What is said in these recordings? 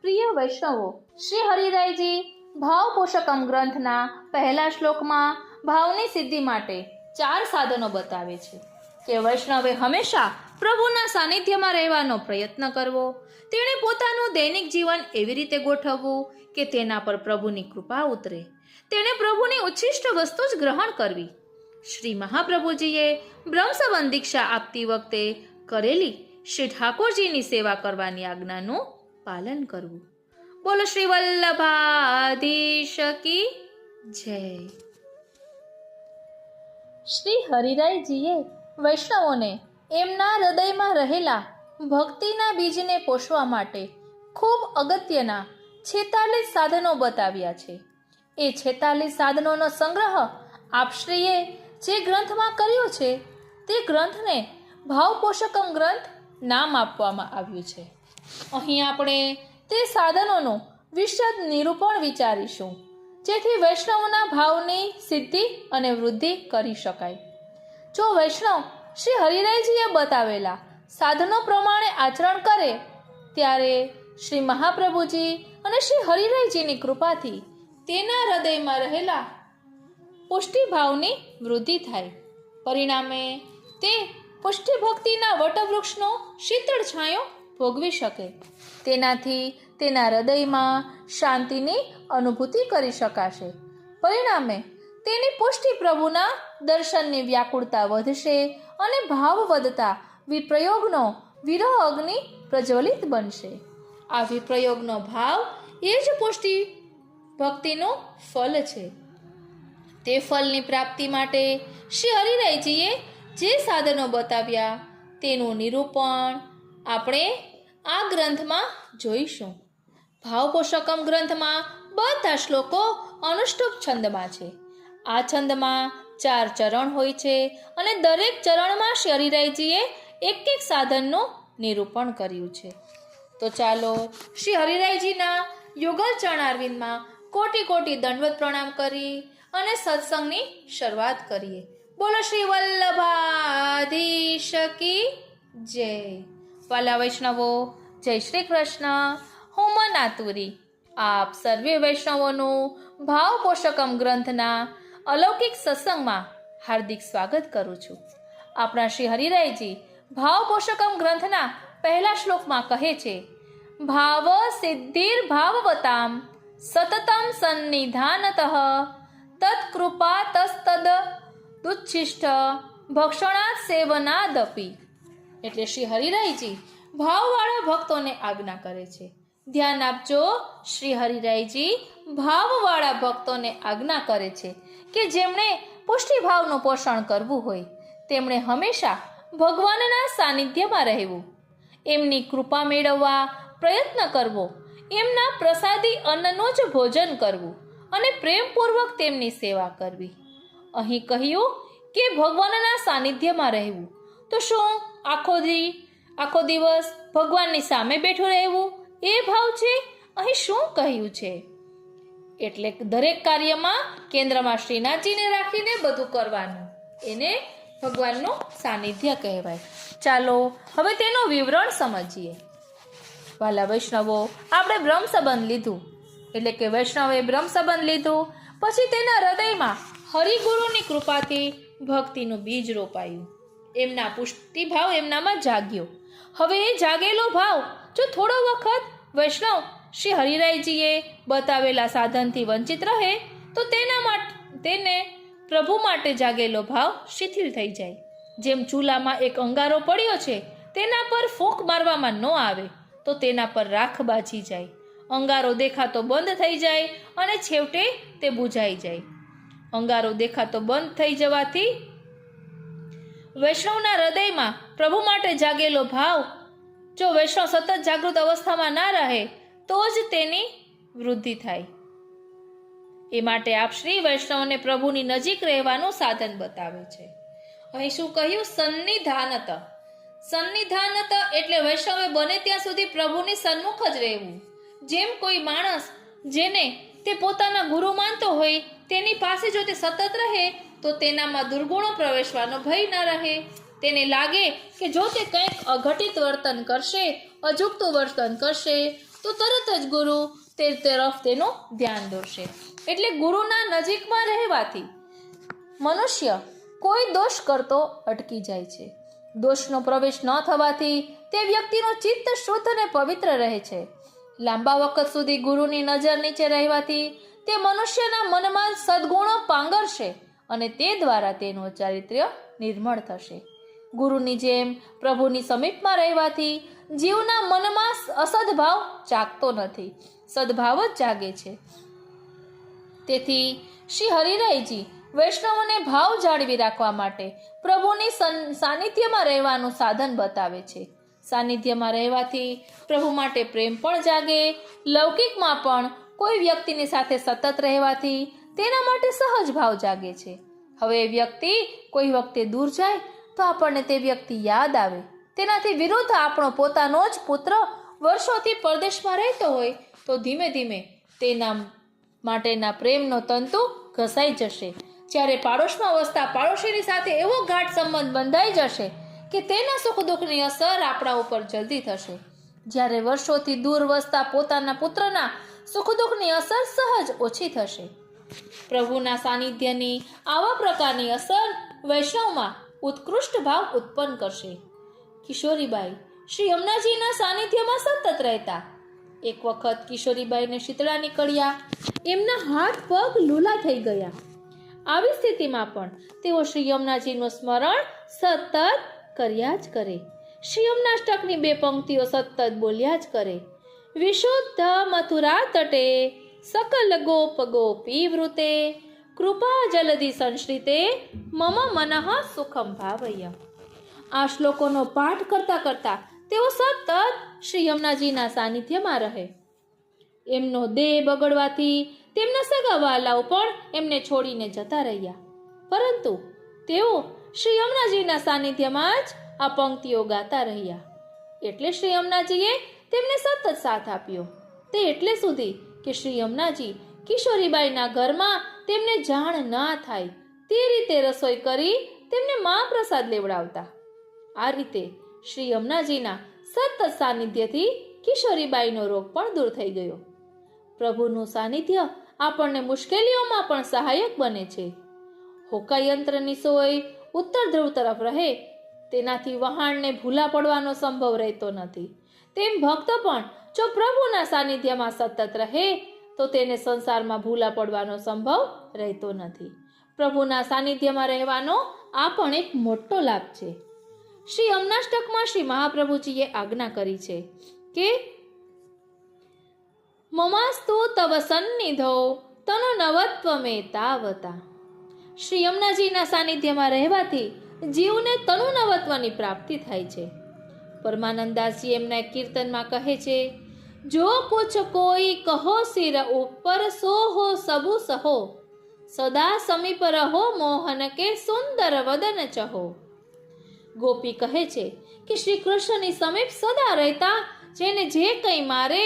પ્રિય વૈષ્ણવો, શ્રી હરિરાયજી ભાવ પોષકમ ગ્રંથના પહેલા શ્લોકમાં ભાવની સિદ્ધિ માટે 4 સાધનો બતાવે છે કે વૈષ્ણવે હંમેશા પ્રભુના સાનિધ્યમાં રહેવાનો પ્રયત્ન કરવો, તેણે પોતાનું દૈનિક જીવન એવી રીતે ગોઠવવું કે તેના પર પ્રભુની કૃપા ઉતરે, તેણે પ્રભુની ઉચ્છિષ્ટ વસ્તુ જ ગ્રહણ કરવી, શ્રી મહાપ્રભુજીએ બ્રહ્મસંબંધ દીક્ષા આપતી વખતે કરેલી શ્રી ઠાકોરજીની સેવા કરવાની આજ્ઞાનું પાલન કરવું. બોલો શ્રી વલ્લભાધીશ કી જય. શ્રી હરિરાયજીએ વૈષ્ણવોને એમના હૃદયમાં રહેલા ભક્તિના બીજને પોષવા માટે ખૂબ અગત્યના 46 સાધનો બતાવ્યા છે. એ 46 સાધનોનો સંગ્રહ આપશ્રીએ જે ગ્રંથમાં કર્યો છે તે ગ્રંથને ભાવ પોષકમ ગ્રંથ નામ આપવામાં આવ્યું છે. અહીં આપણે તે સાધનોનું વિશદ નિરૂપણ વિચારીશું, જેથી વૈષ્ણવના ભાવની સિદ્ધિ અને વૃદ્ધિ કરી શકાય. જો વૈષ્ણવ શ્રી હરિરાયજીએ બતાવેલા સાધનો પ્રમાણે આચરણ કરે ત્યારે શ્રી મહાપ્રભુજી અને શ્રી હરિરાયજીની કૃપાથી તેના હૃદયમાં રહેલા પુષ્ટિભાવની વૃદ્ધિ થાય. પરિણામે તે પુષ્ટિ ભક્તિના વટવૃક્ષનો શીતળ છાંયો ભોગવી શકે. તેનાથી તેના હૃદયમાં શાંતિની અનુભૂતિ કરી શકાશે. પરિણામે તેની પુષ્ટિ પ્રભુના દર્શનની વ્યાકુળતા વધશે અને ભાવ વધતા વિપ્રયોગનો વિરહ અગ્નિ પ્રજ્વલિત બનશે. આ વિપ્રયોગનો ભાવ એ જ પુષ્ટિ ભક્તિનું ફલ છે. તે ફલની પ્રાપ્તિ માટે શ્રી હરિરાયજીએ જે સાધનો બતાવ્યા તેનું નિરૂપણ આપણે આ ગ્રંથમાં જોઈશું. ભાવ પોષકમ ગ્રંથમાં બધા શ્લોકો અનુષ્ટુપ છંદમાં છે. આ છંદમાં 4 ચરણ હોય છે અને દરેક ચરણમાં શ્રી હરિરાયજીએ એક સાધનનું નિરૂપણ કર્યું છે. તો ચાલો શ્રી હરિરાયજીના યુગલ ચરણારવિંદમાં કોટી કોટી દંડવત પ્રણામ કરી અને સત્સંગની શરૂઆત કરીએ. બોલો શ્રી વલ્લભાધીશ કી જય. વાલા વૈષ્ણવો, જય શ્રી કૃષ્ણ. હું મનાતુરી આપ સર્વે વૈષ્ણવોનું ભાવ પોષકમ ગ્રંથના અલૌકિક સત્સંગમાં હાર્દિક સ્વાગત કરું છું. આપણા શ્રી હરિરાયજી ભાવ પોષકમ ગ્રંથના પહેલા શ્લોકમાં કહે છે, ભાવ સિદ્ધિર ભાવવતામ સતતમ સન્નિધાનતઃ તત્કૃપા તસ્તદ દુચ્છિષ્ટ ભક્ષણાત સેવનાદપી. એટલે શ્રી હરિરાયજી ભાવવાળા ભક્તોને આજ્ઞા કરે છે. ધ્યાન આપજો, શ્રી હરિરાયજી ભાવવાળા ભક્તોને આજ્ઞા કરે છે કે જેમણે પુષ્ટિભાવનું પોષણ કરવું હોય તેમણે હંમેશા ભગવાનના સાનિધ્યમાં રહેવું, એમની કૃપા મેળવવા પ્રયત્ન કરવો, એમના પ્રસાદી અન્નનું જ ભોજન કરવું અને પ્રેમપૂર્વક તેમની સેવા કરવી. અહીં કહ્યું કે ભગવાનના સાનિધ્યમાં રહેવું, તો શું આખો દિવસ ભગવાનની સામે બેઠું રહેવું એ ભાવ છે? અહીં શું કહ્યું છે? એટલે દરેક કાર્યમાં કેન્દ્રમાં શ્રીનાથજીને રાખીને બધું કરવાનું, એને ભગવાનનું સાનિધ્ય કહેવાય. ચાલો હવે તેનું વિવરણ સમજીએ. વાલા વૈષ્ણવો, આપણે બ્રહ્મ સંબંધ લીધું, એટલે કે વૈષ્ણવે બ્રહ્મ સંબંધ લીધું પછી તેના હૃદયમાં હરિગુરુની કૃપાથી ભક્તિનું બીજ રોપાયું. એમના પુષ્ટિભાવ એમનામાં જાગ્યો. હવે એ જાગેલો ભાવ જો થોડો વખત વૈષ્ણવ શ્રી હરિરાયજીએ બતાવેલા સાધનથી વંચિત રહે તો તેને પ્રભુ માટે જાગેલો ભાવ શિથિલ થઈ જાય. જેમ ચૂલામાં એક અંગારો પડ્યો છે, તેના પર ફૂંક મારવામાં ન આવે તો તેના પર રાખ બાજી જાય, અંગારો દેખાતો બંધ થઈ જાય અને છેવટે તે બુઝાઈ જાય. અંગારો દેખાતો બંધ થઈ જવાથી વૈષ્ણવના હૃદયમાં પ્રભુ માટે જાગેલો ભાવ જો વૈષ્ણવ સતત જાગૃત અવસ્થામાં ના રહે તો જ તેની વૃદ્ધિ થાય. એ માટે આપ શ્રી વૈષ્ણવને પ્રભુની નજીક રહેવાનું સાધન બતાવે છે. અહીં શું કહ્યું? સન્નિધાનત. સન્નિધાનત એટલે વૈષ્ણવે બને ત્યાં સુધી પ્રભુની સન્મુખ જ રહેવું. જેમ કોઈ માણસ જેને તે પોતાના ગુરુ માનતો હોય તેની પાસે જો તે સતત રહે તો તેનામાં દુર્ગુણો પ્રવેશવાનો ભય ન રહે. તેને લાગે કે જો તે કંઈક અઘટિત વર્તન કરશે, અજુગતું વર્તન કરશે તો તરત જ ગુરુ તે તરફ તેનું ધ્યાન દોરશે. એટલે ગુરુના નજીકમાં રહેવાથી મનુષ્ય કોઈ દોષ કરતો અટકી જાય છે. દોષનો પ્રવેશ ન થવાથી તે વ્યક્તિનું ચિત્ત શુદ્ધ અને પવિત્ર રહે છે. લાંબા વખત સુધી ગુરુની નજર નીચે રહેવાથી તે મનુષ્યના મનમાં સદગુણો પાંગરશે અને તે દ્વારા તેનું ચારિત્ર્ય નિર્મળ થશે. ગુરુની જેમ પ્રભુની સમીપમાં રહેવાથી જીવના મનમાં અસદભાવ જાગતો નથી, સદભાવ જ જાગે છે. તેથી શ્રી હરિરાયજી વૈષ્ણવોને ભાવ જાળવી રાખવા માટે પ્રભુની સાનિધ્યમાં રહેવાનું સાધન બતાવે છે. સાનિધ્યમાં રહેવાથી પ્રભુ માટે પ્રેમ પણ જાગે. લૌકિકમાં પણ કોઈ વ્યક્તિની સાથે સતત રહેવાથી તેના માટે સહજ ભાવ જાગે છે. હવે એ વ્યક્તિ કોઈ વખતે દૂર જાય તો આપણને તે વ્યક્તિ યાદ આવે. તેનાથી વિરુદ્ધ આપણો પોતાનો જ પુત્ર વર્ષોથી પરદેશમાં રહેતો હોય તો ધીમે ધીમે તેના માટેના પ્રેમનો તંતુ ઘસાઈ જશે. જ્યારે પાડોશમાં વસતા પાડોશીની સાથે એવો ગાઢ સંબંધ બંધાઈ જશે કે તેના સુખ દુઃખની અસર આપણા ઉપર જલ્દી થશે. જ્યારે વર્ષોથી દૂર વસતા પોતાના પુત્રના સુખ દુઃખની અસર સહજ ઓછી થશે. પ્રભુના સાનિધ્યની આવા પ્રકારની અસર વૈષ્ણવમાં ઉત્કૃષ્ટ ભાવ ઉત્પન્ન કરશે. કિશોરીબાઈ શ્રી યમુનાજીના સાનિધ્યમાં સતત રહેતા. એક વખત કિશોરીબાઈને શીતળા નીકળ્યા. એમના હાથ પગ લૂલા થઈ ગયા. આવી સ્થિતિમાં પણ તેઓ શ્રી યમુનાજીનું સ્મરણ સતત કર્યા જ કરે. શ્રી યમુનાષ્ટકની 2 પંક્તિઓ સતત બોલ્યા જ કરે. વિશુદ્ધ મથુરા તટે સકલ ગોપ ગોપી વૃતે કૃપા જલધિ સંશ્રિતે મમ મનઃ સુખમ ભાવય. આ શ્લોકોનો પાઠ કરતા કરતા તેઓ સતત શ્રી યમુનાજીના સાનિધ્યમાં રહે. એમનો દેહ બગડવાથી તેમના સગા વહાલાઓ પણ એમને છોડીને જતા રહ્યા, પરંતુ તેઓ શ્રી યમુનાજીના સાનિધ્યમાં જ આ પંક્તિઓ ગાતા રહ્યા. એટલે શ્રી યમુનાજીએ તેમને સતત સાથ આપ્યો. તે એટલે સુધી કે શ્રી યમુનાજી કિશોરીબાઈના ઘરમાં તેમને જાણ ના થાય તે રીતે રસોઈ કરી તેમને મહાપ્રસાદ લેવડાવતા. આ રીતે શ્રી યમુનાજીના સતત સાનિધ્યથી કિશોરીબાઈનો રોગ પણ દૂર થઈ ગયો. પ્રભુનું સાનિધ્ય આપણને મુશ્કેલીઓમાં પણ સહાયક બને છે. હોકાયંત્રની સોય ઉત્તર ધ્રુવ તરફ રહે તેનાથી વહાણને ભૂલા પડવાનો સંભવ રહેતો નથી. તેમ ભક્ત પણ જો પ્રભુના સાનિધ્યમાં સતત રહે તો તેને સંસારમાં ભૂલા પડવાનો સંભવ રહેતો નથી. પ્રભુના સાનિધ્યમાં રહેવાનો આ પણ એક મોટો લાભ છે. શ્રી યમુનાષ્ટકમાં શ્રી મહાપ્રભુજીએ આજ્ઞા કરી છે કે મમાસ્તુ તવ સન્નિધો તનો નવત્વ મે તાવતા. શ્રી યમુનાજીના સાનિધ્યમાં રહેવાથી જીવને તનુ નવત્વની પ્રાપ્તિ થાય છે. પરમાનંદાસજી એમના એક કીર્તનમાં કહે છે, જો કુછ કોઈ કહો સિર ઉપર સો હો સબુ સહો, સદા સમીપ રહો મોહન કે સુંદર વદન ચહો. ગોપી કહે છે કે શ્રી કૃષ્ણની સમીપ સદા રહેતા જેને જે કંઈ મારે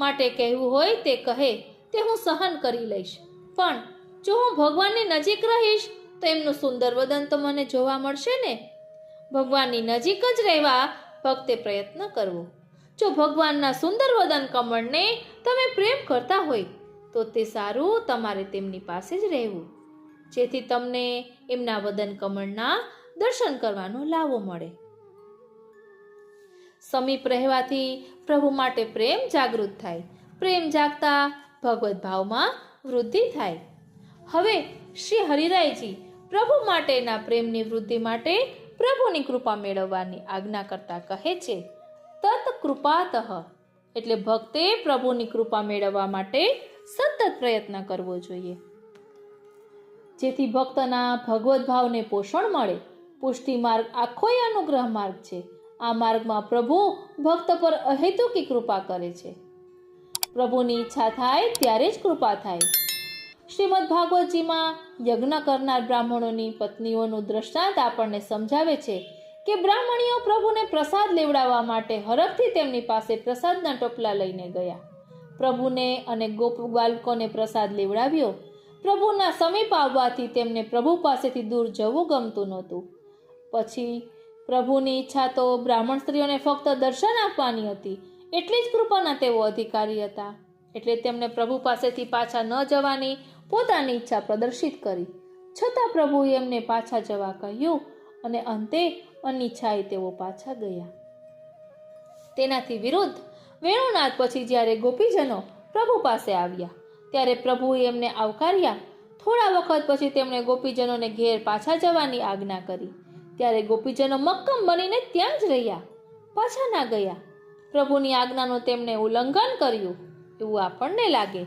માટે કહેવું હોય તે કહે તે હું સહન કરી લઈશ, પણ જો હું ભગવાનની નજીક રહીશ તો એમનું સુંદર વદન તો મને જોવા મળશે ને. ભગવાનની નજીક જ રહેવા ભક્તે પ્રયત્ન કરવો. જો ભગવાનના સુંદર વદન કમળને તમે પ્રેમ કરતા હોય તો તે સારું તમારે તેમની પાસે જ રહેવું, જેથી તમને એમના વદન કમળના દર્શન કરવાનો લાવો મળે. સમીપ રહેવાથી પ્રભુ માટે પ્રેમ જાગૃત થાય. પ્રેમ જાગતા ભગવત ભાવમાં વૃદ્ધિ થાય. હવે શ્રી હરિરાયજી પ્રભુ માટેના પ્રેમની વૃદ્ધિ માટે પ્રભુની કૃપા મેળવવાની આજ્ઞા કરતા કહે છે, તત કૃપાતઃ, એટલે ભક્તે પ્રભુની કૃપા મેળવવા માટે સતત પ્રયત્ન કરવો જોઈએ, જેથી ભક્તના ભગવત ભાવને પોષણ મળે. પુષ્ટિ માર્ગ આખોય અનુગ્રહ માર્ગ છે. આ માર્ગમાં પ્રભુ ભક્ત પર અહેતુકી કૃપા કરે છે. પ્રભુની ઈચ્છા થાય ત્યારે જ કૃપા થાય. શ્રીમદ ભાગવતજીમાં યજ્ઞ કરનાર બ્રાહ્મણોની પત્નીઓનું દ્રષ્ટાંત આપણને સમજાવે છે કે બ્રાહ્મણીઓ પ્રભુને પ્રસાદ લેવડાવવા માટે હરખથી તેમની પાસે પ્રસાદના ટોપલા લઈને ગયા. પ્રભુને અને ગોપ બાલકોને પ્રસાદ લેવડાવ્યો. પ્રભુના સમીપ આવવાથી તેમને પ્રભુ પાસેથી દૂર જવું ગમતું નહોતું. પછી પ્રભુની ઈચ્છા તો બ્રાહ્મણ સ્ત્રીઓને ફક્ત દર્શન આપવાની હતી, એટલી જ કૃપાના તેઓ અધિકારી હતા. એટલે તેમણે પ્રભુ પાસેથી પાછા ન જવાની પોતાની ઈચ્છા પ્રદર્શિત કરી. છતાં પ્રભુએ એમને પાછા જવા કહ્યું અને અંતે અનિચ્છાએ તેઓ પાછા ગયા. તેનાથી વિરુદ્ધ વેણુનાદ પછી જ્યારે ગોપીજનો પ્રભુ પાસે આવ્યા ત્યારે પ્રભુએ એમને આવકાર્યા. થોડા વખત પછી તેમણે ગોપીજનોને ઘેર પાછા જવાની આજ્ઞા કરી. ત્યારે ગોપીજનો મક્કમ બનીને ત્યાં જ રહ્યા, પાછા ના ગયા. પ્રભુની આજ્ઞાનું તેમણે ઉલ્લંઘન કર્યું એવું આપણને લાગે,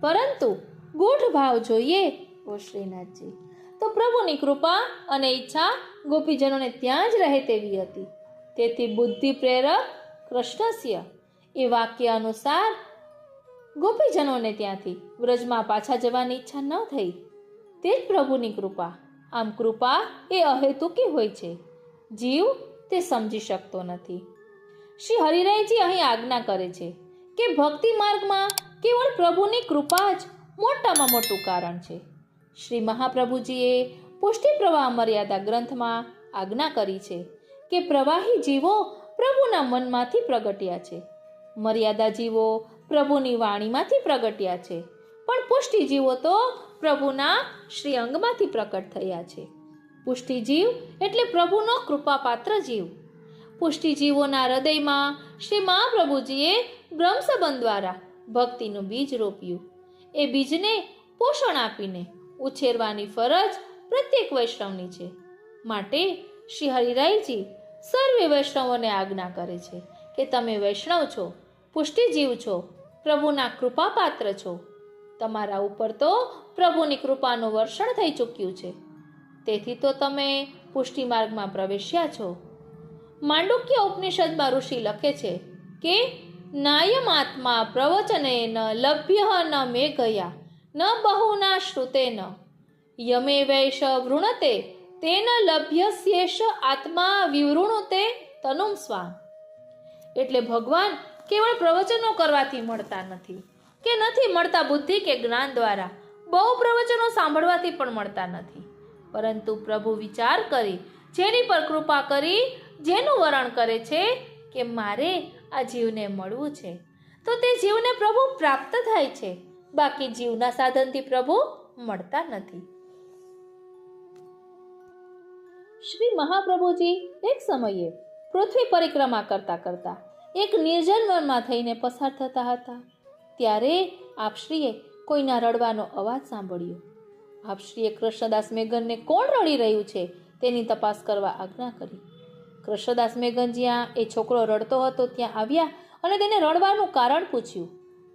પરંતુ ગૂઢ ભાવ જોઈએ ઓ શ્રીનાથજી તો પ્રભુની કૃપા અને ઈચ્છા ગોપીજનોને ત્યાં જ રહે તેવી હતી. તેથી બુદ્ધિ પ્રેરક કૃષ્ણસ્ય એ વાક્ય અનુસાર ગોપીજનોને ત્યાંથી વ્રજમાં પાછા જવાની ઈચ્છા ન થઈ. તે જ પ્રભુની કૃપા. આમ કૃપા એ અહેતુકી હોય છે, જીવ તે સમજી શકતો નથી. શ્રી હરિરાયજી અહીં આજ્ઞા કરે છે કે ભક્તિ માર્ગમાં કેવળ પ્રભુની કૃપા જ મોટામાં મોટું કારણ છે. શ્રી મહાપ્રભુજીએ પુષ્ટિ પ્રવાહ મર્યાદા ગ્રંથમાં આજ્ઞા કરી છે કે પ્રવાહી જીવો પ્રભુના મનમાંથી પ્રગટ્યા છે, મર્યાદા જીવો પ્રભુની વાણીમાંથી પ્રગટ્યા છે, પણ પુષ્ટિ જીવો તો પ્રભુના શ્રી અંગમાંથી પ્રકટ થયા છે. પુષ્ટિ જીવ એટલે પ્રભુનો કૃપાપાત્ર જીવ. પુષ્ટિ જીવોના હૃદયમાં શ્રી મહાપ્રભુજીએ બ્રહ્મ સંબંધ દ્વારા ભક્તિનું બીજ રોપ્યું. એ બીજને પોષણ આપીને ઉછેરવાની ફરજ પ્રત્યેક વૈષ્ણવની છે. માટે શ્રી હરિરાયજી સર્વે વૈષ્ણવોને આજ્ઞા કરે છે કે તમે વૈષ્ણવ છો, પુષ્ટિ જીવ છો, પ્રભુના કૃપાપાત્ર છો. તમારા ઉપર તો પ્રભુની કૃપાનું વર્ષણ થઈ ચૂક્યું છે, તેથી તો તમે પુષ્ટિ માર્ગમાં પ્રવેશ્યા છો. માંડુક્ય ઉપનિષદમાં ઋષિ લખે છે કે નાયમાત્મા પ્રવચને ન લભ્ય ન મે ગયા ન બહુના શ્રુતેન યમે વૈશ વૃણતે તેન લભ્યસ્યેષ આત્મા વિવૃણુતે તનુમ સ્વામ. એટલે ભગવાન કેવળ પ્રવચનો કરવાથી મળતા નથી, કે નથી મળતા બુદ્ધિ કે જ્ઞાન દ્વારા, બહુ પ્રવચનો સાંભળવાથી પણ મળતા નથી, પરંતુ પ્રભુ વિચાર કરી જેની પર કૃપા કરી જેનું વરણ કરે છે કે મારે આ જીવને મળવું છે, તો તે જીવને પ્રભુ પ્રાપ્ત થાય છે. બાકી જીવના સાધનથી પ્રભુ મળતા નથી. શ્રી મહાપ્રભુજી એક સમયે પૃથ્વી પરિક્રમા કરતા કરતા એક નિર્જન વનમાં થઈને પસાર થતા હતા. ત્યારે આપશ્રીએ કોઈના રડવાનો અવાજ સાંભળ્યો. આપશ્રીએ કૃષ્ણદાસ મેઘનને કોણ રડી રહ્યું છે તેની તપાસ કરવા આજ્ઞા કરી. કૃષ્ણદાસ મેઘન જ્યાં એ છોકરો રડતો હતો ત્યાં આવ્યા અને તેને રડવાનું કારણ પૂછ્યું.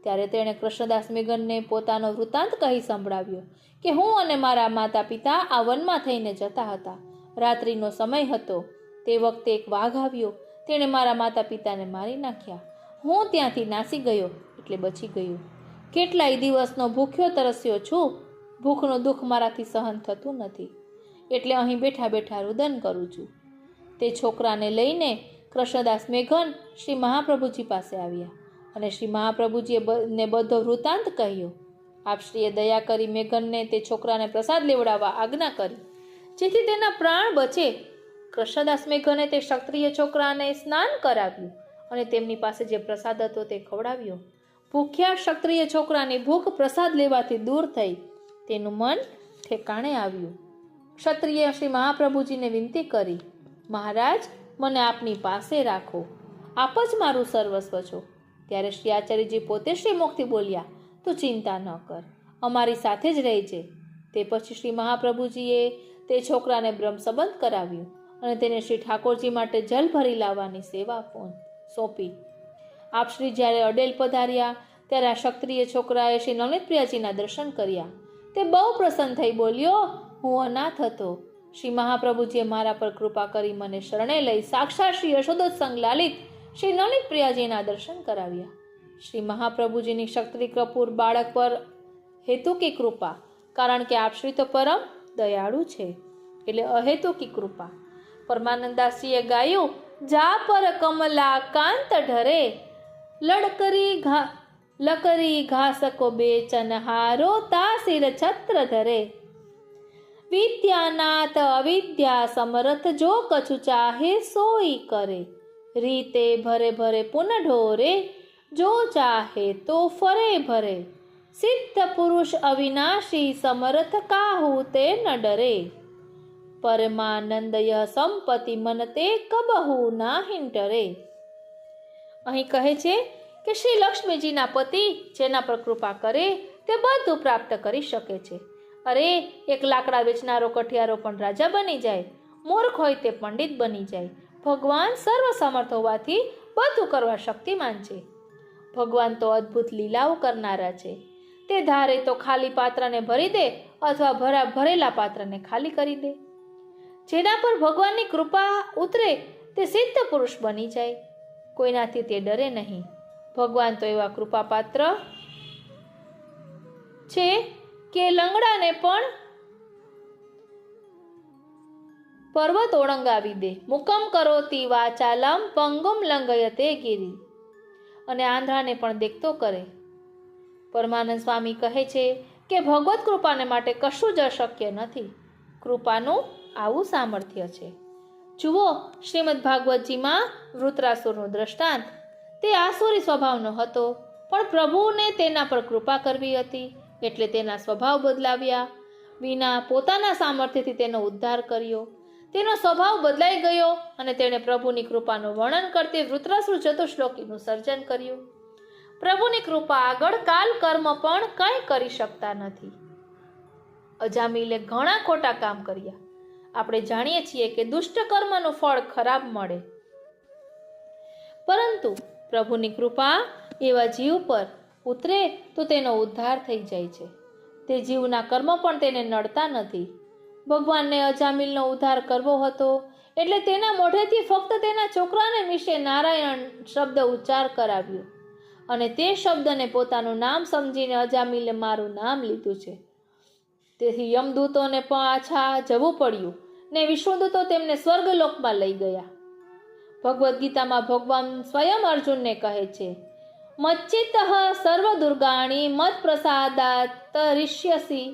ત્યારે તેણે કૃષ્ણદાસ મેઘનને પોતાનો વૃત્તાંત કહી સંભળાવ્યો કે હું અને મારા માતા પિતા આ વનમાં થઈને જતા હતા. રાત્રિનો સમય હતો. તે વખતે એક વાઘ આવ્યો. તેણે મારા માતા પિતાને મારી નાખ્યા. હું ત્યાંથી નાસી ગયો એટલે બચી ગયો. કેટલાય દિવસનો ભૂખ્યો તરસ્યો છું. ભૂખનું દુઃખ મારાથી સહન થતું નથી, એટલે અહીં બેઠા બેઠા રુદન કરું છું. તે છોકરાને લઈને કૃષ્ણદાસ મેઘન શ્રી મહાપ્રભુજી પાસે આવ્યા અને શ્રી મહાપ્રભુજીએ ને બધો વૃત્તાંત કહ્યો. આપશ્રીએ દયા કરી મેઘનને તે છોકરાને પ્રસાદ લેવડાવવા આજ્ઞા કરી, જેથી તેના પ્રાણ બચે. કૃષ્ણદાસ મેઘને તે ક્ષત્રિય છોકરાને સ્નાન કરાવ્યું અને તેમની પાસે જે પ્રસાદ હતો તે ખવડાવ્યો. ભૂખ્યા ક્ષત્રિય છોકરાની ભૂખ પ્રસાદ લેવાથી દૂર થઈ. તેનું મન ઠેકાણે આવ્યું. ક્ષત્રિય શ્રી મહાપ્રભુજીને વિનંતી કરી, મહારાજ, મને આપની પાસે રાખો, આપ જ મારું સર્વસ્વ છો. ત્યારે શ્રી આચાર્યજી પોતે શ્રી મુખથી બોલ્યા, તું ચિંતા ન કર, અમારી સાથે જ રહેજે. તે પછી શ્રી મહાપ્રભુજીએ તે છોકરાને બ્રહ્મ સંબંધ કરાવ્યું અને તેને શ્રી ઠાકોરજી માટે જલ ભરી લાવવાની સેવા સોંપી. આપ શ્રી જ્યારે અડેલ પધાર્યા ત્યારે આ ક્ષત્રિય છોકરાએ શ્રી નવનીત પ્રિયાજીના દર્શન કર્યા. તે બહુ પ્રસન્ન થઈ બોલ્યો, હું અનાથ હતો. શ્રી મહાપ્રભુજીએ મારા પર કૃપા કરી મને શરણે લઈ સાક્ષાત શ્રી યશોદોત્સંગ લાલિત શ્રી નવનીત પ્રિયાજીના દર્શન કરાવ્યા. શ્રી મહાપ્રભુજીની ક્ષત્રિય કપૂર બાળક પર હેતુકી કૃપા, કારણ કે આપ શ્રી તો પરમ દયાળુ છે, એટલે અહેતુકી કૃપા. પરમાનંદાસજીએ ગાયું, જા પર કમલા કાંત ઢરે લકરી ઘાસકો બેચન હારો તા સિર છત્ર ધરે. વિદ્યાનાથ અવિદ્યા સમરથ જો કછુ ચાહે સોઈ કરે. રીતે ભરે ભરે પુન ઢોરે જો ચાહે તો ફરે ભરે, સિદ્ધ પુરુષ અવિનાશી સમર્થ કાહુ તે ન ડરે, પરમાનંદય સંપત્તિ મન તે કબહુ ના હિંટરે. અહીં કહે છે કે શ્રી લક્ષ્મીજીના પતિ જેના પર કૃપા કરે તે બધું પ્રાપ્ત કરી શકે છે. અરે, એક લાકડા વેચનારો કઠિયારો પણ રાજા બની જાય, મૂર્ખ હોય તે પંડિત બની જાય. ભગવાન સર્વ સમર્થ હોવાથી બધું કરવા શક્તિમાન છે. ભગવાન તો અદ્ભુત લીલાઓ કરનારા છે. તે ધારે તો ખાલી પાત્રને ભરી દે અથવા ભરેલા પાત્રને ખાલી કરી દે. જેના પર ભગવાનની કૃપા ઉતરે તે સિદ્ધ પુરુષ બની જાય. કોઈનાથી તે ડરે નહીં. ભગવાન તો એવા કૃપાપાત્ર છે કે લંગડાને પણ પર્વત ઓળંગાવી દે. મુકમ કરોતિ વાચાલમ પંગુમ લંઘયતે ગિરી, અને આંધળાને પણ દેખતો કરે. પરમાનંદ સ્વામી કહે છે કે ભગવત કૃપાને માટે કશું જ અશક્ય નથી. કૃપાનું આવું સામર્થ્ય છે. જુઓ, શ્રીમદ ભાગવતજીમાં વૃત્રાસુરનું દ્રષ્ટાંત. તે આસુરી સ્વભાવનો હતો, પણ પ્રભુને તેના પર કૃપા કરવી હતી એટલે તેના સ્વભાવ બદલાવ્યા વિના પોતાના સામર્થ્યથી તેનો ઉદ્ધાર કર્યો. તેનો સ્વભાવ બદલાઈ ગયો અને તેણે પ્રભુની કૃપાનું વર્ણન કરતી વૃત્રાસુર ચતુશ્લોકીનું સર્જન કર્યું. પ્રભુની કૃપા આગળ કાલ કર્મ પણ કંઈ કરી શકતા નથી. અજામિલે ઘણા ખોટા કામ કર્યા. આપણે જાણીએ છીએ કે દુષ્ટ કર્મનું ફળ ખરાબ મળે, પરંતુ પ્રભુની કૃપા એવા જીવ પર ઉતરે તો તેનો ઉદ્ધાર થઈ જાય છે. તે જીવના કર્મ પણ તેને નડતા નથી. ભગવાનને અજામિલનો ઉદ્ધાર કરવો હતો એટલે તેના મોઢેથી ફક્ત તેના છોકરાને વિશે નારાયણ શબ્દ ઉચ્ચાર કરાવ્યો, અને તે શબ્દને પોતાનું નામ સમજીને અજામિલે મારું નામ લીધું છે. તેથી યમદૂતોને પાછા જવું પડ્યું ને વિષ્ણુદૂતો તેમને સ્વર્ગલોકમાં લઈ ગયા. ભગવદ્ ગીતામાં ભગવાન સ્વયં અર્જુનને કહે છે, મચ્ચિત્ત સર્વ દુર્ગાણી મત પ્રસાદાત તરિષ્યસી,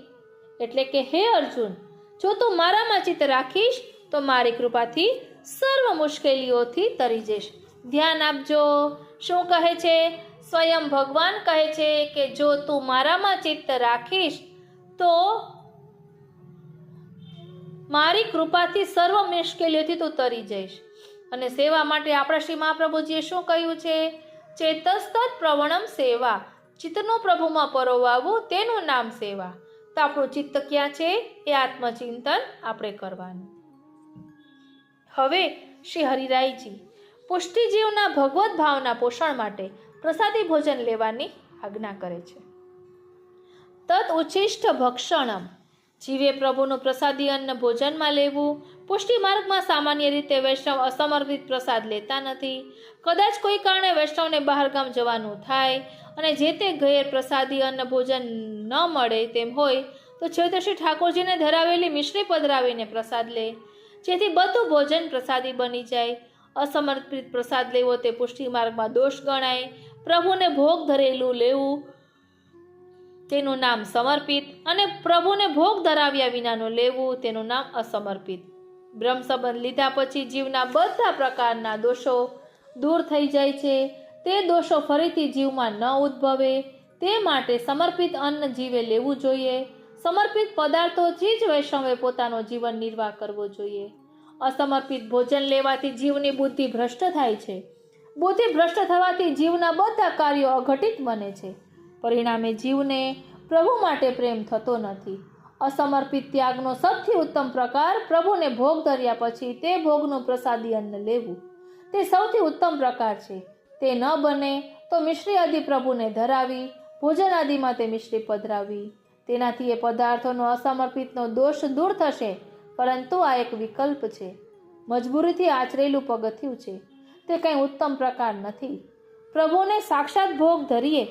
એટલે કે હે અર્જુન, જો તું મારામાં ચિત્ત રાખીશ તો મારી કૃપાથી સર્વ મુશ્કેલીઓથી તરી જઈશ. ધ્યાન આપજો, શું કહે છે? સ્વયં ભગવાન કહે છે કે જો તું મારામાં ચિત્ત રાખીશ તો મારી કૃપાથી સર્વ મુશ્કેલીઓથી તું તરી જઈશ. અને સેવા માટે આપણા શ્રી મહાપ્રભુજીએ શું કહ્યું છે? ચેતસ્તત પ્રવણમ સેવા, ચિત્તનું પ્રભુમાં પરોવાવું તેનું નામ સેવા. તો આપણું ચિત્ત ક્યાં છે એ આત્મચિંતન આપણે કરવાનું. હવે શ્રી હરિરાયજી પુષ્ટિજીવના ભગવત ભાવના પોષણ માટે પ્રસાદી ભોજન લેવાની આજ્ઞા કરે છે. તત ઉચ્છિષ્ટ ભક્ષણમ, જીવે પ્રભુનું પ્રસાદી અન્ન ભોજનમાં લેવું. પુષ્ટિ માર્ગમાં સામાન્ય રીતે વૈષ્ણવ અસમર્પિત પ્રસાદ લેતા નથી. કદાચ કોઈ કારણે વૈષ્ણવને બહારગામ જવાનું થાય અને જે તે ઘેર પ્રસાદી અન્ન ભોજન ન મળે તેમ હોય તો છેવટે શ્રી ઠાકોરજીને ધરાવેલી મિશ્રી પધરાવીને પ્રસાદ લે, જેથી બધું ભોજન પ્રસાદી બની જાય. અસમર્પિત પ્રસાદ લેવો તે પુષ્ટિ માર્ગમાં દોષ ગણાય. પ્રભુને ભોગ ધરેલું લેવું તેનું નામ સમર્પિત, અને પ્રભુને ભોગ ધરાવ્યા વિનાનું લેવું તેનું નામ અસમર્પિત. બ્રહ્મ સંબંધ લીધા પછી જીવના બધા પ્રકારના દોષો દૂર થઈ જાય છે. તે દોષો ફરીથી જીવમાં ન ઉદ્ભવે તે માટે સમર્પિત અન્ન જીવે લેવું જોઈએ. સમર્પિત પદાર્થોથી જ વૈષ્ણવે પોતાનો જીવન નિર્વાહ કરવો જોઈએ. અસમર્પિત ભોજન લેવાથી જીવની બુદ્ધિ ભ્રષ્ટ થાય છે. બુદ્ધિ ભ્રષ્ટ થવાથી જીવના બધા કાર્યો અઘટિત બને છે. પરિણામે જીવને પ્રભુ માટે પ્રેમ થતો નથી. અસમર્પિત ત્યાગનો સૌથી ઉત્તમ પ્રકાર પ્રભુને ભોગ ધર્યા પછી તે ભોગનું પ્રસાદી અન્ન લેવું તે સૌથી ઉત્તમ પ્રકાર છે. તે ન બને તો મિશ્રી આદિ પ્રભુને ધરાવી, ભોજન આદિમાં તે મિશ્રી પધરાવી. તેનાથી એ પદાર્થોનો અસમર્પિતનો દોષ દૂર થશે. પરંતુ આ એક વિકલ્પ છે, મજબૂરીથી આચરેલું પગથિયું છે. તે કંઈ ઉત્તમ પ્રકાર નથી. પ્રભુને સાક્ષાત ભોગ ધરીએ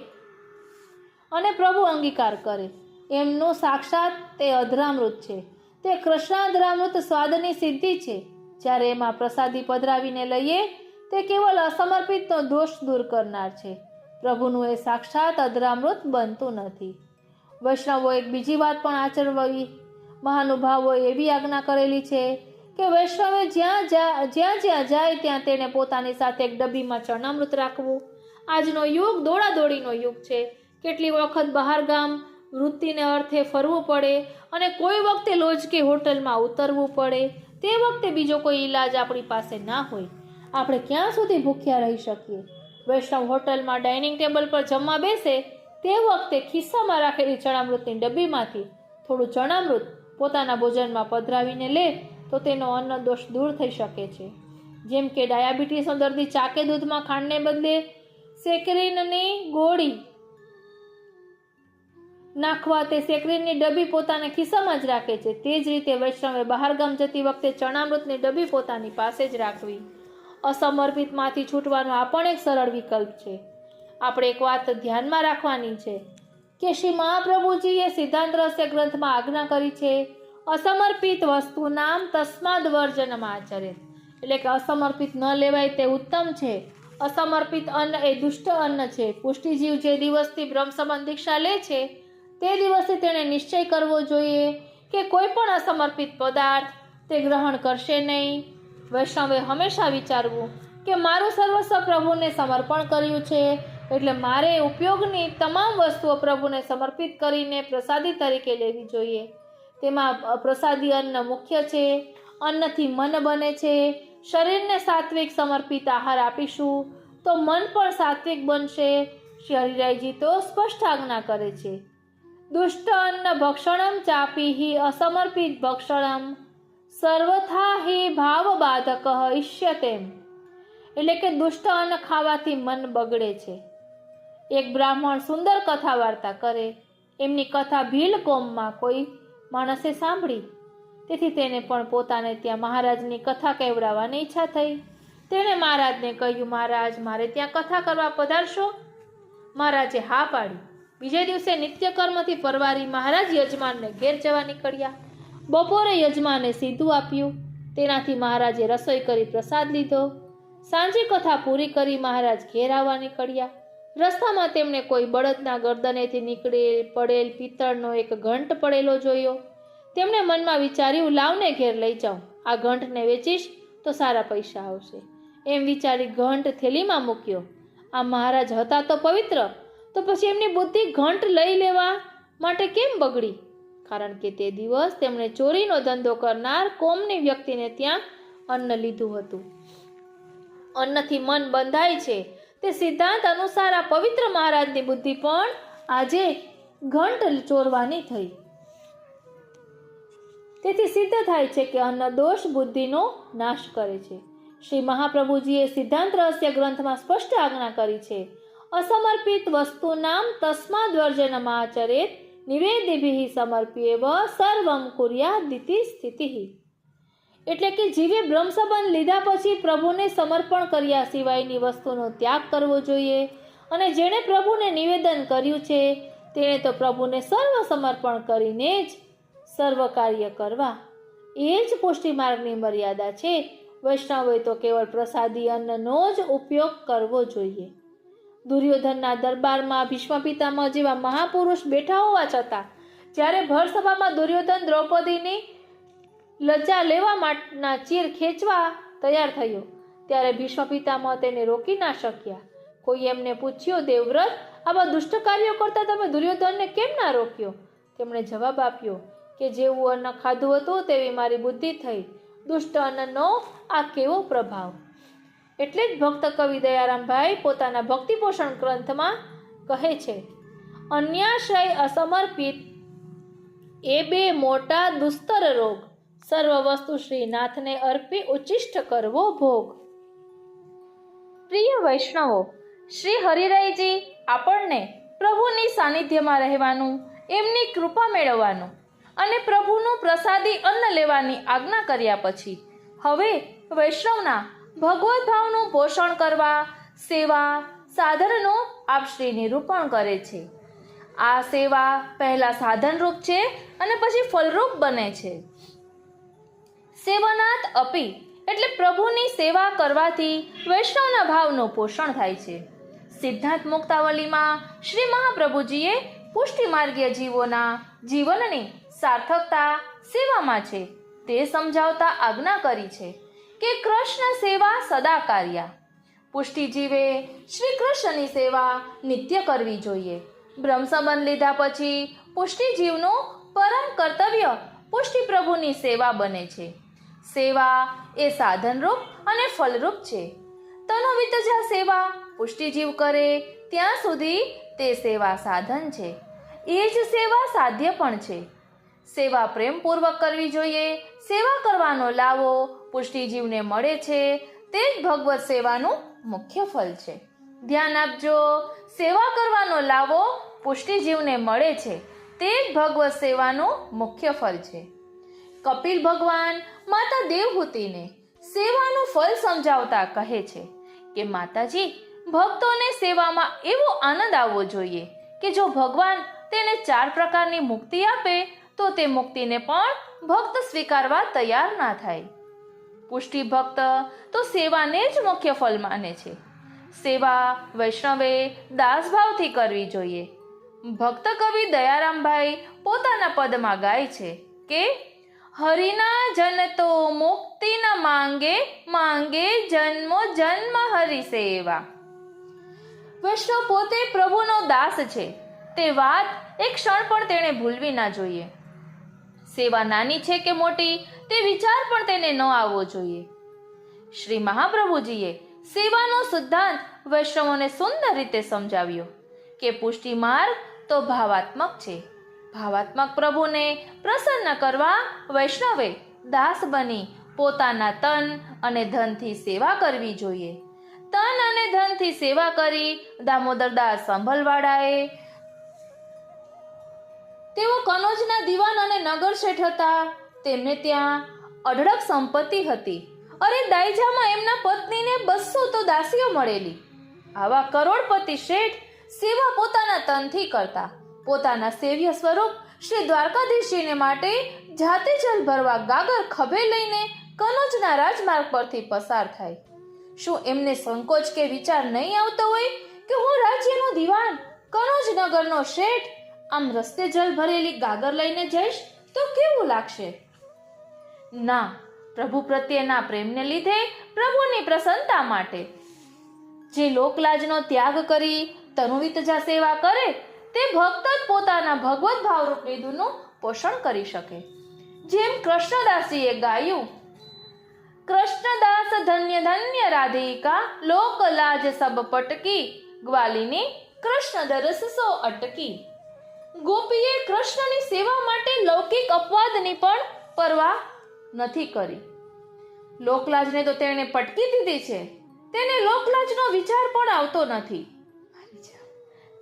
અને પ્રભુ અંગીકાર કરે એમનું સાક્ષાત તે અધરામૃત છે. તે કૃષ્ણાધરામૃત સ્વાદની સિદ્ધિ છે. જ્યારે એમાં પ્રસાદી પધરાવીને લઈએ તે કેવલ અસમર્પિતનો દોષ દૂર કરનાર છે. પ્રભુનું એ સાક્ષાત અધરામૃત બનતું નથી. વૈષ્ણવો એક બીજી વાત પણ આચરવી. મહાનુભાવોએ એવી આજ્ઞા કરેલી છે કે વૈષ્ણવે જ્યાં જાય ત્યાં તેણે પોતાની સાથે એક ડબ્બીમાં ચરણામૃત રાખવું. આજનો યુગ દોડાદોડીનો યુગ છે. કેટલી વખત બહારગામ વૃત્તિને અર્થે ફરવું પડે અને કોઈ વખતે લોજ કે હોટલમાં ઉતરવું પડે. તે વખતે બીજો કોઈ ઈલાજ આપણી પાસે ના હોય. આપણે ક્યાં સુધી ભૂખ્યા રહી શકીએ? વૈષ્ણવ હોટલમાં ડાઇનિંગ ટેબલ પર જમવા બેસે તે વખતે ખિસ્સામાં રાખેલી ચણામૃતની ડબ્બીમાંથી થોડું ચણામૃત પોતાના ભોજનમાં પધરાવીને લે તો તેનો અન્ન દોષ દૂર થઈ શકે છે. જેમ કે ડાયાબિટીસનો દર્દી ચાકે દૂધમાં ખાંડને બદલે સેકરીનની ગોળી નાખવા તે સેકરીનની ડબ્બી પોતાના ખિસ્સામાં જ રાખે છે, તે જ રીતે વૈષ્ણવે બહારગામ જતી વખતે ચણામૃતની ડબ્બી પોતાની પાસે જ રાખવી. અસમર્પિતમાંથી છૂટવાનો આ પણ એક સરળ વિકલ્પ છે. આપણે એક વાત ધ્યાનમાં રાખવાની છે કે શ્રી મહાપ્રભુજીએ સિદ્ધાંત રહસ્ય ગ્રંથમાં આજ્ઞા કરી છે, અસમર્પિત વસ્તુ નામ તસ્માદ વર્જનમ આચરેત. એટલે કે અસમર્પિત ન લેવાય તે ઉત્તમ છે. અસમર્પિત અન્ન એ દુષ્ટ અન્ન છે. પુષ્ટિજીવ જે દિવસથી બ્રહ્મ સંબંધ દીક્ષા લે છે તે દિવસે તેણે નિશ્ચય કરવો જોઈએ કે કોઈ પણ અસમર્પિત પદાર્થ તે ગ્રહણ કરશે નહીં. વૈષ્ણવે હંમેશા વિચારવું કે મારું સર્વસ્વ પ્રભુને સમર્પણ કર્યું છે, એટલે મારે ઉપયોગની તમામ વસ્તુઓ પ્રભુને સમર્પિત કરીને પ્રસાદી તરીકે લેવી જોઈએ. તેમાં પ્રસાદી અન્ન મુખ્ય છે. અન્નથી મન બને છે. શરીરને સાત્વિક સમર્પિત આહાર આપીશું તો મન પણ સાત્વિક બનશે. શ્રી હરિરાયજી તો સ્પષ્ટ આજ્ઞા કરે છે, દુષ્ટ અન્ન ભક્ષણમ ચાપી અસમર્પિત ભક્ષણમ સર્વથા હિ ભાવ બાધક ઇષ્યતેમ. એટલે કે દુષ્ટ અન્ન ખાવાથી મન બગડે છે. એક બ્રાહ્મણ સુંદર કથા વાર્તા કરે. એમની કથા ભીલ કોમમાં કોઈ માણસે સાંભળી, તેથી તેને પણ પોતાને ત્યાં મહારાજની કથા કહેવડાવવાની ઈચ્છા થઈ. તેણે મહારાજને કહ્યું, મહારાજ મારે ત્યાં કથા કરવા પધારશો? મહારાજે હા પાડી. બીજે દિવસે નિત્યકર્મથી પરવારી મહારાજ યજમાનને ઘેર જવા નીકળ્યા. બપોરે યજમાને સીધું આપ્યું. તેનાથી મહારાજે રસોઈ કરી પ્રસાદ લીધો. સાંજે કથા પૂરી કરી મહારાજ ઘેર આવવા નીકળ્યા. રસ્તામાં તેમણે કોઈ બળદના ગરદનેથી નીકળેલ પડેલ પિત્તળનો એક ઘંટ પડેલો જોયો. તેમણે મનમાં વિચાર્યું, લાવને ઘેર લઈ જાઉં, આ ઘંટને વેચીશ તો સારા પૈસા આવશે. એમ વિચારી ઘંટ થેલીમાં મૂક્યો. આ મહારાજ હતા તો પવિત્ર, તો પછી એમની બુદ્ધિ ઘંટ લઈ લેવા માટે કેમ બગડી? કારણ કે તે દિવસ તેમણે ચોરીનો ધંધો કરનાર કોમની વ્યક્તિને ત્યાં અન્ન લીધું હતું. અન્નથી મન બંધાય છે તે સિદ્ધાંત અનુસાર આ પવિત્ર મહારાજની બુદ્ધિ પણ આજે ઘંટ ચોરવાની થઈ. તેથી સિદ્ધ થાય છે કે અન્ન દોષ બુદ્ધિનો નાશ કરે છે. શ્રી મહાપ્રભુજીએ સિદ્ધાંત રહસ્ય ગ્રંથમાં સ્પષ્ટ આજ્ઞા કરી છે, અસમર્પિત વસ્તુ નામ તસ્માદ વર્જનમ આચરેત નિવેદિભિ સમર્પ્યેવ સર્વમ કુર્યાદિતિ સ્થિતિ. એટલે કે જીવે બ્રહ્મ સંબંધ લીધા પછી પ્રભુને સમર્પણ કર્યા સિવાયની વસ્તુનો ત્યાગ કરવો જોઈએ. અને જેણે પ્રભુને નિવેદન કર્યું છે તેણે તો પ્રભુને સર્વ સમર્પણ કરીને જ સર્વ કાર્ય કરવા. એ જ પુષ્ટિ માર્ગની મર્યાદા છે. વૈષ્ણવોએ તો કેવળ પ્રસાદી અન્નનો જ ઉપયોગ કરવો જોઈએ. દુર્યોધનના દરબારમાં ભીષ્મ પિતામહ જેવા મહાપુરુષ બેઠા હોવા છતાં જ્યારે ભર સભામાં દુર્યોધન દ્રૌપદીની લજ્જા લેવા માટેના ચીર ખેંચવા તૈયાર થયો ત્યારે ભીષ્મ પિતામહ તેને રોકી ના શક્યા. કોઈ એમને પૂછ્યું, દેવવ્રત, આવા દુષ્ટ કાર્યો કરતા તમે દુર્યોધનને કેમ ના રોક્યો? તેમણે જવાબ આપ્યો કે જેવું અન્ન ખાધું હતું તેવી મારી બુદ્ધિ થઈ. દુષ્ટ અન્નનો આ કેવો પ્રભાવ! એટલે જ ભક્ત કવિ દયારામભાઈ પોતાના ભક્તિપોષણ ગ્રંથમાં કહે છે, અન્યાશ્રય અસમર્પિત એ બે મોટા દુસ્તર રોગ, સર્વ વસ્તુ શ્રીનાથને અર્પી ઉચ્ચિષ્ટ કરવો ભોગ. પ્રિય વૈષ્ણવો, શ્રી હરિરાયજી આપણને પ્રભુની સાનિધ્યમાં રહેવાનું, એમની કૃપા મેળવવાનું અને પ્રભુનું પ્રસાદી અન્ન લેવાની આજ્ઞા કર્યા પછી હવે વૈષ્ણવના ભગવત ભાવનું પોષણ કરવા સેવા સાધનનું આપ શ્રી નિરૂપણ કરે છે. આ સેવા પહેલા સાધનરૂપ છે અને પછી ફલરૂપ બને છે. સેવનાથ અપી એટલે પ્રભુની સેવા કરવાથી વૈષ્ણવના ભાવનું પોષણ થાય છે. સિદ્ધાંત મુક્તાવલીમાં શ્રી મહાપ્રભુજીએ પુષ્ટિ માર્ગીય જીવોના જીવનની સાર્થકતા સેવામાં છે તે સમજાવતા આજ્ઞા કરી છે કે કૃષ્ણ સેવા સદા કાર્યા. પુષ્ટિજીવે શ્રી કૃષ્ણની સેવા નિત્ય કરવી જોઈએ. બ્રહ્મ સંબંધ લીધા પછી પુષ્ટિજીવનું પરમ કર્તવ્ય પુષ્ટિ પ્રભુની સેવા બને છે. સેવા એ સાધનરૂપ અને ફલરૂપ છે. તનોવિતજા સેવા પુષ્ટિજીવ કરે ત્યાં સુધી તે સેવા સાધન છે. એ જ સેવા સાધ્ય પણ છે. સેવા પ્રેમપૂર્વક કરવી જોઈએ. સેવા કરવાનો લાવો પુષ્ટિજીવને મળે છે. તે જ ભગવત સેવાનું મુખ્ય ફલ છે. ધ્યાન આપજો, સેવા કરવાનો લાવો પુષ્ટિજીવને મળે છે. તે જ ભગવત સેવાનું મુખ્ય ફલ છે. કપિલ ભગવાન માતા દેવહૂતિને સેવાનું ફલ સમજાવતા કહે છે કે માતાજી, ભક્તોને સેવામાં એવો આનંદ આવવો જોઈએ કે જો ભગવાન તેને 4 પ્રકારની મુક્તિ આપે તો તે મુક્તિને પણ ભક્ત સ્વીકારવા તૈયાર ના થાય. પુષ્ટિ ભક્ત તો સેવાને જ મુખ્ય ફલ માને છે. સેવા વૈષ્ણવે દાસભાવથી કરવી જોઈએ. ભક્ત કવિ દયારામભાઈ પોતાના પદમાં ગાય છે કે હરિના જન તો મુક્તિ ન માંગે, માંગે જન્મો જન્મ હરિ સેવા. વૈષ્ણવ પોતે પ્રભુનો દાસ છે. તે વાત એક ક્ષણ પણ તેણે ભૂલવી ના જોઈએ. સેવા નાની છે કે મોટી તે વિચાર પણ તેને ન આવવો જોઈએ. શ્રી મહાપ્રભુજીએ સેવાનો સિદ્ધાંત વૈષ્ણવોને સુંદર રીતે સમજાવ્યો કે પુષ્ટિ માર્ગ તો ભાવાત્મક છે. ભાવાત્મક પ્રભુને પ્રસન્ન કરવા વૈષ્ણવે દાસ બની પોતાના તન અને ધનથી સેવા કરવી જોઈએ. તન અને ધનથી સેવા કરી દામોદરદાસ સંભલવાડાએ તેઓ કનોજના દિવાન અને નગર શેઠ હતા. તેમને ત્યાં અઢળક સંપત્તિ હતી. અરે દાયજામાં એમના પત્નીને 200 તો દાસીઓ મળેલી. આવા કરોડપતિ શેઠ સેવા પોતાના તનથી કરતા. પોતાના સેવ્ય સ્વરૂપ શ્રી દ્વારકાધીશજીને માટે જાતે જલ ભરવા ગાગર ખભે લઈને કનોજના રાજમાર્ગ પરથી પસાર થાય. શું એમને સંકોચ કે વિચાર નહીં આવતો હોય કે હું રાજ્યનો દિવાન, કનોજ નગરનો શેઠ આમ રસ્તે જલ ભરેલી ગાગર લઈને જઈશ તો કેવું લાગશે? ના, પ્રભુ પ્રત્યેના પ્રેમને લીધે, પ્રભુની પ્રસન્નતા માટે જે લોકલાજનો ત્યાગ કરી તનુવિતજા સેવા કરે તે ભક્ત જ પોતાના ભગવત ભાવરૂપ નિધિનું પોષણ કરી શકે. જેમ કૃષ્ણદાસીએ ગાયું, કૃષ્ણદાસ ધન્ય ધન્ય રાધિકા, લોક લાજ સબ પટકી, ગ્વાલિની કૃષ્ણ દરસ સો અટકી. ગોપીએ કૃષ્ણની સેવા માટે લૌકિક અપવાદની પણ પરવા નથી કરી. લોકલાજને તો તેણે પટકી દીધી છે. તેને લોકલાજનો વિચાર પણ આવતો નથી.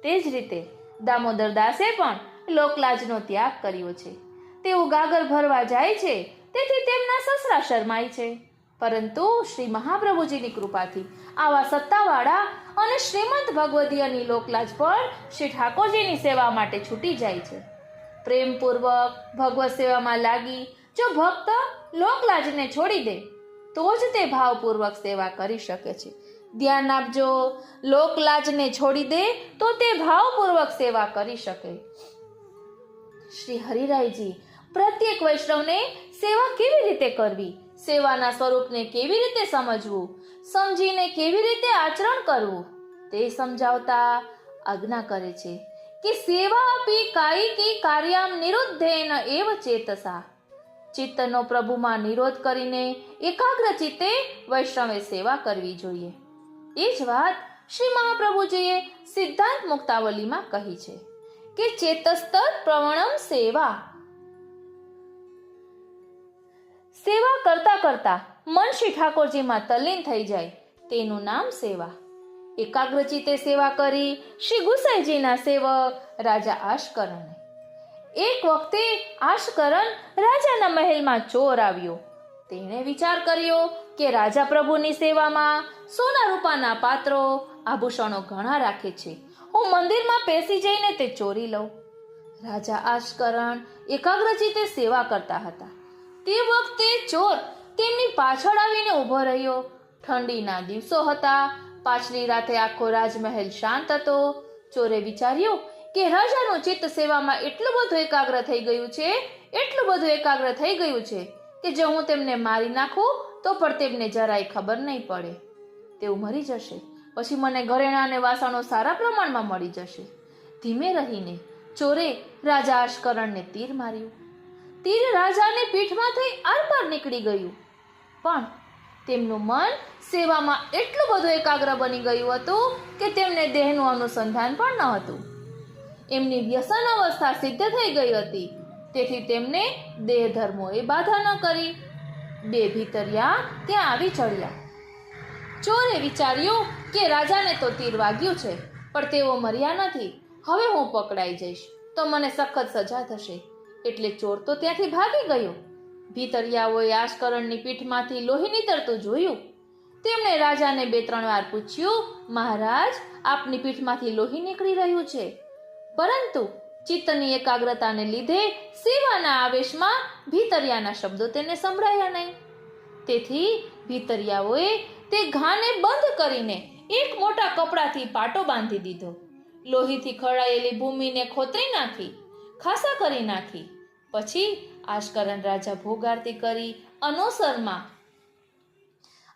તે જ રીતે દામોદર દાસે પણ લોકલાજનો ત્યાગ કર્યો છે. તેઓ ગાગર ભરવા જાય છે તેથી તેમના સસરા શરમાય છે. પરંતુ શ્રી મહાપ્રભુજીની કૃપાથી આવા સત્તાવાળા અને શ્રીમંત ભગવદીયની લોકલાજ પણ શ્રી ઠાકોરજીની સેવા માટે છૂટી જાય છે. પ્રેમપૂર્વક ભગવત સેવામાં લાગી જો ભક્ત લોકલાજને છોડી દે તો જ તે ભાવપૂર્વક સેવા કરી શકે છે. ધ્યાન આપજો, લોકલાજને છોડી દે તો તે ભાવપૂર્વક સેવા કરી શકે. શ્રી હરિરાયજી પ્રત્યેક વૈષ્ણવને સેવા કેવી રીતે કરવી, સેવાના સ્વરૂપને કેવી રીતે સમજવું, સમજીને કેવી રીતે આચરણ કરવું તે સમજાવતા આજ્ઞા કરે છે કે સેવા અપી કાયિકી કાર્યામ નિરુદ્ધેન એવ ચેતસા. ચિત્તનો પ્રભુમાં નિરોધ કરીને એકાગ્ર ચિત્તે વૈષ્ણવે સેવા કરવી જોઈએ. એ જ વાત શ્રી મહાપ્રભુજીએ સિદ્ધાંત મુક્તાવલીમાં કહી છે કે ચેતસ્તત પ્રવણમ સેવા. સેવા કરતા કરતા મન શ્રી ઠાકોરજીમાં તલ્લીન થઈ જાય તેનું નામ સેવા. એકાગ્ર ચિત્તે સેવા કરી શ્રી ગુસાઈજીના સેવક રાજા આશકરણ. એક વખતે આશકરણ રાજાના મહેલમાં ચોર આવ્યો. તેણે વિચાર કર્યો કે રાજા પ્રભુની સેવામાં સોના રૂપાના પાત્રો, આભૂષણો ઘણા રાખે છે. હું મંદિરમાં પેસી જઈને તે ચોરી લઉં. રાજા આશકરણ એકાગ્રચિત્તે સેવા કરતા હતા. તે વખતે ચોર તેમની પાછળ આવીને ઊભો રહ્યો. ઠંડીના દિવસો હતા. પાછલી રાતે આખો રાજમહેલ શાંત હતો. ચોરે વિચાર્યું કે રાજાનું ચિત્ત સેવામાં એટલું બધું એકાગ્ર થઈ ગયું છે કે જો હું તેમને મારી નાખું તો પણ તેમને જરાય ખબર નહીં પડે. તેવું મરી જશે. પછી મને ઘરેણાં અને વાસણો સારા પ્રમાણમાં મળી જશે. ધીમે રહીને ચોરે રાજા અશ્કરણને તીર માર્યું. તીર રાજાની પીઠમાં થઈ આરપાર નીકળી ગયું. પણ તેમનું મન સેવામાં એટલું બધું એકાગ્ર બની ગયું હતું કે તેમને દેહનું અનુસંધાન પણ ન હતું. એમની વ્યસન અવસ્થા સિદ્ધ થઈ ગઈ હતી. તેથી તેમને દેહ ધર્મોએ બાધા ન કરી. બે ભીતરિયા ત્યાં આવી ચડ્યા. ચોરે વિચાર્યું કે રાજાને તો તીર વાગ્યું છે, પણ તેઓ મર્યા નથી. હવે હું પકડાઈ જઈશ તો મને સખત સજા થશે. એટલે ચોર તો ત્યાંથી ભાગી ગયો. ભીતરિયાઓએ અશ્કરણની પીઠમાંથી લોહી નીતરતું જોયું. તેમણે રાજાને 2-3 વાર પૂછ્યું, મહારાજ, આપની પીઠમાંથી લોહી નીકળી રહ્યું છે. પરંતુ ચિત્તની એકાગ્રતાને લીધે સેવાના આવેશમાં ભીતરિયાના શબ્દો તેને સંભળાયા નહીં. તેથી ભીતરિયાઓએ તે ઘાને બંધ કરીને એક મોટા કપડાથી પાટો બાંધી દીધો. લોહીથી ખરડાયેલી ભૂમિને ખોતરી નાખી, ખાસા કરી નાખી. પછી અશ્કરણ રાજા ભોગ આરતી કરી અનોસરમાં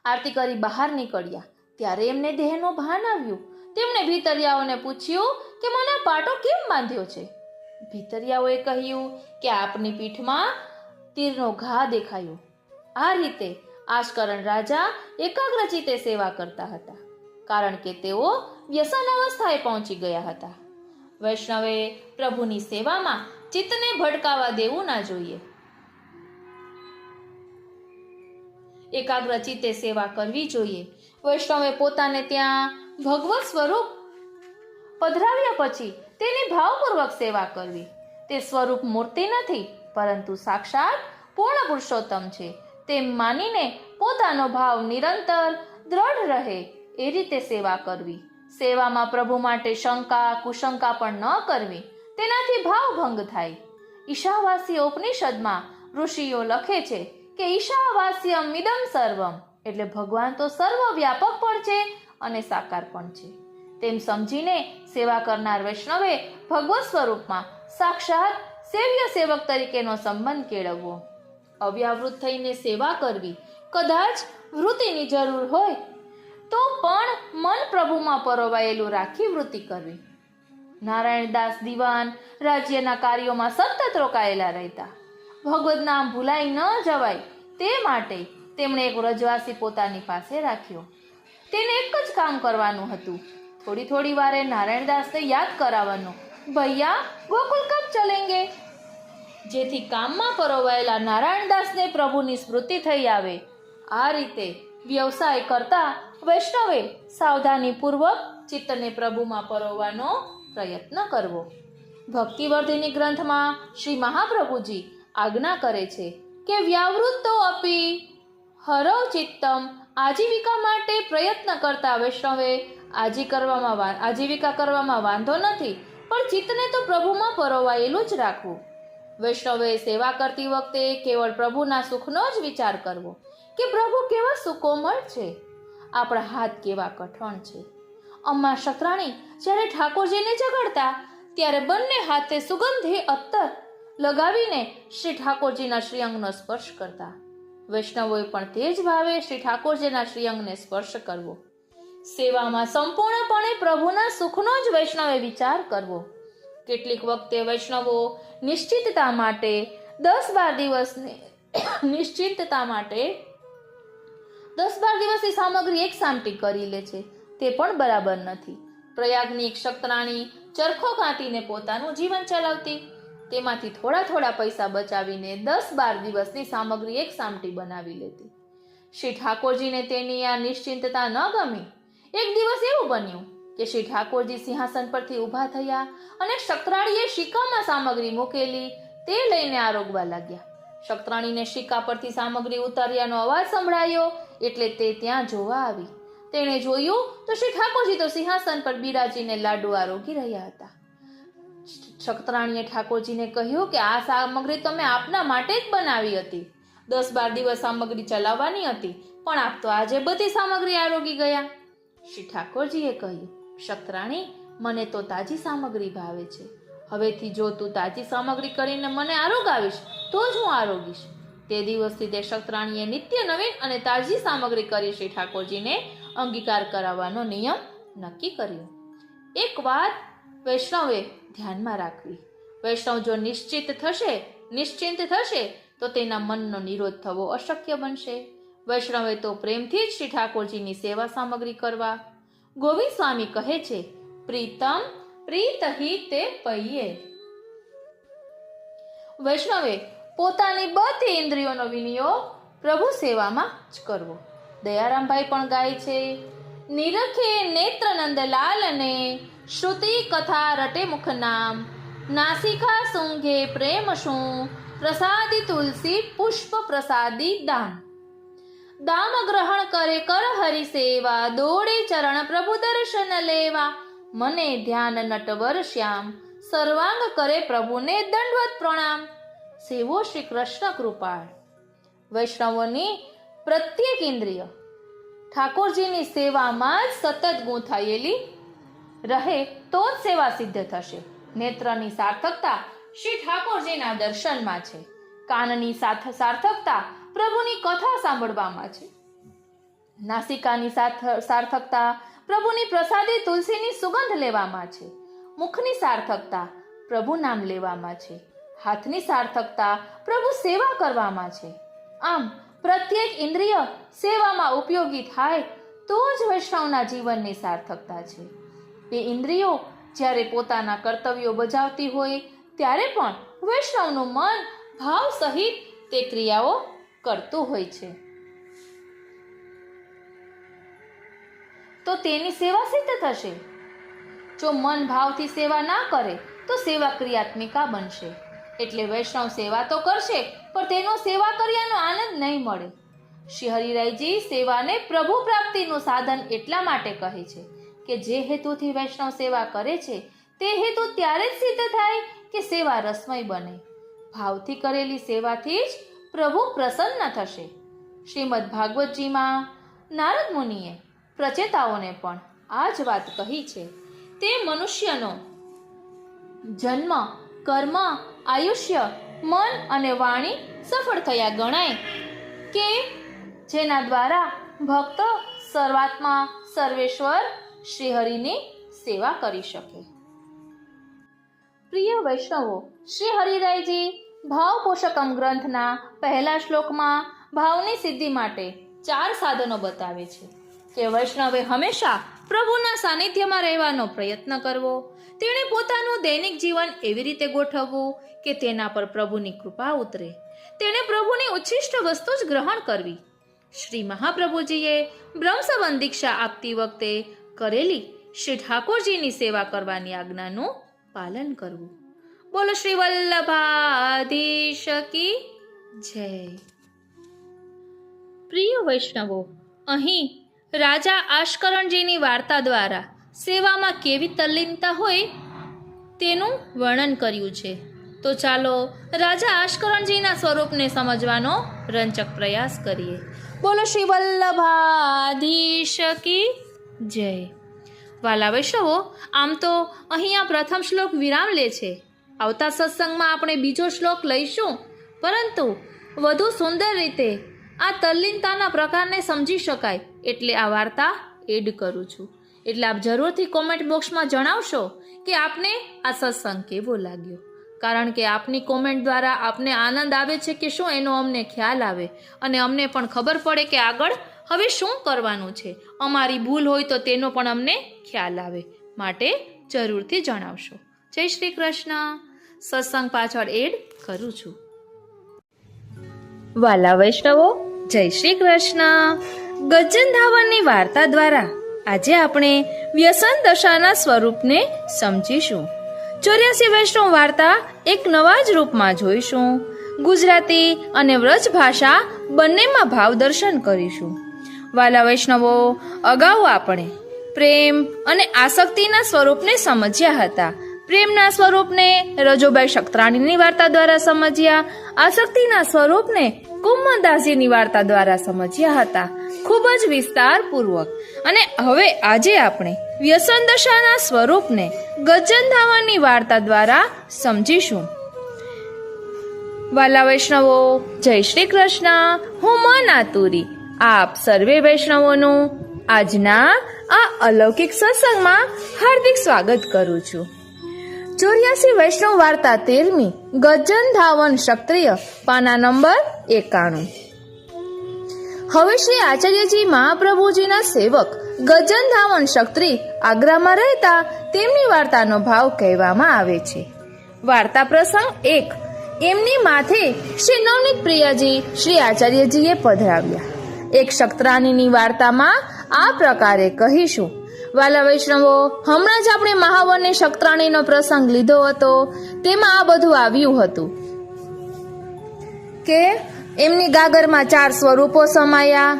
આરતી કરી બહાર નીકળ્યા. ત્યારે એમને દેહનો ભાન આવ્યું. તેમણે ભીતરિયાઓને પૂછ્યું કે મને આ પાટો કેમ બાંધ્યો છે? ભીતરિયાઓએ કહ્યું કે આપની પીઠમાં તીરનો ઘા દેખાયો. આ રીતે અશ્કરણ રાજા એકાગ્રચિત્તે સેવા કરતા હતા, કારણ કે તેઓ વ્યસન અવસ્થાએ પહોંચી ગયા હતા. વૈષ્ણવે પ્રભુની સેવામાં ચિત્તને ભટકાવા દેવું ના જોઈએ. એકાગ્રચિત્તે સેવા કરવી જોઈએ. વૈષ્ણવે પોતાને ત્યાં ભગવત સ્વરૂપ પધરાવ્યા પછી તેની ભાવપૂર્વક સેવા કરવી. તે સ્વરૂપ મૂર્તિ નથી, પરંતુ સાક્ષાત પૂર્ણ પુરુષોત્તમ છે તેમ માનીને પોતાનો ભાવ નિરંતર દ્રઢ રહે એ રીતે સેવા કરવી. સેવામાં પ્રભુ માટે શંકા કુશંકા પણ ન કરવી, તેનાથી ભાવ ભંગ થાય. ઈશાવાસ્ય ઉપનિષદમાં ઋષિઓ લખે છે કે ઈશાવાસ્યમ ઇદમ સર્વમ, એટલે ભગવાન તો સર્વવ્યાપક પણ છે અને સાકાર પણ છે. તેમ સમજીને સેવા કરનાર વૈષ્ણવે ભગવત સ્વરૂપમાં સાક્ષાત સેવ્ય સેવક તરીકેનો સંબંધ કેળવવો. અવ્યાવૃત થઈને સેવા કરવી. કદાચ વૃત્તિની જરૂર હોય તો પણ મન પ્રભુમાં પરોવાયેલું રાખી વૃત્તિ કરવી. નારાયણદાસ દિવાન રાજ્યના કાર્યોમાં સતત રોકાયેલા રહેતા. ભગવદ નામ ભૂલાઈ ન જવાય તે માટે તેમણે એક વ્રજવાસી પોતાની પાસે રાખ્યો. તેને એક જ કામ કરવાનું હતું. થોડી વારે નારાયણદાસને યાદ કરાવવાનું, ભૈયા ગોકુલ કબ ચલેંગે? જેથી કામમાં પરોવાયેલા નારાયણદાસને પ્રભુની સ્મૃતિ થઈ આવે. આ રીતે વ્યવસાય કરતા વૈષ્ણવે સાવધાનીપૂર્વક ચિત્તને પ્રભુમાં પરોવવાનો પ્રયત્ન કરવો. ભક્તિવર્ધિની ગ્રંથમાં શ્રી મહાપ્રભુજી આજ્ઞા કરે છે કે વ્યાવૃત્તો અપી હરવ ચિત્તમ, આજીવિકા માટે પ્રયત્ન કરતા વૈષ્ણવે આજીવિકા કરવામાં વાંધો નથી, પણ ચિત્તને તો પ્રભુમાં પરોવાયેલું જ રાખવું. વૈષ્ણવે સેવા કરતી વખતે કેવળ પ્રભુના સુખનો જ વિચાર કરવો કે પ્રભુ કેવા સુકોમળ છે, આપણા હાથ કેવા કઠણ છે. અમ્મા શતરાણી જ્યારે ઠાકોરજીને જગાડતા ત્યારે બંને હાથે સુગંધી અત્તર લગાવીને શ્રી ઠાકોરજીના શ્રીઅંગનો સ્પર્શ કરતા. વૈષ્ણવોએ પણ તે જ ભાવે શ્રી ઠાકોરજીના શ્રીઅંગને સ્પર્શ કરવો. સેવામાં સંપૂર્ણપણે પ્રભુના સુખનો જ વૈષ્ણવે વિચાર કરવો. કેટલીક વખતે વૈષ્ણવો નિશ્ચિતતા માટે 10-12 દિવસની સામગ્રી એક સામટી કરી લે છે. તે પણ બરાબર નથી. પ્રયાગની એક શક્તરાણી ચરખો કાંતીને પોતાનું જીવન ચલાવતી. તેમાંથી થોડા પૈસા બચાવીને 10-12 દિવસની સામગ્રી એક સામટી બનાવી લેતી. શ્રી ઠાકોરજીને તેની આ નિશ્ચિંતતા ન ગમી. એક દિવસ એવું બન્યું કે શ્રી ઠાકોરજી સિંહાસન પરથી ઊભા થયા અને શક્તરાણીએ શિકામાં સામગ્રી મૂકેલી તે લઈને આરોગવા લાગ્યા. શક્તરાણીને શિકા પરથી સામગ્રી ઉતાર્યાનો અવાજ સંભળાયો એટલે તે ત્યાં જોવા આવી. તેણે જોયું તો શ્રી ઠાકોરજી તો સિંહાસન પર બિરાજીને લાડુ આરોગી રહ્યા હતા. શક્તરાણીએ ઠાકોરજીને કહ્યું કે આ સામગ્રી તો મેં આપના માટે જ બનાવી હતી. 10-12 દિવસ સામગ્રી ચલાવવાની હતી, પણ આપ તો આજે બધી સામગ્રી આરોગી ગયા. શ્રી ઠાકોરજીએ કહ્યું, શક્તરાણી, મને તો તાજી સામગ્રી ભાવે છે. હવેથી જો તું તાજી સામગ્રી કરીને મને આરોગાવીશ તો જ હું આરોગીશ. તે દિવસથી તે શક્તરાણીએ નિત્ય નવીન અને તાજી સામગ્રી કરી શ્રી ઠાકોરજીને અંગીકાર કરાવવાનો નિયમ નક્કી કર્યો. એક વાત વૈષ્ણવે ધ્યાનમાં રાખવી. વૈષ્ણવ જો નિશ્ચિંત થશે તો તેના મનનો નિરોધ થવો અશક્ય બનશે. વૈષ્ણવે તો પ્રેમથી જ શ્રી ઠાકોરજીની સેવા સામગ્રી કરવા. ગોવિંદ સ્વામી કહે છે, પ્રીતમ પ્રીતહિ તે પૈયે. વૈષ્ણવે પોતાની બધી ઇન્દ્રિયોનો વિનિયોગ પ્રભુ સેવામાં જ કરવો. દયારામભાઈ પણ ગાય છે, નિરખે નેત્ર નંદલાલને શ્રુતિ કથા રટે મુખ નામ, નાસિકા સૂંઘે પ્રેમ શું, પ્રસાદી તુલસી પુષ્પ પ્રસાદી દાન. દામ ગ્રહણ કરે કર હરિ સેવા, દોડે ચરણ પ્રભુ દર્શન લેવા. મને ધ્યાન નટવર શ્યામ, સર્વાંગ કરે પ્રભુને દંડવત પ્રણામ. સેવો શ્રી કૃષ્ણ કૃપાળ. વૈષ્ણવોની પ્રત્યેક ઇન્દ્રિય ઠાકોરજીની સેવામાં જ સતત ગૂંથાયેલી રહે તો જ સેવા સિદ્ધ થશે. નેત્રની સાર્થકતા શ્રી ઠાકોરજીના દર્શનમાં છે. કાનની સાર્થકતા પ્રભુની કથા સાંભળવામાં છે. નાસિકાની સાર્થકતા પ્રભુની પ્રસાદી તુલસીની સુગંધ લેવામાં છે. મુખની સાર્થકતા પ્રભુ નામ લેવામાં છે. હાથની સાર્થકતા પ્રભુ સેવા કરવામાં છે. આમ પ્રત્યેક ઇન્દ્રિય સેવામાં ઉપયોગી થાય તો જ વૈષ્ણવના જીવનની સાર્થકતા છે. તે ઇન્દ્રિયો જ્યારે પોતાના કર્તવ્યો બજાવતી હોય ત્યારે પણ વૈષ્ણવનું મન ભાવ સહિત તે ક્રિયાઓ કરતું હોય છે. તો તેની સેવા સિદ્ધ થશે. જો મન ભાવથી સેવા ના કરે તો સેવા ક્રિયાત્મિકા બનશે. એટલે વૈષ્ણવ સેવા તો કરશે પણ તેનો સેવા કર્યાનો આનંદ નહીં મળે. શ્રી હરિરાયજી સેવાને પ્રભુ પ્રાપ્તિનું સાધન એટલા માટે કહે છે કે જે હેતુથી વૈષ્ણવ સેવા કરે છે તે હેતુ ત્યારે જ સિદ્ધ થાય કે સેવા રસમય બને. ભાવથી કરેલી સેવાથી જ પ્રભુ પ્રસન્ન થશે. શ્રીમદ ભાગવતજીમાં નારદ મુનિએ પ્રચેતાઓને પણ આ જ વાત કહી છે. તે મનુષ્યનો જન્મ, કર્મ, આયુષ્ય, મન અને વાણી સફળ થયા ગણાય કે જેના દ્વારા ભક્ત સર્વાત્મા સર્વેશ્વર શ્રી હરિની સેવા કરી શકે. પ્રિય વૈષ્ણવો, શ્રી હરિરાયજી ભાવ પોષકમ ગ્રંથના પહેલા શ્લોકમાં ભાવની સિદ્ધિ માટે 4 સાધનો બતાવે છે કે વૈષ્ણવે હંમેશા પ્રભુના સાનિધ્યમાં રહેવાનો પ્રયત્ન કરવો. તેણે પોતાનું દૈનિક જીવન એવી રીતે ગોઠવવું કે તેના પર પ્રભુની કૃપા ઉતરે. તેણે પ્રભુની ઉચ્છિષ્ટ વસ્તુ જ ગ્રહણ કરવી. શ્રી મહાપ્રભુજીએ બ્રહ્મસંબંધ દીક્ષા આપતી વખતે કરેલી શ્રી ઠાકોરજીની સેવા કરવાની આજ્ઞાનું પાલન કરવું. બોલો શ્રી વલ્લભાધીશ કી જય. પ્રિય વૈષ્ણવો, અહીં રાજા આશ્કરણજીની વાર્તા દ્વારા સેવામાં કેવી તલ્લીનતા હોય તેનું વર્ણન કર્યું છે. તો ચાલો રાજા આશ્કરણજીના સ્વરૂપને સમજવાનો રંચક પ્રયાસ કરીએ. બોલો શ્રી વલ્લભાધીશ કી જય. વાલા વૈષ્ણવો, આમ તો અહીંયા પ્રથમ શ્લોક વિરામ લે છે. આવતા સત્સંગમાં આપણે બીજો શ્લોક લઈશું, પરંતુ વધુ સુંદર રીતે આ તલ્લીનતાના પ્રકારને સમજી શકાય એટલે આ વાર્તા એડ કરું છું. એટલે આપ જરૂરથી કોમેન્ટ બોક્સમાં જણાવશો કે આપને આ સત્સંગ કેવો લાગ્યો. કારણ કે આપની કોમેન્ટ દ્વારા આપને આનંદ આવે છે કે શું એનો અમને ખ્યાલ આવે અને અમને પણ ખબર પડે કે આગળ હવે શું કરવાનું છે. અમારી ભૂલ હોય તો તેનો પણ અમને ખ્યાલ આવે. માટે જરૂરથી જણાવશો. જય શ્રી કૃષ્ણ. સત્સંગ પાછળ એડ કરું છું. વાલા વૈષ્ણવો, જય શ્રી કૃષ્ણ. ગજન ધાવનની વાર્તા દ્વારા આજે આપણે વ્યસન દશાના સ્વરૂપને સમજીશું. 84 વૈષ્ણવ વાર્તા એક નવા જ રૂપમાં જોઈશું. ગુજરાતી અને વ્રજ ભાષા બંનેમાં ભાવ દર્શન કરીશું. વાલા વૈષ્ણવો, અગાઉ આપણે પ્રેમ અને આસક્તિના સ્વરૂપને સમજ્યા હતા. પ્રેમના સ્વરૂપને રજોબાઈ શક્તરાણીની વાર્તા દ્વારા સમજ્યા. આસક્તિના સ્વરૂપને કુમદાસીની વાર્તા દ્વારા સમજ્યા હતા, ખૂબ જ વિસ્તારપૂર્વક. અને હવે આજે આપણે વ્યસન દશાના સ્વરૂપને ગજન ધાવનની વાર્તા દ્વારા સમજીશું. વાલા વૈષ્ણવો, જય શ્રી કૃષ્ણ. હું મન આતુરી આપ સર્વે વૈષ્ણવોનું આજના આ અલૌકિક સત્સંગમાં હાર્દિક સ્વાગત કરું છું. 84 વૈષ્ણવ વાર્તા 13મી ગજન ધાવન ક્ષત્રિય પાના નંબર 91. હવે શ્રી આચાર્યજી મહાપ્રભુજીના સેવક ગજન ધાવન ક્ષત્રિય આગ્રામાં રહેતા તેમની વાર્તાનો ભાવ કહેવામાં આવે છે. વાર્તા પ્રસંગ 1. એમની માથે શ્રી નવનીત પ્રિયજી શ્રી આચાર્યજીએ પધરાવ્યા. એક ક્ષત્રાણીની વાર્તામાં આ પ્રકારે કહીશું. વાલા વૈષ્ણવો, હમણાં જ આપણે મહાવરની ક્ષત્રાણીનો પ્રસંગ લીધો હતો. તેમાં આ બધું આવ્યું હતું કે એમની ગાગરમાં 4 સ્વરૂપો સમાયા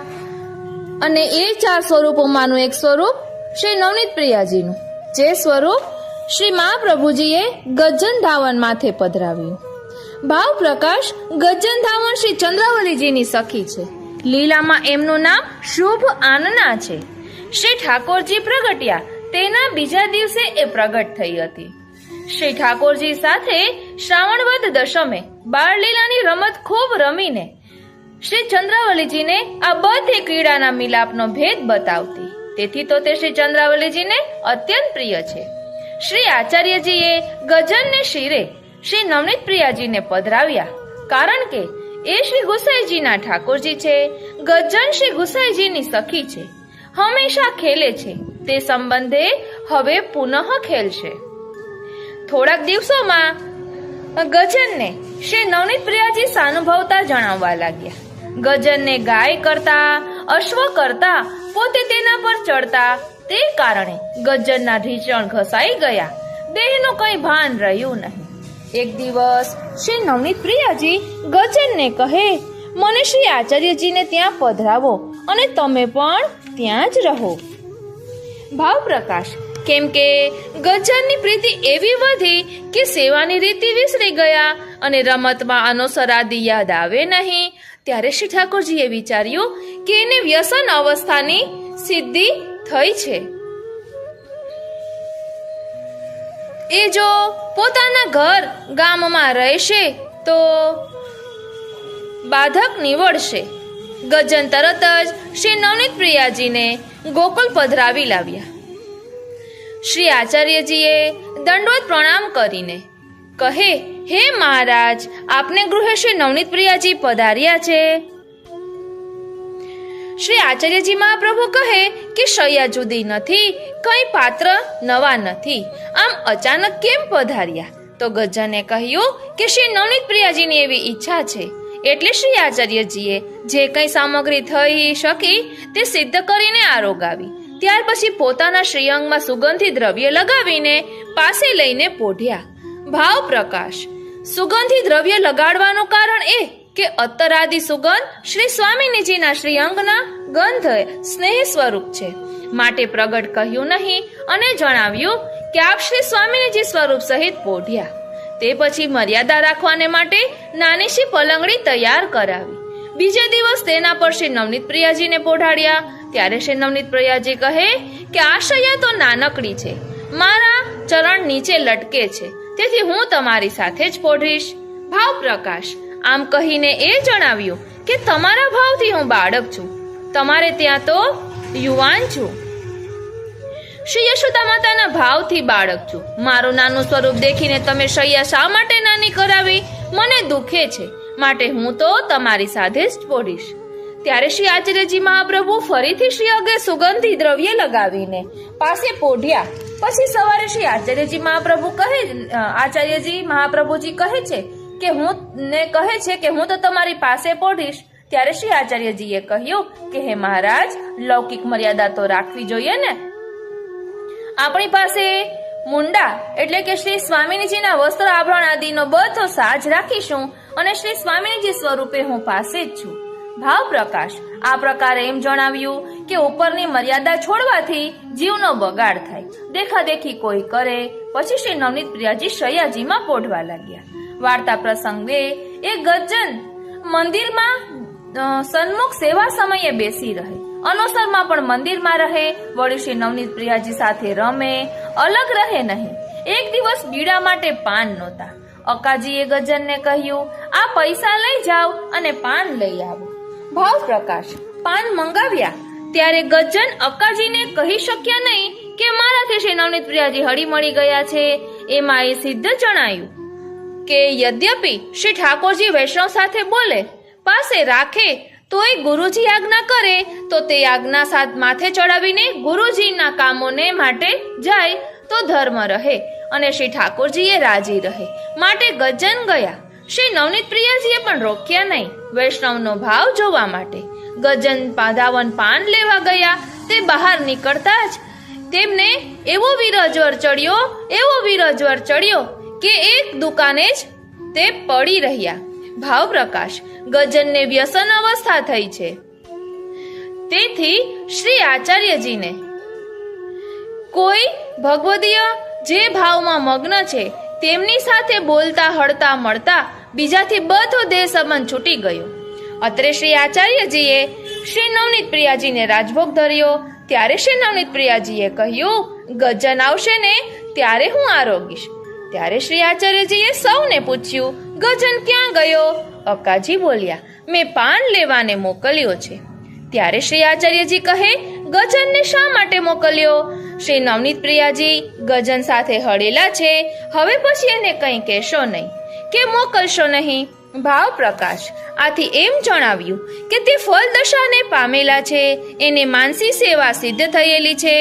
અને એ 4 સ્વરૂપોમાંનું એક સ્વરૂપ શ્રી નવનીત પ્રિયાજીનું, જે સ્વરૂપ શ્રી મહાપ્રભુજીએ ગજન ધાવન માથે પધરાવ્યું. ભાવ પ્રકાશ ગજન ધાવન શ્રી ચંદ્રાવલીજીની સખી છે. લીલામાં એમનું નામ શુભ આનના છે. શ્રી ઠાકોરજી પ્રગટ્યા તેના બીજા દિવસે એ પ્રગટ થઈ હતી. શ્રી ઠાકોરજી સાથે શ્રાવણ વદ દશમે બાળલીલાની રમત ખૂબ રમીને શ્રી ચંદ્રાવલીજીને આ બધી ક્રીડાના મિલાપનો ભેદ બતાવતી. તેથી તો તે શ્રી ચંદ્રાવલીજીને અત્યંત પ્રિય છે. શ્રી આચાર્યજીએ ગજનને શિરે શ્રી નવનીત પ્રિયાજીને પધરાવ્યા, કારણ કે એ શ્રી ગુસાઈજીના ઠાકોરજી છે. ગજન શ્રી ગુસાઈજીની સખી છે, હંમેશા ખેલે છે. તે સંબંધે હવે પુનઃ ખેલશે. થોડાક દિવસોમાં ગજનને શ્રી નવનીત પ્રિયાજી સાનુભવતા જણાવવા લાગ્યા. ગજનને ગાય કરતા, અશ્વ કરતા, પોતે તેના પર ચડતા, તે કારણે ગજનના ઢીંચણ ઘસાઈ ગયા. દેહનું કંઈ ભાન રહ્યું નહીં. એક દિવસ શ્રી નવનીત પ્રિયાજી ગજનને કહે, મને શ્રી આચાર્યજીને ત્યાં પધરાવો અને તમે પણ ત્યાં જ રહો. ભાવ પ્રકાશ, કેમ કે ગજનની પ્રીતિ એવી વધી કે સેવાની રીતિ વિસરી ગયા અને રમતમાં અનુસરાદી યાદ આવે નહીં. ત્યારે શ્રી ઠાકોરજીએ વિચાર્યું કે એને વ્યસન અવસ્થાની સિદ્ધિ થઈ છે. એ જો પોતાના ઘર ગામમાં રહેશે તો બાધક નીવડશે. ગજન તરત જ શ્રી નવનીત પ્રિયાજીને ગોકુળ પધરાવી લાવ્યા. શ્રી આચાર્યજીએ દંડવત પ્રણામ કરીને કહે, હે મહારાજ, આપને ગૃહે શ્રી નવનીત પ્રિયાજી પધાર્યા છે. શ્રી આચાર્યજી મહાપ્રભુ કહે કે શૈયા જુદી નથી, કઈ પાત્ર નવા નથી, આમ અચાનક કેમ પધાર્યા? તો ગજને કહ્યું કે શ્રી નવનીત પ્રિયાજીની એવી ઈચ્છા છે, એટલે શ્રી આચાર્યજીએ જે કંઈ સામગ્રી થઈ શકી તે સિદ્ધ કરીને આરોગાવી. ત્યાર પછી પોતાના શ્રીઅંગમાં સુગંધી દ્રવ્ય લગાવીને પાસે લઈને પોઢ્યા. ભાવ પ્રકાશ, સુગંધી દ્રવ્ય લગાડવાનું કારણ એ કે અત્તરાદિ સુગંધ શ્રી સ્વામિનીજીના શ્રીઅંગના ગંધ સ્નેહ સ્વરૂપ છે, માટે પ્રગટ કહ્યું નહીં અને જણાવ્યું કે આપ શ્રી સ્વામિનીજી સ્વરૂપ સહિત પોઢ્યા. તે પછી મર્યાદા રાખવાને માટે નાનીશી પલંગડી તૈયાર કરાવી. બીજે દિવસ તેના પર શ્રી નવનીત પ્રિયાજીને પોઢાડ્યા. ત્યારે શ્રી નવનીત પ્રિયાજી કહે કે આ શૈયા તો નાનકડી છે, મારા ચરણ નીચે લટકે છે, તેથી હું તમારી સાથે જ પોઢીશ. ભાવ પ્રકાશ, આમ કહીને એ જણાવ્યું કે તમારા ભાવથી હું બાળક છું, તમારે ત્યાં તો યુવાન છું. શ્રી યશોદા માતાના ભાવથી બાળક છું. મારું નાનું સ્વરૂપ દેખીને તમે શૈયા શા માટે નાની કરાવી? મને દુખે છે, માટે હું તો તમારી સાથે જ પોઢીશ. ત્યારે શ્રી આચાર્યજી મહાપ્રભુ ફરીથી શ્રી અગે સુગંધી દ્રવ્ય લગાવીને પાસે પોઢ્યા. પછી સવારે શ્રી આચાર્યજી મહાપ્રભુજી કહે છે કે હું તો તમારી પાસે પોઢીશ. ત્યારે શ્રી આચાર્યજીએ કહ્યું કે હે મહારાજ, લૌકિક મર્યાદા તો રાખવી જોઈએ ને. આપણી પાસે મુંડા એટલે કે શ્રી સ્વામિનીજીના વસ્ત્ર આભરણ આદિનો બધો સાજ રાખીશું અને શ્રી સ્વામિનીજી સ્વરૂપે હું પાસે જ છું. ભાવ પ્રકાશ, આ પ્રકારે એમ જણાવ્યું કે ઉપરની મર્યાદા છોડવાથી જીવનો બગાડ થાય, દેખાદેખી કોઈ કરે. પછી શ્રી નવનીત પ્રિયાજી શૈયાજીમાં પોઢવા લાગ્યા. વાર્તા પ્રસંગે એ ગજન મંદિરમાં સન્મુખ સેવા સમયે બેસી રહે, અનોસરમાં પણ મંદિરમાં રહે, વળી શ્રી નવનીત પ્રિયાજી સાથે રમે, અલગ રહે નહીં. એક દિવસ બીડા માટે પાન નહોતા. અકાજીએ ગજનને કહ્યું, આ પૈસા લઈ જાઓ અને પાન લઈ આવો. ભાવ પ્રકાશ, પાન મંગાવ્યા. ત્યારે ગજ્જન અક્કાજીને કહી શક્યા નહીં કે મારાથી શ્રી નવનીત પ્રિયાજી હળી મળી ગયા છે. એમાં એ સિદ્ધ જણાયું કે યદ્યપિ શ્રી ઠાકોરજી વૈષ્ણવ સાથે બોલે, પાસે રાખે, તોય ગુરુજી આજ્ઞા કરે તો તે આજ્ઞા માથે ચડાવીને ગુરુજીના કામોને માટે જાય તો ધર્મ રહે અને શ્રી ઠાકોરજીએ રાજી રહે. માટે ગજ્જન ગયા. શ્રી નવનીત પ્રિયાજીએ પણ રોક્યા નહીં વૈષ્ણવનો ભાવ જોવા માટે. ગજ્જન ધાવન પાન લેવા ગયા. તે બહાર નીકળતા જ તેમને એવો વિરજવર ચડ્યો કે એક દુકાને જ તે પડી રહ્યા. ભાવ પ્રકાશ. ગજ્જનને વ્યસન અવસ્થા થઈ છે. તેથી શ્રી આચાર્યજીને કોઈ ભગવદીય જે ભાવમાં મગ્ન છે તેમની સાથે બોલતા હળતા મળતા બીજાથી બધો દેહ સંબંધ છૂટી ગયો. અત્રે શ્રી આચાર્યજીએ શ્રી નવનીત પ્રિયાજીને રાજભોગ ધર્યો. ત્યારે શ્રી નવનીત પ્રિયાજીએ કહ્યું, ગજ્જન આવશે ને ત્યારે હું આરોગીશ. ત્યારે શ્રી આચાર્યજીએ સૌને પૂછ્યું, ગજ્જન ક્યાં ગયો? અક્કાજી બોલ્યા, મેં પાન લેવાને મોકલ્યો છે. ત્યારે શ્રી આચાર્યજી કહે, ગજ્જનને શા માટે મોકલ્યો? શ્રી નવનીત પ્રિયાજી ગજ્જન સાથે હળેલા છે, હવે પછી એને કંઈ કહેશો નહીં કે મોકલશો નહીં. ભાવ પ્રકાશ. આથી એમ જણાવ્યું કે તે ફલ દશાને પામેલા છે, એને માનસી સેવા સિદ્ધ થયેલી છે.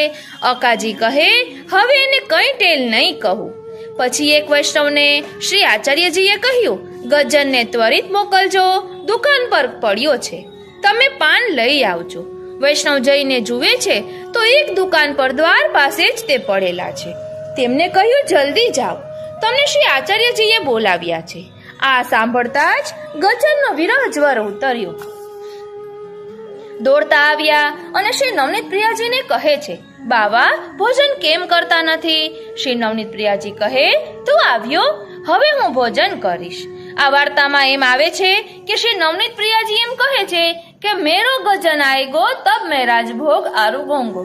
અક્કાજી કહે, હવે એને કંઈ ટેલ નહીં કહું. પછી એક વૈષ્ણવને શ્રી આચાર્યજીએ કહ્યું, ગજ્જનને ત્વરિત મોકલજો, દુકાન પર પડ્યો છે, તમે પાન લઈ આવજો. વૈષ્ણવ જઈને જુએ છે તો એક દુકાન પર દ્વાર પાસે જ તે પડેલા છે. તેમને કહ્યું, જલ્દી જાઓ, તમને શ્રી આચાર્યજીએ બોલાવ્યા છે. આ સાંભળતા જ ગજ્જનનો વિરહ જ્વર ઉતર્યો. દોડતા આવ્યા અને શ્રી નવનીત પ્રિયાજીને કહે છે, બાવા ભોજન કેમ કરતા નથી? શ્રી નવનીત પ્રિયાજી કહે, તું આવ્યો, હવે હું ભોજન કરીશ. આ વાર્તામાં એમ આવે છે કે શ્રી નવનીત પ્રિયાજી એમ કહે છે કે મેરો ગજન આએગો તબ મેં રાજભોગ આરુગોંગો.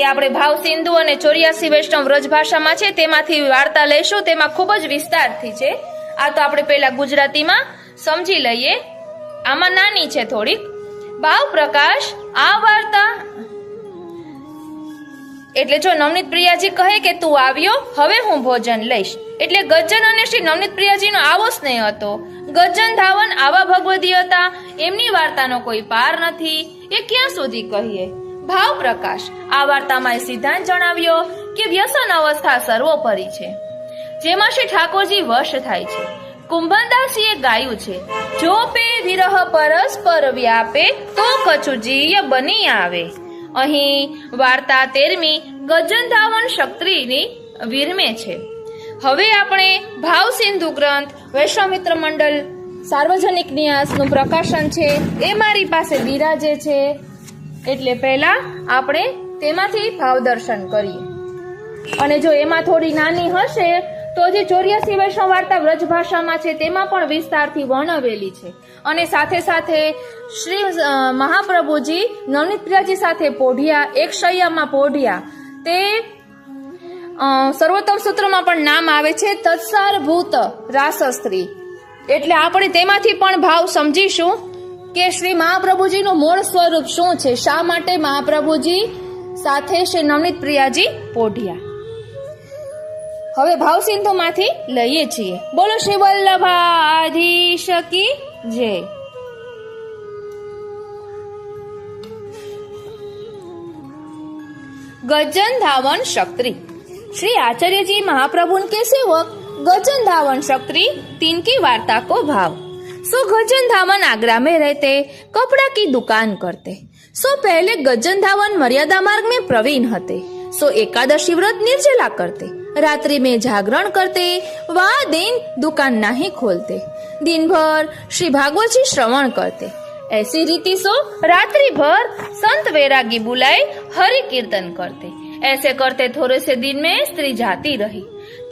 એ આપણે ભાવ સિંધુ અને 84 વૈષ્ણવ વ્રજ ભાષામાં છે તેમાંથી વાર્તા લઈશું. તેમાં ખૂબ જ વિસ્તારથી છે. આ તો આપણે પહેલા ગુજરાતીમાં સમજી લઈએ. આમાં નાની છે થોડીક. ભાવ પ્રકાશ. આ વાર્તા એટલે જો નવનીત પ્રિયાજી કહે કે તું આવ્યો, હવે હું ભોજન લઈશ, એટલે ગજ્જન અને શ્રી નવનીત પ્રિયાજીનો આવો સ્નેહ હતો. ગજ્જન ધાવન આવા ભગવદી હતા, એમની વાર્તાનો કોઈ પાર નથી. એ ક્યાં સુધી કહીએ? ભાવ પ્રકાશ. આ વાર્તામાં સિદ્ધાંત જણાવ્યો કે વ્યસન અવસ્થા સર્વોપરી છે, જેમાં શ્રી ઠાકોરજી વશ થાય છે. કુંભનદાસીએ ગાયું છે, જો પે વિરહ પરસ્પર વ્યાપે તો કચુજીય બની આવે. અહીં વાર્તા 13મી ગજ્જન ધાવન ક્ષત્રિયની વિરમે છે. હવે આપણે ભાવ સિંધુ ગ્રંથ વૈષ્ણવ મંડળ સાર્વજનિક ન્યાસનું પ્રકાશન છે એ મારી પાસે બિરાજે છે, એટલે પહેલા આપણે તેમાંથી ભાવ દર્શન કરીએ. અને જો એમાં થોડી નાની હશે તો જે 84 વૈષ્ણવ વાર્તા વ્રજ ભાષામાં છે તેમાં પણ વિસ્તારથી વર્ણવેલી છે. અને સાથે સાથે શ્રી મહાપ્રભુજી નવનીત પ્રિયાજી સાથે પોઢિયા, એક શૈયામાં પોઢિયા, તે સર્વોત્તમ સૂત્રમાં પણ નામ આવે છે તત્સારભૂત રાસસ્ત્રી. એટલે આપણે તેમાંથી પણ ભાવ સમજીશું કે શ્રી મહાપ્રભુજીનું મૂળ સ્વરૂપ શું છે, શા માટે મહાપ્રભુજી સાથે શ્રી નવનીત પ્રિયાજી પોઢિયા. હવે ભાવ સિંધુ માંથી લઈએ છીએ. બોલો શ્રી વલ્લભાધીશ કી જય. गजन धावन शक्ति। श्री आचार्य जी महाप्रभु के सेवक गजन धावन शक्ति 3 की वार्ता को भाव। सो गजन धावन आगरा में रहते, कपड़ा की दुकान करते। सो पहले गजन धावन मर्यादा मार्ग में प्रवीण हते। सो एकादशी व्रत निर्जला करते, रात्रि में जागरण करते, वह दिन दुकान नहीं खोलते, दिन भर श्री भागवत जी श्रवण करते। ऐसी रीति सो रात्रि भर संत वैरागी बुलाए हरि कीर्तन करते। ऐसे करते थोड़े से दिन में स्त्री जाती रही।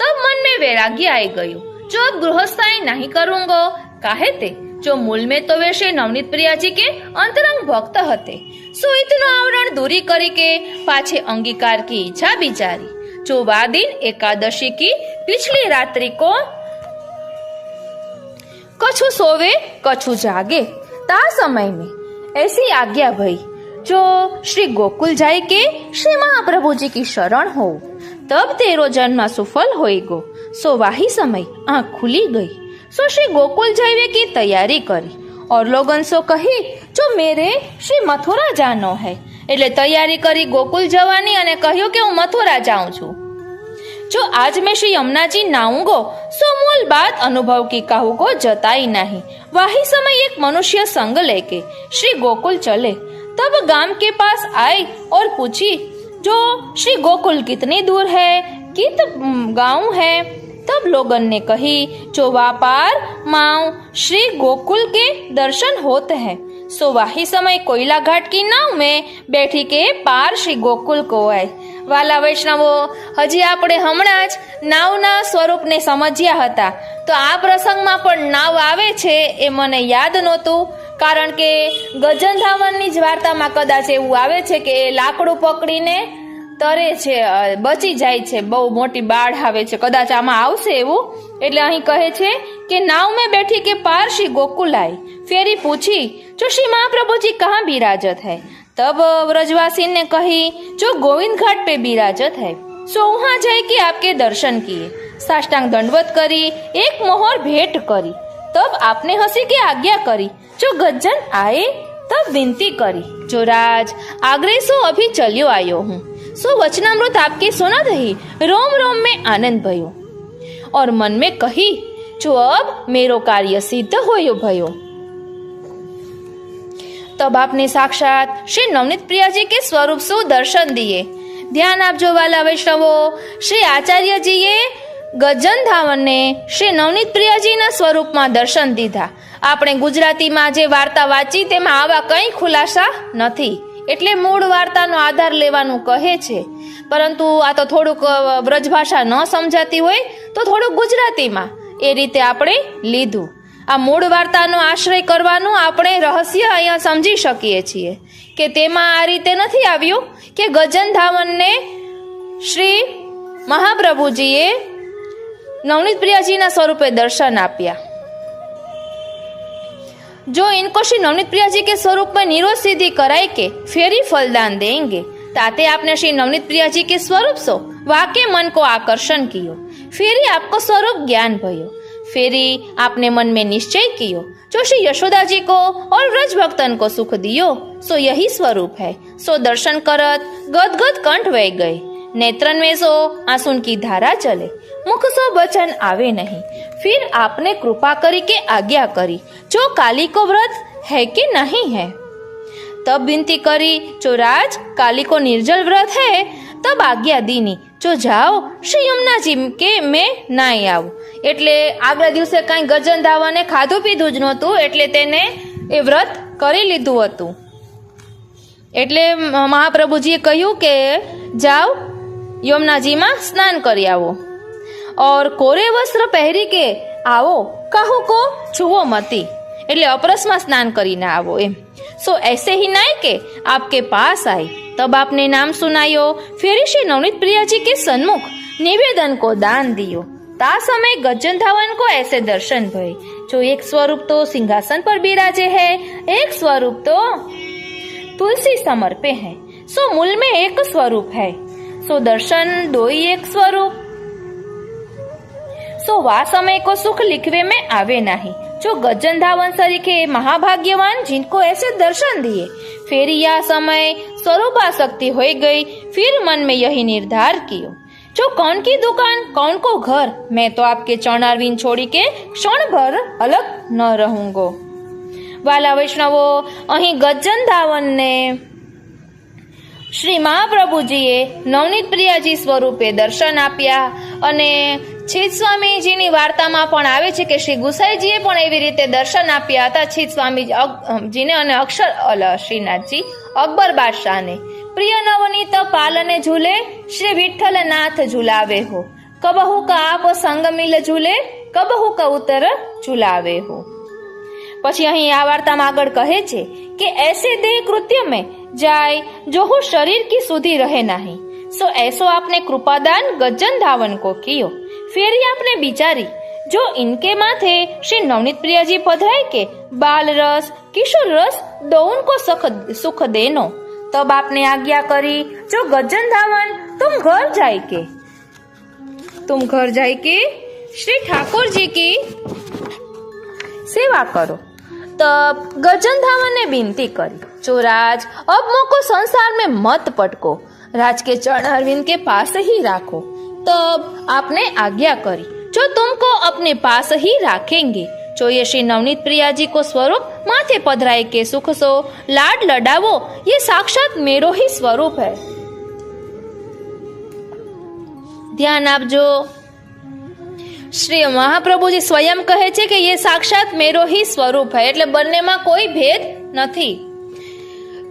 तब मन में वैराग्य आई गयो, जो अब गृहस्थाई नहीं करूंगो। काहे ते जो मूल में तो वे श्री नवनीत प्रिया जी के अंतरंग भक्त हते। सो इतनो आवरण दूरी करी के पाछे अंगीकार की इच्छा बिचारी। जो वा दिन एकादशी की पिछली रात्रि को कछु सोवे कछु जागे। ता समय में ऐसी आज्ञा भई, जो श्री गोकुल जाए के श्री महाप्रभु जी की शरण हो, तब तेरो जन्म सफल होएगो। सो वाही समय आँख खुली गई। सो श्री गोकुल जावे की तैयारी करी और लोगन सो कही जो मेरे श्री मथुरा जानो है, એટલે તૈયારી કરી ગોકુલ જવાની અને કહ્યું કે હું મથુરા જાઉં છું। जो आज मैं श्री यमुना जी नाऊंगो सो मूल बात अनुभव की कहूँगो जताई नहीं। वही समय एक मनुष्य संग लेके श्री गोकुल चले, तब गांव के पास आए और पूछी जो श्री गोकुल कितनी दूर है, कित गांव है। तब लोगन ने कही जो व्यापार माओ श्री गोकुल के दर्शन होते हैं। सो वही समय कोयला घाट की नाव में बैठी के पार श्री गोकुल को आए। वाला वैष्णवो, हजी આપણે હમણાં જ નાવના સ્વરૂપને સમજ્યા હતા, તો આ પ્રસંગમાં પણ નાવ આવે છે એ મને યાદ નહોતું, કારણ કે ગજનધાવનની જ વાર્તામાં કદાચ એવું આવે છે કે એ લાકડું પકડીને તરે છે, બચી જાય છે, બહુ મોટી બાઢ આવે છે, કદાચ આમાં આવશે એવું। એટલે અહીં કહે છે કે नाव में बैठी के पार श्री गोकुल आए, फेरी पूछी जो श्री महाप्रभु जी कहाँ विराजत है। तब व्रजवासी ने कही जो गोविंद घाट पे विराजत है। सो वहां जाए कि आपके दर्शन किए, साष्टांग दंडवत करी, एक मोहर भेंट करी। तब आपने हंसी की आज्ञा करी। जो गज्जन आए तब विनती करी जो राज आग्रह सो अभी चलियो आयो हूँ। सो वचनामृत आपकी सुना रही, रोम रोम में आनंद भयो और मन में कही जो अब मेरो कार्य सिद्ध होयो भयो। तब आपने साक्षात श्री नवनीत प्रिया जी के स्वरूप सु दर्शन दिए। ध्यान आपजो वाला वैष्णवो, श्री आचार्य जीए गजन धावन ने श्री नवनीत प्रियाजी ना स्वरूप में दर्शन दीधा। आपणे गुजराती में जे वार्ता वांची तेमां आवा कई खुलासा नथी, એટલે મૂળ વાર્તાનો આધાર લેવાનું કહે છે। પરંતુ આ તો થોડુંક વ્રજભાષા ન સમજાતી હોય તો થોડુંક ગુજરાતીમાં એ રીતે આપણે લીધું। આ મૂળ વાર્તાનો આશ્રય કરવાનું આપણે રહસ્ય અહીંયા સમજી શકીએ છીએ કે તેમાં આ રીતે નથી આવ્યું કે ગજન ધાવનને શ્રી મહાપ્રભુજીએ નવનીત પ્રિયાજીના સ્વરૂપે દર્શન આપ્યા। जो इनको श्री नवनीत प्रिया जी के स्वरूप में निरोध सिद्धि कराई के फेरी फलदान देंगे, ताते आपने श्री नवनीत प्रिया जी के स्वरूप सो वाके मन को आकर्षण कियो। फेरी आपको स्वरूप ज्ञान भयो। फेरी आपने मन में निश्चय कियो जो श्री यशोदा जी को और व्रज भक्तन को सुख दियो सो यही स्वरूप है। सो दर्शन करत गदगद कंठ वह गए, नेत्रन में सो आंसू की धारा चले, मुख सो वचन आवे नहीं। फिर आपने कृपा करी के आज्ञा करी जो काली को व्रत है कि नहीं है। तब विनती करी जो राज काली को निर्जल व्रत है। तब आज्ञा दीनी जो जाओ श्री यमुना जी के मैं नाई आવું। એટલે આગલા દિવસે કાંઈ ગજન ધાવાને ખાધું પીધું જ નહોતું, એટલે તેને એ વ્રત કરી લીધું હતું। એટલે મહાપ્રભુજીએ કહ્યું કે જાઓ યમુનાજીમાં સ્નાન કરી આવો और कोरे वस्त्र पहरी के आवो, कहू को छुओ मती, એટલે અપરસમાં સ્નાન કરીને આવો એમ। सो ऐसे ही नाय के आपके पास आई। तब आपने नाम सुनायो। फिर श्री नवनीत प्रिया जी के सन्मुख निवेदन को दान दियो। ता समय गजन धावन को ऐसे दर्शन भय जो एक स्वरूप तो सिंहासन पर बिराजे है, एक स्वरूप तो तुलसी समर्पे है। सो मूल में एक स्वरूप है, सो दर्शन दो ही एक स्वरूप। सो वा समय को सुख लिखवे में आवे नहीं जो गजन धावन सरीखे महाभाग्यवान जिनको ऐसे दर्शन दिए। फिर यह समय स्वरूपासक्ति हो गई। फिर मन में यही निर्धार कियो जो कौन की दुकान कौन को घर, मैं तो आपके चरणारविंद छोड़ी के क्षण भर अलग न रहूंगो। वाला वैष्णवो, अहीं गजन धावन ने श्री महाप्रभुजीए नवनीत प्रियाजी स्वरूपे दर्शन आप्या। અને છીત સ્વામીજીની વાર્તામાં પણ આવે છે કે શ્રી ગુસાઈજીએ પણ એવી રીતે દર્શન આપ્યા હતા છીત સ્વામીજીને અને અક્ષર શ્રીનાથજી અકબર બાદશાહને। પ્રિય નવનીત પાલને ઝૂલે શ્રી વિઠ્ઠલનાથ ઝુલાવે હો, કબહુ કા આપ સંગ મિલ ઝૂલે, કબહુ કા ઉતર ઝુલાવે હો। પછી અહીં આ વાર્તામાં આગળ કહે છે કે ऐसे देह कृत्य में जाय जो हो शरीर की सुधी रहे नहीं। सो ऐसो आपने कृपादान गजन धावन को कियो। फिर आपने बिचारी जो इनके माथे श्री नवनीत प्रिया जी पधराए के बाल रस किशोर रस दोन को सुख देनो। तब आपने आज्ञा करी, जो गज्जन धावन तुम घर जाए के श्री ठाकुर जी की सेवा करो। तब गज्जन धावन ने विनती करी, जो राज अब मोको संसार में मत पटको, राज के चरण अरविंद के पास ही राखो। तब आपने आज्ञा करी, जो तुमको अपने पास ही रखेंगे। जो ये श्री नवनीत प्रिया जी को स्वरूप माथे पधराए के सुख सो लाड लडावो, ये साक्षात मेरो ही स्वरूप है। ध्यान आपजो, श्री महाप्रभुजी स्वयं कहे छे कि ये साक्षात मेरो ही स्वरूप है, એટલે બંનેમાં કોઈ ભેદ નથી।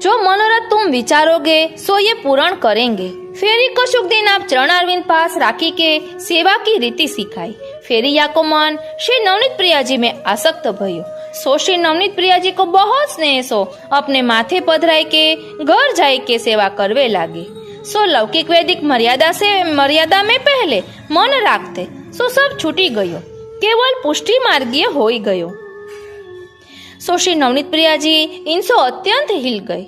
जो मनोरथ तुम विचारोगे सो ये पूर्ण करेंगे। फेरी कशुक दिन आप चरणारविंद पास राखी के सेवा की रीति सिखाई। फेरी या को मन श्री नवनीत प्रिया जी में आसक्त भयो। सो श्री नवनीत प्रिया जी को बहुत स्नेह सो अपने माथे पधराए के घर जाए के सेवा करवे लागे। सो लौकिक वैदिक मर्यादा में पहले मन राखते सो सब छूटी गयो, केवल पुष्टि मार्गीय होई गयो। सो श्री नवनीत प्रिया जी इनसो अत्यंत हिल गई,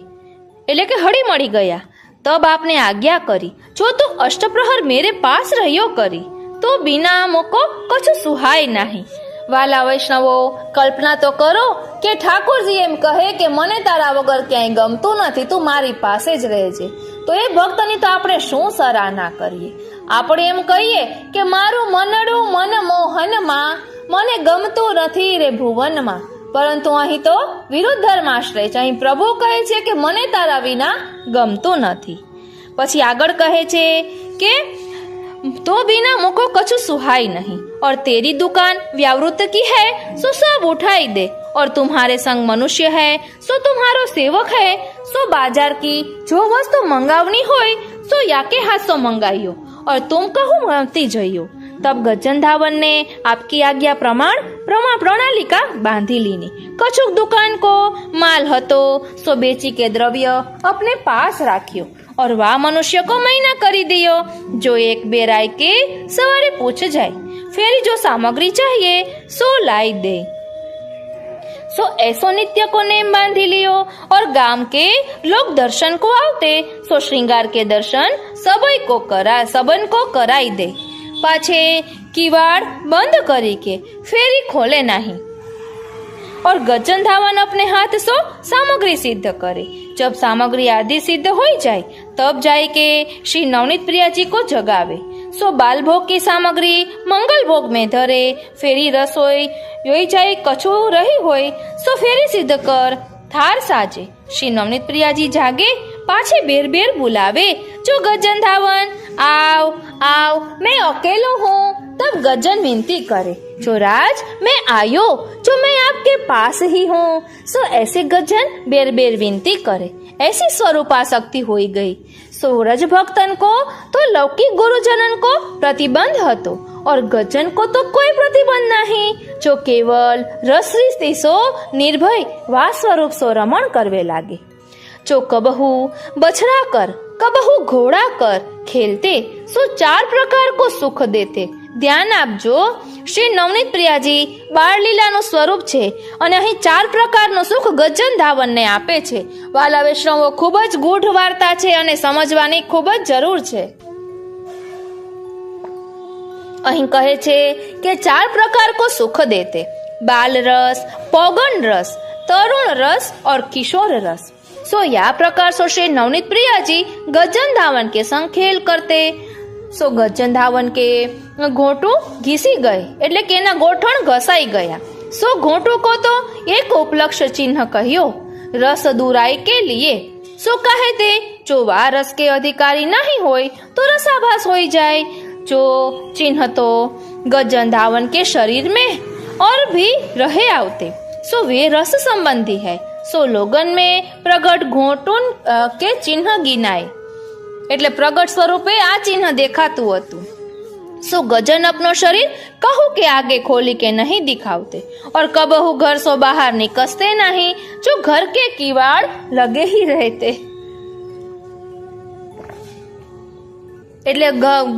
એટલે કે હળી મળી ગયા। तब आपने आज्ञा करी, जो तू अष्टप्रहर मेरे पास रहियो करी, तो बिना मोको कछु सुहाय नहीं। वाला वैष्णवो, कल्पना तो करो કે ઠાકોરજી એમ કહે કે મને તારા વગર ક્યાંય ગમતું નથી, તું મારી પાસે જ રહેજે, તો એ ભક્તની તો આપણે શું સરાહના કરીએ। આપણે એમ કહીએ કે મારું મનડું મન મોહનમાં, મને ગમતું નથી રે ભુવનમાં, પરંતુ અહીં તો વિરુદ્ધ ધર્માશ્રય છે। અહીં પ્રભુ કહે છે કે મને તારા વિના ગમતું નથી। પછી આગળ કહે છે કે तो बिना मुको कछु सुहाई नहीं, और तेरी दुकान व्यावृत की है सो सब उठाई दे, और तुम्हारे संग मनुष्य है सो तुम्हारो सेवक है। सो बाजार की जो वस्तु मंगावनी होय सो याके हाथ सो मंगाइयो, और तुम कहूँ मरती जइयो। तब गज्जन धावन ने आपकी आज्ञा प्रणाली का बांधी लीनी। कछुक दुकान को माल हतो सो बेची के द्रव्य अपने पास राख्यो, और वह मनुष्य को महीना करी दियो, जो एक बेर आए के सवारे पूछ जाए, फिर जो सामग्री चाहिए सो लाई दे। सो ऐसो नित्य को नेम बांधी लियो, और गांव के लोग दर्शन को आवते सो श्रृंगार के दर्शन सबन को कराई दे। पाछे किवाड़ बंद करी के फेरी खोले नहीं, और गज्जन धावन अपने हाथ सो सामग्री सिद्ध करे। जब सामग्री आदि सिद्ध हो जाए तब जाए के श्री नवनीत प्रिया जी को जगावे। सो बाल भोग की सामग्री मंगल भोग में धरे। फेरी रसोई योई जाए, कछु रही होय सो फेरी सिद्ध कर थार साजे। श्री नवनीत प्रिया जी जागे, पाछे बेर बेर बुलावे, जो गज्जन धावन आओ आओ मैं अकेलो हूँ। तब गज्जन विनती करे, जो राज मैं आयो, जो मैं आपके पास ही हूँ। सो ऐसे गज्जन बेर बेर विनती करे, ऐसी स्वरूपासक्ति हो गई। सो रज भक्तन को तो लौकिक गुरुजनन को प्रतिबंध हतो, और गज्जन को तो कोई प्रतिबंध नहीं, जो केवल रसरी सो निर्भय वा स्वरूप सो रमण करवे लागे। जो कबहू बछड़ा कर कबहू घोड़ा कर खेलते सो 4 प्रकार को सुख देते। ધ્યાન આપજો, શ્રી નવનીત પ્રિયાજી બાળલીલાનું સ્વરૂપ છે, અને અહીં 4 પ્રકારનું સુખ ગજ્જન ધાવનને આપે છે। વાલા વૈષ્ણવો, ખૂબ જ ગૂઢ વાર્તા છે અને સમજવાની ખૂબ જ જરૂર છે। અહીં કહે છે કે 4 प्रकार को सुख देते, बाल रस, पौगन रस, तरुण रस और किशोर रस। सो यह प्रकार सो श्री नवनीत प्रिया जी गज्जन धावन के संग खेल करते। सो गज्जन धावन के घोटू घीसी गए, એટલે કે એના ગોઠણ ઘસાઈ ગયા। सो घोटू को तो एक उपलक्ष्य चिन्ह कहियो, रस दूराई के लिए। सो कहे ते जो वा रस के अधिकारी नहीं होय तो रसाभास हो जाए। जो चिन्ह तो गज्जन धावन के शरीर में और भी रहे आवते, सो वे रस संबंधी है। सो लोगन में प्रगट घोटून के चिन्ह गिनाए, એટલે પ્રગટ સ્વરૂપે આ ચિહ્ન દેખાતું હતું। सो गजन अपनो शरीर कहू के आगे खोली के नहीं दिखावते, और कबहू घर सो बाहर निकसते नहीं, जो घर के किवाड़ लगे ही रहते। એટલે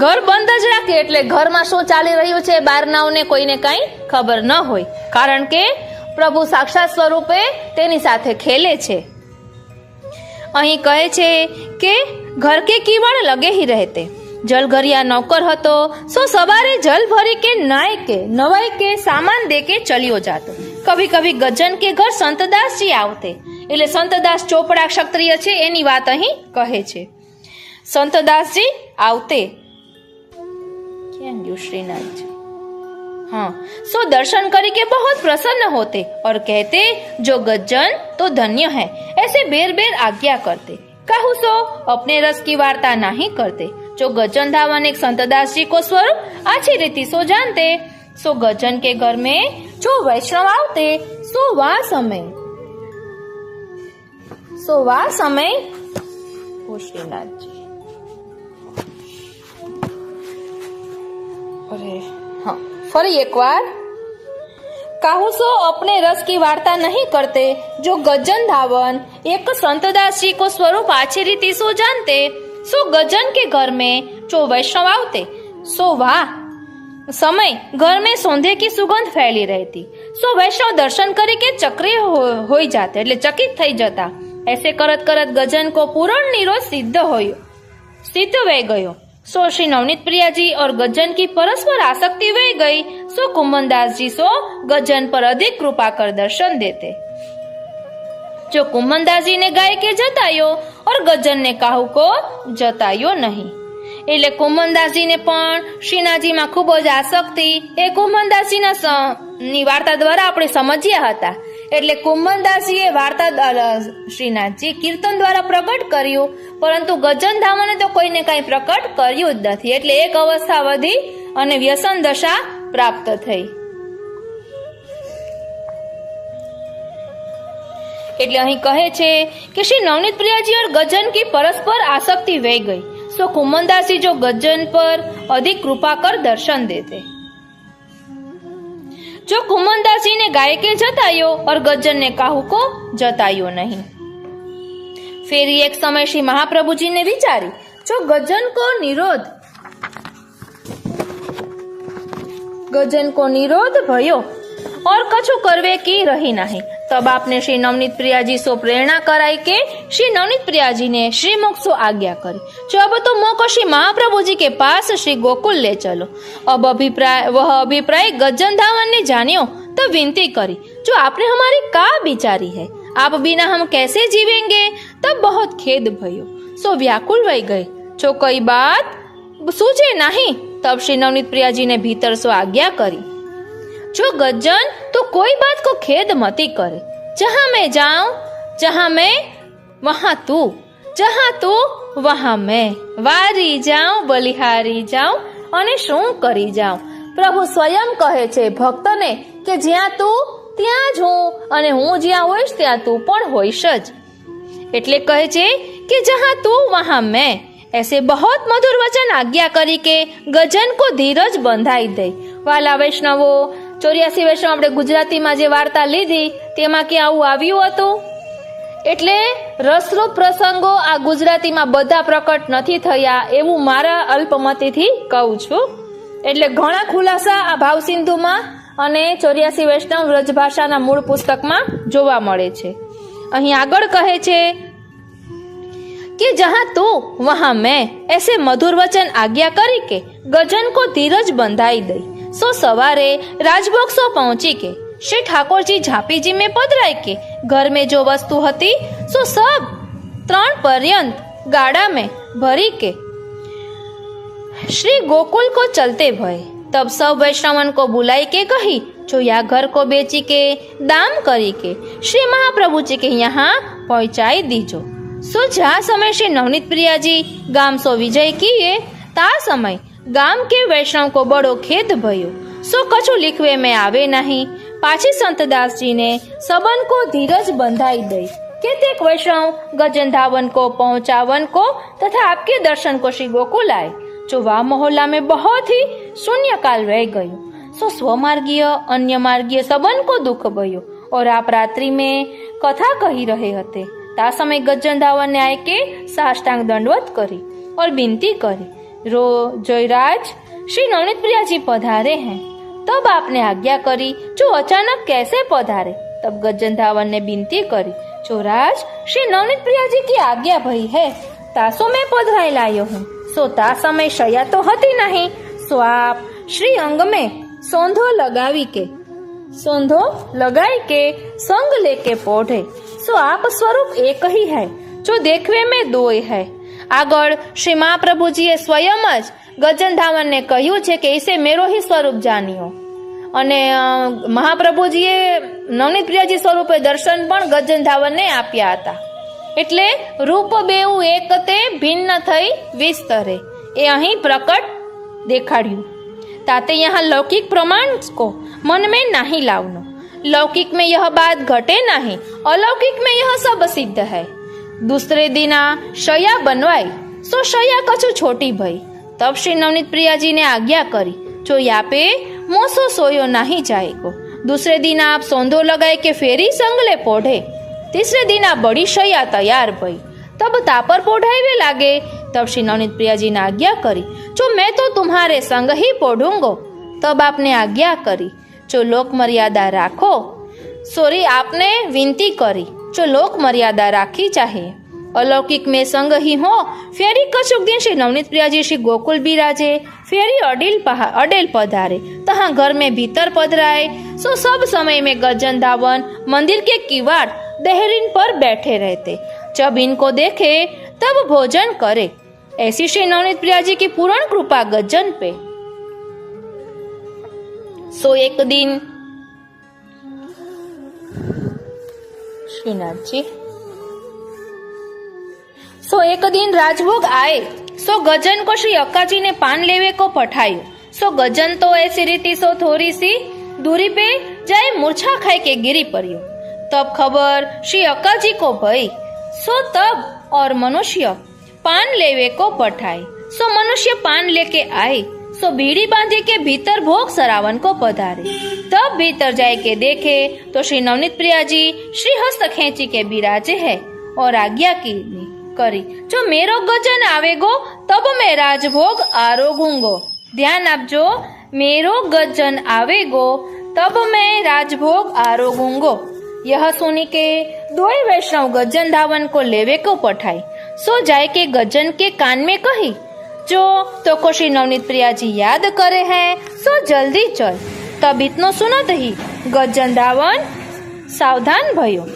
ઘર બંધ જ રાખે, એટલે ઘરમાં શું ચાલી રહ્યું છે બહારનાઓને કોઈને કઈ ખબર ન હોય, કારણ કે પ્રભુ સાક્ષાત સ્વરૂપે તેની સાથે ખેલે છે। અહીં કહે છે કે ઘર કે કીવડ લગે ही रहते। जलघरिया नौकर હતો सो सवारे जल भरी के नाय के नवाई के सामान दे के चलियो जातो। कभी कभी गजन के घर संतदास जी आवते, એટલે સંતદાસ ચોપડા ક્ષત્રિય છે એની વાત અહીં કહે છે। संतदासजी आवते, श्रीनाथ जी, हाँ, सो दर्शन करके बहुत प्रसन्न होते और कहते जो गज्जन तो धन्य है, ऐसे बेर बेर आज्ञा करते। कहूँ सो अपने रस की वार्ता नहीं करते। जो गज्जन धावन एक संतदास जी को स्वरूप अच्छी रीति सो जानते। सो गज्जन के घर में जो वैष्णव आवते सो वा समय श्रीनाथ जी, अरे हाँ, फरी एक बार कहूँ सो अपने रस की वार्ता नहीं करते। जो गज्जन धावन एक संतदास जी को स्वरूप अच्छी रीति सो जानते। सो गज्जन के घर में जो वैष्णव आवते सो वाह समय घर में सौंधे की सुगंध फैली रहती। सो वैष्णव दर्शन करे के चक्रिय हो जाते, એટલે ચકિત થઈ જતા। ऐसे करत करत गजन को पूर्ण निरोध सिद्ध वे गयो। सो श्री नवनीत प्रिया जी और गजन की परस्पर आसक्ति वे गई। सो कुमनदास जी सो गजन पर अधिक कृपा कर दर्शन देते। जो कुमनदास जी ने गाय के जतायो और गजन ने काहू को जतायो नहीं। એટલે કુમનદાસજી ને પણ શ્રીનાથજીમાં ખૂબ જ આસક્તિ એ કુમનદાસજીની વાર્તા દ્વારા આપણે સમજ્યા હતા। એટલે કુમનદાસજીએ વાર્તા શ્રીનાથજી કીર્તન દ્વારા પ્રગટ કર્યું, પરંતુ ગજન ધામને તો કોઈને કાંઈ પ્રકટ કર્યું જ નથી। એટલે એક અવસ્થા વધી અને વ્યસન દશા પ્રાપ્ત થઈ। એટલે અહીં કહે છે કે શ્રી નવनीत प्रियाजी और गजन की परस्पर आसक्ति वे गई। सो कुमनदास जी जो गज्जन पर अधिक कृपा कर दर्शन देते। जो कुमनदास जी ने गाय के जतायो और गज्जन ने काहू को जतायो नहीं। फिर एक समय श्री महाप्रभु जी ने विचारी जो गज्जन को निरोध भयो और कछु करवे की रही नहीं। तब आपने श्री नवनीत प्रिया जी सो प्रेरणा कराई के श्री नवनीत प्रिया जी ने श्री मुख सो आज्ञा करी जो अब तो मोको श्री महाप्रभु जी के पास श्री गोकुल ले चलो। अब वह अभिप्राय गज्जन धावन ने जानियो तो विनती करी जो आपने हमारी का बिचारी है, आप बिना हम कैसे जीवेंगे। तब बहुत खेद भयो। सो व्याकुल वही गए जो कई बात सूझे नहीं। तब श्री नवनीत प्रिया जी ने भीतर सो आज्ञा करी जो गज्जन तो कोई बात को खेद मती करे। जहां मैं जाऊं जहां मैं वहां तू, जहां तू वहां मैं, वारी जाऊं बलिहारी जाऊं અને શું કરી જાઉં। પ્રભુ સ્વયં કહે છે ભક્તને કે જ્યાં તું ત્યાં જ હું અને હું જ્યાં હોઈશ ત્યાં તું પણ હોઈશ જ। એટલે કહે છે કે જહાं तू वहां मैं। ऐसे बहुत मधुर वचन आज्ञा करी के गजन को धीरज बंधाई दे। वाला वैष्णवो 84 વૈષ્ણવ આપણે ગુજરાતીમાં જે વાર્તા લીધી તેમાં કે આવું આવ્યું હતું। એટલે રસરૂપ પ્રસંગો આ ગુજરાતીમાં બધા પ્રકટ નથી થયા એવું મારા અલ્પમતીથી કહું છું। એટલે ઘણા ખુલાસા આ ભાવસિંધુમાં અને 84 વૈષ્ણવ વ્રજભાષાના મૂળ પુસ્તકમાં જોવા મળે છે। અહીં આગળ કહે છે कि जहां तू वहां मैं, ऐसे मधुर वचन आज्ञा करी के गजन को धीरज बंधाई दई। सो सवारे राजभोग सो पहुंची के श्री ठाकुर जी झापी जी में पधराई के घर में जो वस्तु हती सो सब 3 पर्यंत गाड़ा में भरी के श्री गोकुल को चलते भय। तब सब वैष्णवन को बुलाई के कही जो या घर को बेची के दाम करी के श्री महाप्रभु जी के यहाँ पहुंचाई दीजो। सो जहाँ समय श्री नवनीत प्रिया जी गाम सो विजय किए ता समय गाम के वैष्णव को बड़ो खेद भयो। सो कछु लिखवे में आवे नहीं। पाछी संतदास जी ने सबन को धीरज बंधाई दई। केतेक वैष्णव गजन धावन को पहुंचावन को तथा आपके दर्शन को श्री गोकुल आए जो वह मोहल्ला में बहुत ही शून्य काल रह गयो। सो स्वमार्गीय अन्य मार्गीय सबन को दुख भयो और आप रात्रि में कथा कही रहे हते। ता समय गज्जन धावन ने आए के साष्टांग दंडवत करी और विनती करी रो जयराज श्री नवनीत प्रिया जी पधारे हैं। तब आपने आज्ञा करी जो अचानक कैसे पधारे। तब गज्जन धावन ने विनती करी चोराज श्री नवनीत प्रिया जी की आज्ञा भई है, तासो मैं पधराई लायो हूँ। सो ता समय शया तो हती नहीं, सो आप श्री अंग में सोंधो लगाई के संग लेके पोढ़े। सो आप स्वरूप एक ही है, जो देखवे में दो है। આગળ શ્રી મહાપ્રભુજીએ સ્વયં જ ગજન ધાવનને કહ્યું છે કે ઇસે મેરો ही स्वरूप જાણ્યો, અને મહાપ્રભુજીએ નવનીત પ્રિયાજી સ્વરૂપે દર્શન પણ ગજન ધાવનને આપ્યા હતા। એટલે રૂપ બેઉ એક તે ભિન્ન થઈ વિસ્તરે, એ અહીં પ્રકટ દેખાડ્યું। ताते यहाँ लौकिक प्रमाण को मन में नहीं लावनो, लौकिक में यह बात घटे नहीं, अलौकिक में यह सब सिद्ध है। दूसरे दिना शया बनवाई, सो शया कछु छोटी भई। तब श्री नवनीत प्रिया जी ने आज्ञा करी, जो यापे मोसो सोयो नहीं जाएगो। दूसरे दिन आप सोंधो लगाए के फेरी संगले पोढ़े। तीसरे दिन आप बड़ी शया तैयार भई। तब तापर पोढ़ावे लागे। तब श्री नवनीत प्रिया जी ने आज्ञा करी, जो मैं तो तुम्हारे संग ही पोढ़ूंगो। तब आपने आज्ञा करी, जो लोक मर्यादा राखो। सोरी आपने विनती करी, जो लोक मर्यादा राखी चाहिए। अलौकिक में संग ही हो। फेरी कछुक दिन श्री नवनीत प्रिया जी श्री गोकुल बिराजे। फेरी अडेल पधारे, तहाँ घर में भीतर पधराए। सो सब समय में गजन धावन मंदिर के किवाड़ देहरीन पर बैठे रहते। जब इनको देखे तब भोजन करे। ऐसी श्री नवनीत प्रिया जी की पूर्ण कृपा गजन पे। सो एक दिन श्रीनाथ जी, सो एक दिन राजभोग आए। सो गजन को श्री अक्काजी ने पान लेवे को पठायो। सो गजन तो ऐसी रीति सो थोड़ी सी दूरी पे जाए मूर्छा खाई के गिरी पड़ियो। तब खबर श्री अक्काजी को भई। सो तब और मनुष्य पान लेवे को पठाए। सो मनुष्य पान लेके आए। सो बीड़ी बांधी के भीतर भोग सरावन को पधारे। तब भीतर जाए के देखे तो श्री नवनीत प्रिया जी श्री हस्त खेची के बिराजे है और आज्ञा की करी, जो मेरो गजन आवेगो तब मैं राजभोग आरोगूंगो। ध्यान आपजो, मेरो गजन आवेगो तब मैं राजभोग आरोगूंगो। यह सुनी के दोय वैष्णव गजन धावन को लेवे को पठाई। सो जाए के गजन के कान में कही, जो तो को श्री नवनीत प्रिया जी याद करे हैं, सो जल्दी चल। तब इतनो सुनत ही गजन धावन सावधान भयो।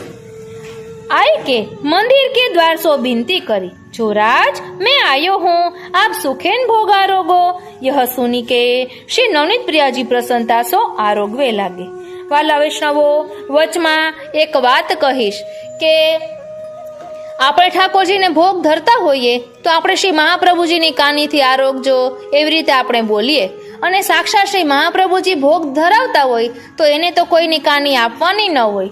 आए के मंदिर के द्वार सो विनती करी, जो राज मैं आयो हूँ, आप सुखेन भोग आरोगो। यह सुनी के श्री नवनीत प्रिया जी प्रसन्नता सो आरोगवे लागे। वाला वैष्णवो, वचમાં એક વાત કહીશ કે આપણે ઠાકોરજીને ભોગ ધરતા હોઈએ તો આપણે શ્રી મહાપ્રભુજીની કાનીથી આરોગજો એવી રીતે આપણે બોલીએ, અને સાક્ષાત શ્રી મહાપ્રભુજી ભોગ ધરાવતા હોય તો એને તો કોઈની કાની આપવાની ન હોય,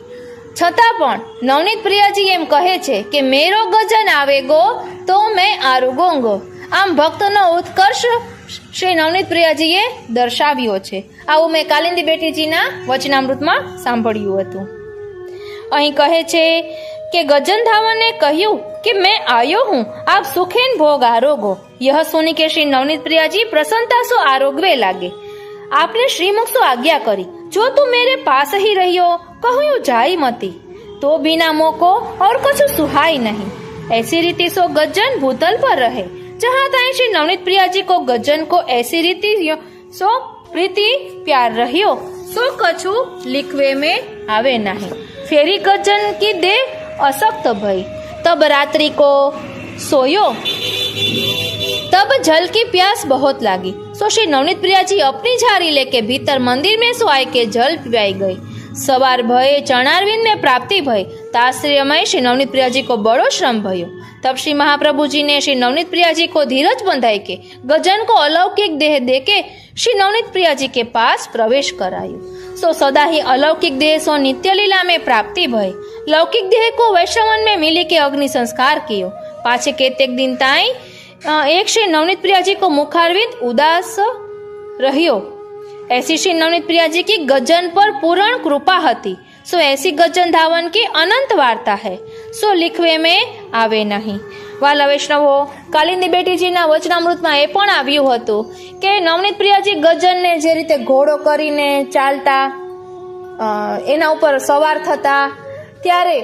છતાં પણ નવનીત પ્રિયાજી એમ કહે છે કે મેરો ગજન આવેગો તો મેં આરોગોંગો। આમ ભક્તનો ઉત્કર્ષ શ્રી નવનીત પ્રિયાજીએ દર્શાવ્યો છે। આવું મેં કાલિંદી બેટીજીના વચનામૃતમાં સાંભળ્યું હતું। અહીં કહે છે કે ગજન धावन ने કહ્યું कि मैं आयो हूँ, आप सुखेन भोग आरोगो। यह सुनी के श्री नवनीत प्रिया जी प्रसन्नता सो आरोगवे लागे। आपने श्रीमुख सो आज्ञा करी, जो तू मेरे पास ही रहियो, कहूँ जाई मती, तो बिना मोको और कुछ सुहाई नहीं। ऐसी रीति सो गजन भूतल पर रहे। जहाँ ताई श्री नवनीत प्रिया जी को गजन को ऐसी रीति सो प्रीति प्यार रहियो, सो कछु लिखवे में आवे नहीं। फेरी गजन की दे असक्त भई। तब रात्रि को सोयो, तब जल की प्यास बहुत लागी। सो श्री नवनीत प्रिया जी अपनी झारी लेके भीतर मंदिर में सो आए के जल पिवाई गई। सवार भय चरणारविंद में प्राप्ति भय। ताश्रयमय श्री नवनीत प्रिया जी को बड़ो श्रम भयो। तब श्री महाप्रभु जी ने श्री नवनीत प्रिया जी को धीरज बंधाई के गजन को अलौकिक देह देके श्री नवनीत प्रिया जी के पास प्रवेश करायो। सो सदा ही अलौकिक देह सो नित्य लीला में प्राप्ति भय। लौकिक देह को वैष्णवन में मिली के अग्नि संस्कार कियो। पाछे केतेक दिन ताई एक श्री नवनीत प्रिया जी को मुखारविंद उदास रहियो। ऐसी श्री नवनीत प्रिया जी की गजन पर पूर्ण कृपा हती। सो ऐसी गजन धावन की अनंत वार्ता है, सो लिखवे में आवे नहीं। वाला वैष्णवो, કાલિંદી બેટીજીના વચનામૃતમાં એ પણ આવ્યું હતું કે નવનીત પ્રિયાજી ગજનને જે રીતે ઘોડો કરીને ચાલતા, એના ઉપર સવાર થતા, ત્યારે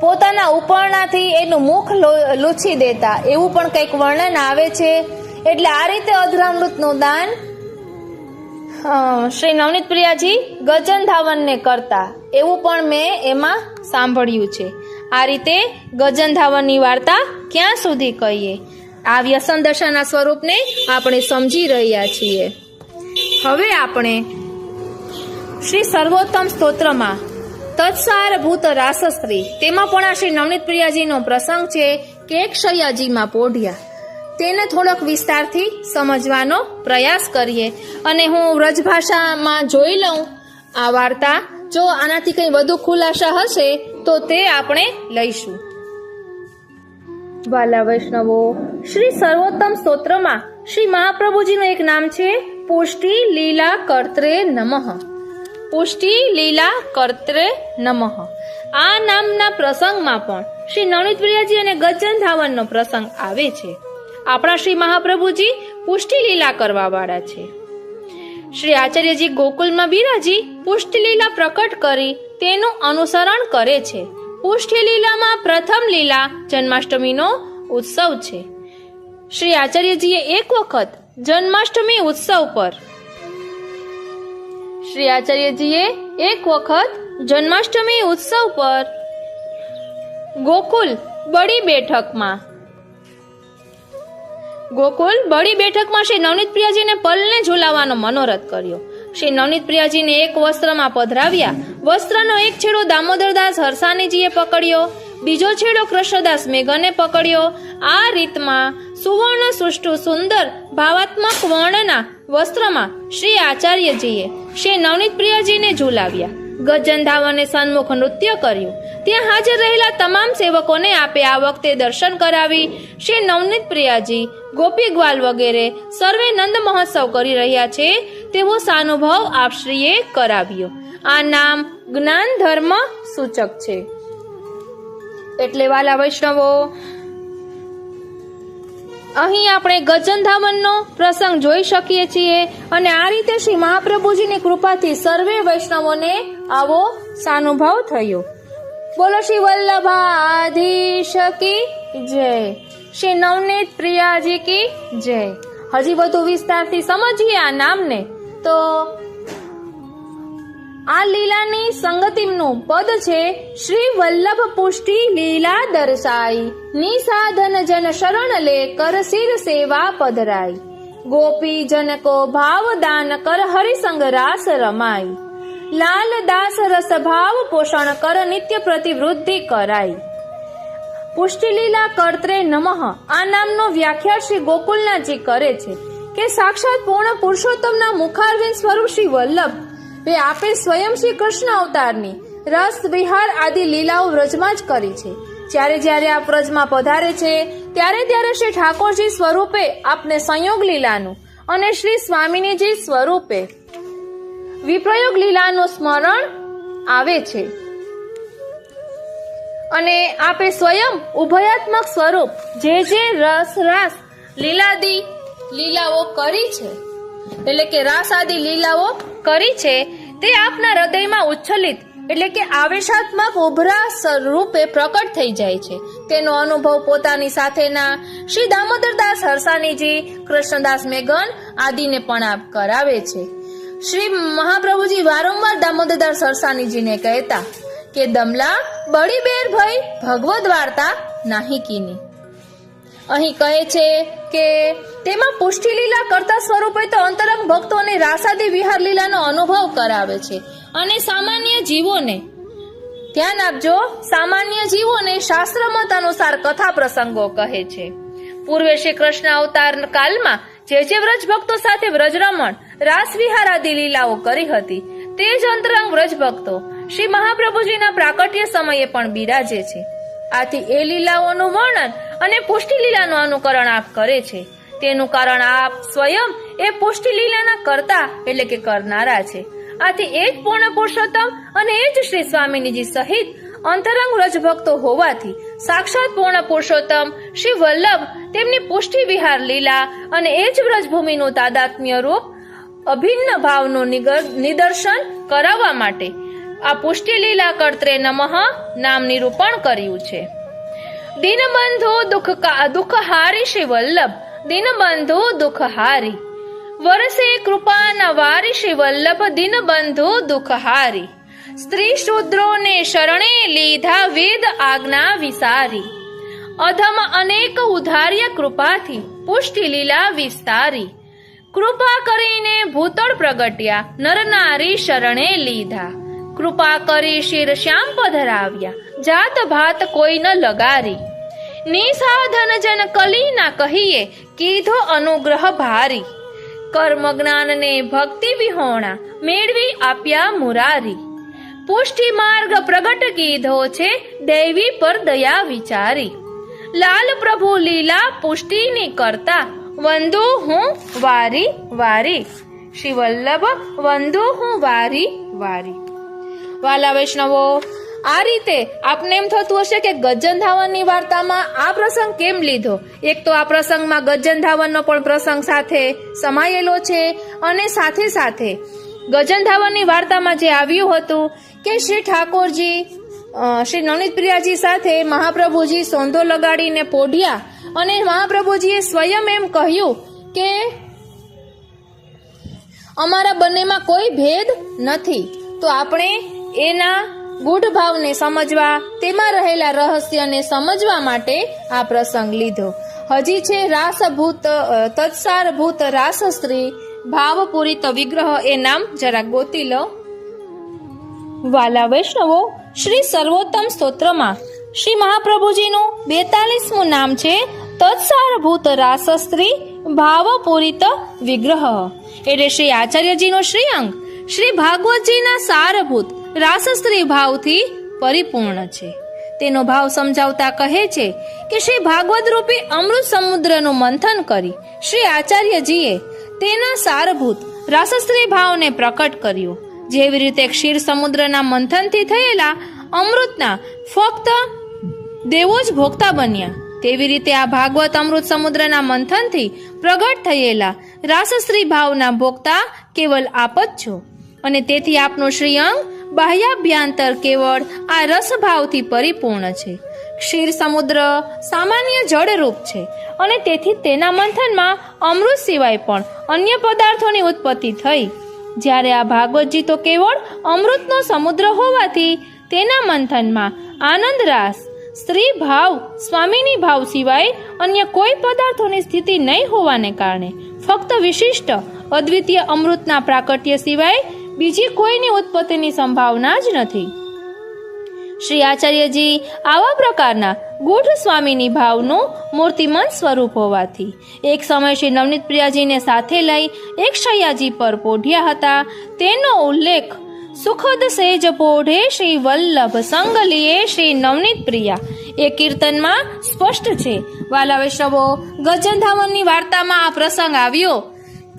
પોતાના ઉપરણાથી એનું મુખ લૂછી દેતા, એવું પણ કંઈક વર્ણન આવે છે. એટલે આ રીતે અધરામૃતનું દાન શ્રી નવનીત પ્રિયાજી ગજન ધાવનને કરતા, એવું પણ મેં એમાં સાંભળ્યું છે. આ રીતે ગજન ધાવનની વાર્તા ક્યાં સુધી કહીએ? આ વ્યસન દશાના સ્વરૂપને આપણે સમજી રહ્યા છીએ. હવે આપણે શ્રી સર્વોત્તમ સ્તોત્રમાં તત્સારભૂત રાસસ્ત્રી, તેમાં પણ આ શ્રી નવનીત પ્રિયાજીનો પ્રસંગ છે કે એક શૈયાજીમાં પોઢ્યા, તેને થોડોક વિસ્તારથી સમજવાનો પ્રયાસ કરીએ. અને હું વ્રજભાષામાં જોઈ લઉં આ વાર્તા. જો આનાથી કંઈ વધુ ખુલાસા હશે તો તે આપણે લઈશું. વાલા વૈષ્ણવો, શ્રી સર્વોત્તમ સ્તોત્રમાં શ્રી મહાપ્રભુજીનું એક નામ છે પુષ્ટિ લીલા કર્ત્રે નમઃ. પુષ્ટિ લીલા કર્ત્રે નમઃ. આ નામના પ્રસંગમાં પણ શ્રી નવનીત પ્રિયાજી અને ગજન ધાવનનો પ્રસંગ આવે છે. આપણા શ્રી મહાપ્રભુજી પુષ્ટિ લીલા કરવા વાળા છે. શ્રી આચાર્યજી ગોકુલમાં બિરાજી પુષ્ટિ લીલા પ્રકટ કરી તેનું અનુસરણ કરે છે. પુષ્ટિ લીલામાં પ્રથમ લીલા જન્માષ્ટમીનો ઉત્સવ છે. શ્રી આચાર્યજીએ એક વખત જન્માષ્ટમી ઉત્સવ પર ગોકુલ બડી બેઠકમાં શ્રી નવનીત પ્રિયાજીને પલને ઝુલાવવાનો મનોરથ કર્યો. શ્રી નવનીત પ્રિયાજીને એક વસ્ત્રમાં પધરાવ્યા. વસ્ત્રનો એક છેડો દામોદરદાસ હરસાનીજીએ પકડ્યો, બીજો છેડો કૃષ્ણદાસ મેઘને પકડ્યો. આ રીતમાં સુવર્ણ સૃષ્ટુ સુંદર ભાવાત્મક વર્ણના વસ્ત્રમાં શ્રી આચાર્યજીએ શ્રી નવનીત પ્રિયાજીને ઝુલાવ્યા. ગજન ધાવને સન્મુખ નૃત્ય કર્યું. ત્યાં હાજર રહેલા તમામ સેવકોને આપે આ વખતે દર્શન કરાવી શ્રી નવનીત પ્રિયાજી ગોપી ગ્વાલ વગેરે સર્વે નંદ મહોત્સવ કરી રહ્યા છે તેવો સાનુભવ આપશ્રીએ કરાવ્યો. આ નામ જ્ઞાન ધર્મ સૂચક છે. એટલે વાલા વૈષ્ણવો, અહીં આપણે ગજન ધાવનનો પ્રસંગ જોઈ શકીએ છીએ. અને આ રીતે શ્રી મહાપ્રભુજીની કૃપાથી સર્વે વૈષ્ણવોને આવો સાનુભવ થયો. બોલો શ્રી વલ્લભાધીશ કી જય, શ્રી નવનીત પ્રિયાજી કી જય. હજી વધુ વિસ્તારથી સમજીએ આ નામને તો આ લીલાની સંગતિનું પદ છે શ્રી વલ્લભ પુષ્ટિ લીલા દર્શાઈ, નિસાધન જન શરણ લે કર સિર સેવા પધરાઈ, ગોપી જન કો ભાવ દાન કર હરિસંગ રાસ રમાઈ, લાલ દાસ રસ ભાવ પોષણ કર નિત્ય પ્રતિવૃદ્ધિ કરાઈ. પુષ્ટિ લીલા કર્ત્રે નમઃ આ નામનો વ્યાખ્યા શ્રી ગોકુલનાથજી કરે છે કે સાક્ષાત પૂર્ણ પુરુષોત્તમના મુખારવિંદ સ્વરૂપ શ્રી વલ્લભ એ આપે સ્વયં શ્રી કૃષ્ણ અવતારની રસ વિહાર આદિ લીલાઓ વ્રજમાં જ કરી છે. જ્યારે જ્યારે આપ વ્રજમાં પધારે છે ત્યારે શ્રી ઠાકોરજી સ્વરૂપે આપને સંયોગ લીલાનું અને શ્રી સ્વામિનીજી સ્વરૂપે વિપ્રયોગ લીલાનું સ્મરણ આવે છે. અને આપે સ્વયં ઉભયાત્મક સ્વરૂપ જે રાસ લીલાદી લીલાઓ કરી છે, એટલે કે રાસ આદિ લીલાઓ કરી છે તે આપના હૃદયમાં ઉચ્છલિત એટલે કે આવેશાત્મક ઉભરા સ્વરૂપે પ્રકટ થઈ જાય છે. તેનો અનુભવ પોતાની સાથેના શ્રી દામોદરદાસ હરસાનીજી, કૃષ્ણદાસ મેઘન આદિને પણ આપ કરાવે છે. શ્રી મહાપ્રભુજી વારંવાર દામોદરદાસ હરસાનીજીને કહેતા કે દમલા બડી બેર ભઈ ભગવદ વાર્તા નાહી કીની. અહીં કહે છે કે તેમાં પુષ્ટિ લીલા કરતા સ્વરૂપે તો અંતરંગ ભક્તોને રાસાદી વિહાર લીલાનો અનુભવ કરાવે છે. અને સામાન્ય જીવોને, ધ્યાન આપજો, સામાન્ય જીવોને શાસ્ત્રમત અનુસાર કથા પ્રસંગો કહે છે. પૂર્વે શ્રી કૃષ્ણ અવતાર કાલમાં જે વ્રજ ભક્તો સાથે વ્રજરમણ રાસ વિહાર આદિ લીલાઓ કરી હતી તે જ અંતરંગ વ્રજ ભક્તો શ્રી મહાપ્રભુજીના પ્રાકટ્ય સમયે પણ બિરાજે છે. આથી એ લીલાઓનું વર્ણન અને પુષ્ટિ લીલાનું અનુકરણ આપ કરે છે. તેનું કારણ આપ સ્વયં એ પુષ્ટિ લીલાના કરતા એટલે કે કરનારા છે. આથી એ જ પૂર્ણ પુરુષોત્તમ અને એ જ શ્રી સ્વામિનીજી સહિત અંતરંગ વ્રજ ભક્તો હોવાથી સાક્ષાત પૂર્ણ પુરુષોત્તમ શ્રી વલ્લભ તેમની પુષ્ટિ વિહાર લીલા અને એ જ વ્રજભૂમિનું તાદાત્મ્ય રૂપ અભિન્ન ભાવનું નિદર્શન કરાવવા માટે આ પુષ્ટિલીલા કર્ત્રે નમઃ નામ નિરૂપણ કર્યું છે. દીનબંધુ દુઃખહારી શ્રી વલ્લભ, દીનબંધુ દુઃખહારી, વરસે કૃપાના વારી શ્રી વલ્લભ, દીનબંધુ દુઃખહારી. સ્ત્રી શૂદ્રોને શરણે લીધા વેદ આજ્ઞા વિસારી, અધમ અનેક ઉધાર્ય કૃપાથી પુષ્ટિ લીલા વિસ્તારી. કૃપા કરીને ભૂતળ પ્રગટ્યા નર નારી શરણે લીધા, કૃપા કરી શિર શ્યામ પધરાવ્યા જાત ભાત કોઈ ન લગારી. નિસાધન જન કલી ના કહીએ કીધો અનુગ્રહ ભારી, કર્મ જ્ઞાનને ભક્તિ વિહોણા મેળવી આપ્યા મુરારી. પુષ્ટિ માર્ગ પ્રગટ કીધો છે દૈવી પર દયા વિચારી. લાલ પ્રભુ લીલા પુષ્ટિની કરતા વંદુ હું વારી વારી. શ્રી વલ્લભ વંદુ હું વારી વારી. વાલા વૈષ્ણવો, આ રીતે આપને એમ થતું હશે કે ગજન ધાવનની વાર્તામાં આ પ્રસંગ કેમ લીધો. એક તો આ પ્રસંગમાં ગજન ધાવનનો પણ પ્રસંગ સાથે સમાયેલો છે, અને સાથે સાથે ગજન ધાવનની વાર્તામાં જે આવ્યું હતું કે શ્રી ઠાકોરજી શ્રી નવનીત પ્રિયાજી સાથે મહાપ્રભુજી સોંધો લગાડીને પોઢ્યા, અને મહાપ્રભુજીએ સ્વયં એમ કહ્યું કે અમારા બંનેમાં કોઈ ભેદ નથી. તો આપણે એના ગૂઢ ભાવને સમજવા, તેમાં રહેલા રહસ્યને સમજવા માટે આ પ્રસંગ લીધો. હજી છે રાસભૂત તત્સારભૂત રાસ સ્ત્રી ભાવપૂરિત વિગ્રહ, એ નામ જરા ગોતી લો. વાલા વૈષ્ણવો, શ્રી સર્વોત્તમ સ્તોત્રમાં શ્રી મહાપ્રભુજીનું 42મું નામ છે તત્સારભૂત રાસ સ્ત્રી ભાવપૂરિત વિગ્રહ. એટલે શ્રી આચાર્યજીનો શ્રીઅંગ શ્રી ભાગવતજીના સારભૂત રાસસ્ત્રી ભાવથી પરિપૂર્ણ છે. તેનો ભાવ સમજાવતા કહે છે કે શ્રી ભાગવત રૂપી અમૃત સમુદ્રનું મંથન કરી શ્રી આચાર્યજીએ તેના સારભૂત રાસસ્ત્રી ભાવને પ્રકટ કર્યો. જેવી રીતે ક્ષીર સમુદ્રના મંથનથી થયેલા અમૃતના ફક્ત દેવો જ ભોગતા બન્યા, તેવી રીતે આ ભાગવત અમૃત સમુદ્રના મંથનથી પ્રગટ થયેલા રાસસ્ત્રી ભાવના ભોગતા કેવલ આપ જ છો. અને તેથી આપનું શ્રીઅંગ બાહ્યાભ્યાંતર કેવળ આ રસભાવથી પરિપૂર્ણ છે. ક્ષીર સમુદ્ર સામાન્ય જળરૂપ છે, અને તેથી તેના મંથનમાં અમૃત સિવાય પણ અન્ય પદાર્થોની ઉત્પત્તિ થઈ. જ્યારે આ ભાગવતજી તો કેવળ અમૃતનો સમુદ્ર હોવાથી તેના મંથનમાં આનંદ રાસ, સ્ત્રી ભાવ, સ્વામીની ભાવ સિવાય અન્ય કોઈ પદાર્થોની સ્થિતિ નહીં હોવાને કારણે ફક્ત વિશિષ્ટ અદ્વિતીય અમૃતના પ્રાકટ્ય સિવાય બીજી કોઈની ઉત્પત્તિની સંભાવના જ નથી. શ્રી આચાર્યજી આવા પ્રકારના ગૂઢ સ્વામીની ભાવનું મૂર્તિમંત સ્વરૂપ હોવાથી એક સમય શ્રી નવનીત પ્રિયાજીને સાથે લઈ એક શૈયાજી પર પોઢ્યા હતા. તેનો ઉલ્લેખ સુખદ સેજ પોઢે શ્રી વલ્લભ સંગ લીએ શ્રી નવનીત પ્રિયા એ કીર્તનમાં સ્પષ્ટ છે. વાલા વૈષ્ણવો, ગજન ધાવનની વાર્તામાં આ પ્રસંગ આવ્યો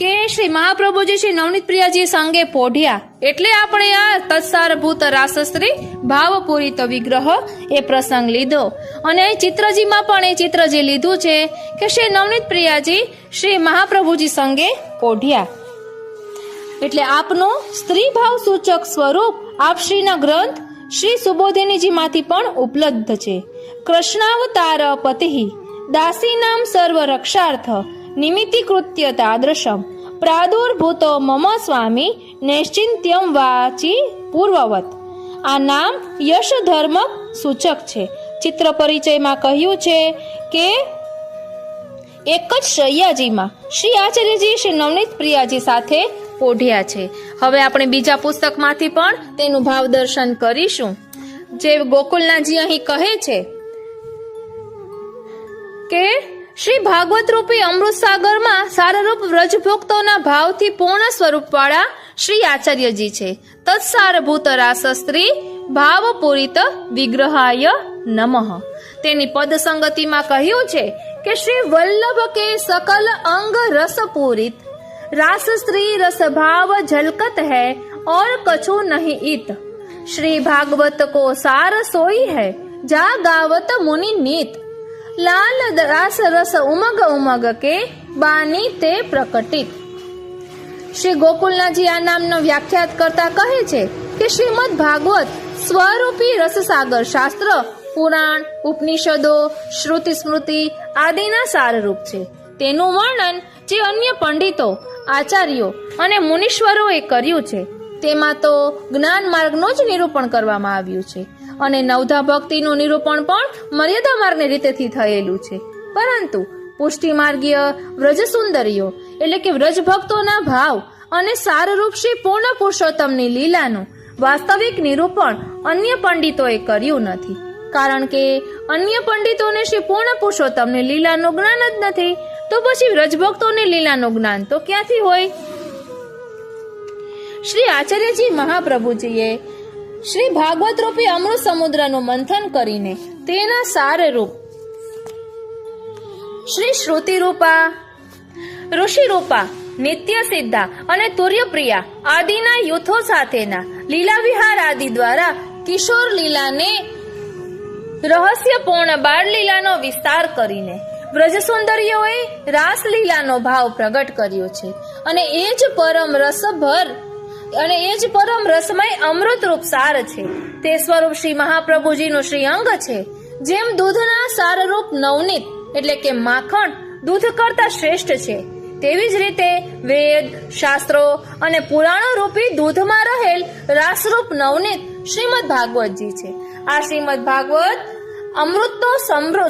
કે શ્રી મહાપ્રભુજી શ્રી નવનીત પ્રિયાજી સંગે પોઢ્યા, એટલે આપણે આ તત્સારભૂત રાસસ્ત્રી ભાવપૂરિત વિગ્રહ એ પ્રસંગ લીધો. અને અહીં ચિત્રજીમાં પણ એ ચિત્ર જે લીધું છે કે શ્રી નવનીત પ્રિયાજી શ્રી મહાપ્રભુજી સંગે પોઢ્યા. એટલે આપનું સ્ત્રી ભાવ સૂચક સ્વરૂપ આપશ્રીના ગ્રંથ શ્રી સુબોધિનીજીમાંથી પણ ઉપલબ્ધ છે. કૃષ્ણાવતાર પતિ દાસી નામ સર્વ રક્ષાર્થ નિમિત્તીકૃત્ય તાદૃશમ પ્રાદુર્ભૂતો મમ સ્વામી નૈશ્ચિંત્યમ વાચી પૂર્વવત. આ નામ યશ ધર્મ સૂચક છે. ચિત્ર પરિચયમાં કહ્યું છે કે એક જ શૈયાજીમાં શ્રી આચાર્યજી શ્રી નવનીત પ્રિયાજી સાથે પોઢ્યા છે. હવે આપણે બીજા પુસ્તકમાંથી પણ તેનું ભાવ દર્શન કરીશું. જે ગોકુલનાથજી અહીં કહે છે કે શ્રી ભાગવત રૂપી અમૃત સાગરમાં સારરૂપ વ્રજભોક્તોના ભાવથી પૂર્ણ સ્વરૂપવાળા શ્રી આચાર્યજી છે. તત્સારભૂત રાસસ્ત્રી ભાવપૂરિત વિગ્રહાય નમઃ. તેની પદ સંગતિમાં કહ્યું છે કે શ્રી વલ્લભ કે સકલ અંગ રસ પૂરિત रास स्त्री रस भाव झलकत है और कछु नहीं इत. श्री भागवत को सार सोई है जा गावत मुनि नीत. लाल रास रस उमग उमग के बानी ते प्रकटित. श्री गोकुलनाथजी આ નામનો વ્યાખ્યાત કરતા કહે છે કે શ્રીમદ ભાગવત સ્વરૂપી રસસાગર શાસ્ત્ર, પુરાણ, ઉપનિષદો, શ્રુતિ સ્મૃતિ આદિના સારરૂપ છે. તેનું વર્ણન જે અન્ય પંડિતો, આચાર્યો અને મુનીશ્વરોએ કર્યું છે તેમાં તો જ્ઞાન માર્ગનું જ નિરૂપણ કરવામાં આવ્યું છે અને નવધા ભક્તિનું નિરૂપણ પણ મર્યાદા માર્ગની રીતેથી થયેલું છે. પરંતુ પુષ્ટિ માર્ગીય વ્રજ સુંદરીઓ એટલે કે વ્રજ ભક્તોના ભાવ અને સારરૂપ શ્રી પૂર્ણ પુરુષોત્તમની લીલાનું વાસ્તવિક નિરૂપણ અન્ય પંડિતોએ કર્યું નથી. કારણ કે અન્ય પંડિતોને શ્રી પૂર્ણ પુરુષોત્તમની લીલાનું જ્ઞાન જ નથી, તો પછી વ્રજભક્તોની લીલાનું જ્ઞાન તો ક્યાંથી હોય? શ્રી આચાર્યજી મહાપ્રભુજીએ શ્રી ભાગવત રૂપી અમૃત સમુદ્રનું મંથન કરીને તેના સારરૂપ શ્રી શ્રુતિ રૂપા, ઋષિ રૂપા, નિત્ય સિદ્ધા અને તુર્યપ્રિયા આદિના યુથો સાથેના લીલા વિહાર આદિ દ્વારા કિશોર લીલાને રહસ્યપૂર્ણ બાળ લીલાનો વિસ્તાર કરીને વ્રજ સુંદરીઓએ રાસલીલાનો ભાવ પ્રગટ કર્યો છે અને એ જ પરમ રસમય અમૃતરૂપ સાર છે. તે સ્વરૂપ શ્રી મહાપ્રભુજીનું શ્રી અંગ છે. જેમ દૂધના સારરૂપ નવનીત એટલે કે માખણ દૂધ કરતા શ્રેષ્ઠ છે, તેવી જ રીતે વેદ, શાસ્ત્રો અને પુરાણો રૂપી દૂધમાં રહેલ રાસરૂપ નવનીત શ્રીમદ ભાગવતજી છે. આ શ્રીમદ ભાગવત અમૃતનો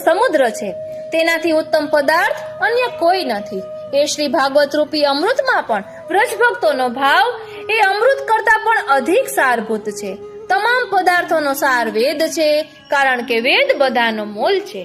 સમુદ્ર છે. તેનાથી ઉત્તમ પદાર્થ અન્ય કોઈ નથી. એ શ્રી ભાગવત રૂપી અમૃતમાં પણ વ્રજભક્તોનો ભાવ એ અમૃત કરતા પણ અધિક સારભૂત છે. તમામ પદાર્થોનો સાર વેદ છે, કારણ કે વેદ બધાનો મૂળ છે.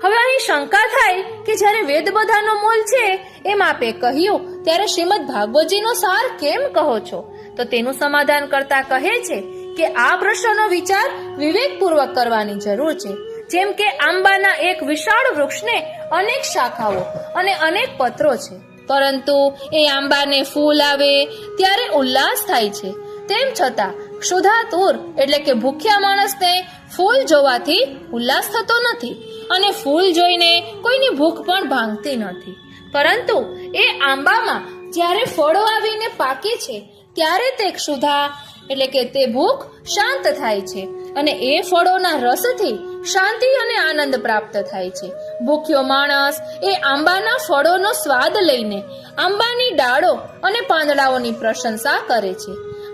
હવે અહીં શંકા થાય કે જ્યારે વેદ બધાનો મૂળ છે એમ આપે કહ્યું, ત્યારે શ્રીમદ ભાગવતજીનો સાર કેમ કહો છો? તો તેનું સમાધાન કરતા કહે છે કે આ પ્રશ્નનો વિચાર વિવેકપૂર્વક કરવાની જરૂર છે. જેમ કે આંબાના એક વિશાળ વૃક્ષને અનેક શાખાઓ અને અનેક પત્રો છે, પરંતુ એ આંબાને ફૂલ આવે ત્યારે ઉલ્લાસ થાય છે. તેમ છતાં ક્ષુધાતુર એટલે કે ભૂખ્યા માણસને ફૂલ જોવાથી ઉલ્લાસ થતો નથી અને ફૂલ જોઈને કોઈની ભૂખ પણ ભાંગતી નથી. પરંતુ એ આંબામાં જ્યારે ફળો આવીને પાકે છે ત્યારે તે ક્ષુધા એટલે કે તે ભૂખ શાંત થાય છે અને એ ફળોના રસથી શાંતિ અને આનંદ પ્રાપ્ત થાય છે. ભૂખ્યો માણસ એ આંબાના ફળોનો સ્વાદ લઈને આંબાની ડાળો અને પાંદડાઓની પ્રશંસા કરે છે.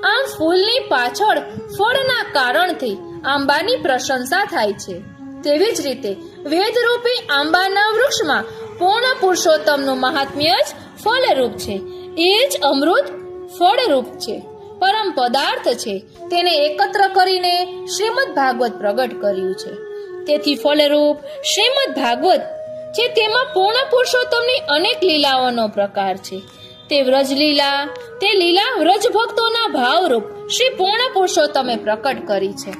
આમ ફૂલની પાછળ ફળના કારણથી આંબાની પ્રશંસા થાય છે. તેવી જ રીતે વેદરૂપી આંબાના વૃક્ષમાં પૂર્ણ પુરુષોત્તમનું મહાત્મ્ય જ ફળરૂપ છે. એ જ અમૃત ફળરૂપ છે, પરમ પદાર્થ છે. તેને એકત્ર કરીને શ્રીમદ ભાગવત પ્રગટ કર્યું છે. તેથી ફળરૂપ શ્રીમદ ભાગવત છે તેમાં પૂર્ણ પુરુષોત્તમની અનેક લીલાઓનો પ્રકાર છે. તે વ્રજ લીલા, તે લીલા વ્રજ ભક્તોના ભાવરૂપ શ્રી પૂર્ણ પુરુષોત્તમે પ્રકટ કરી છે.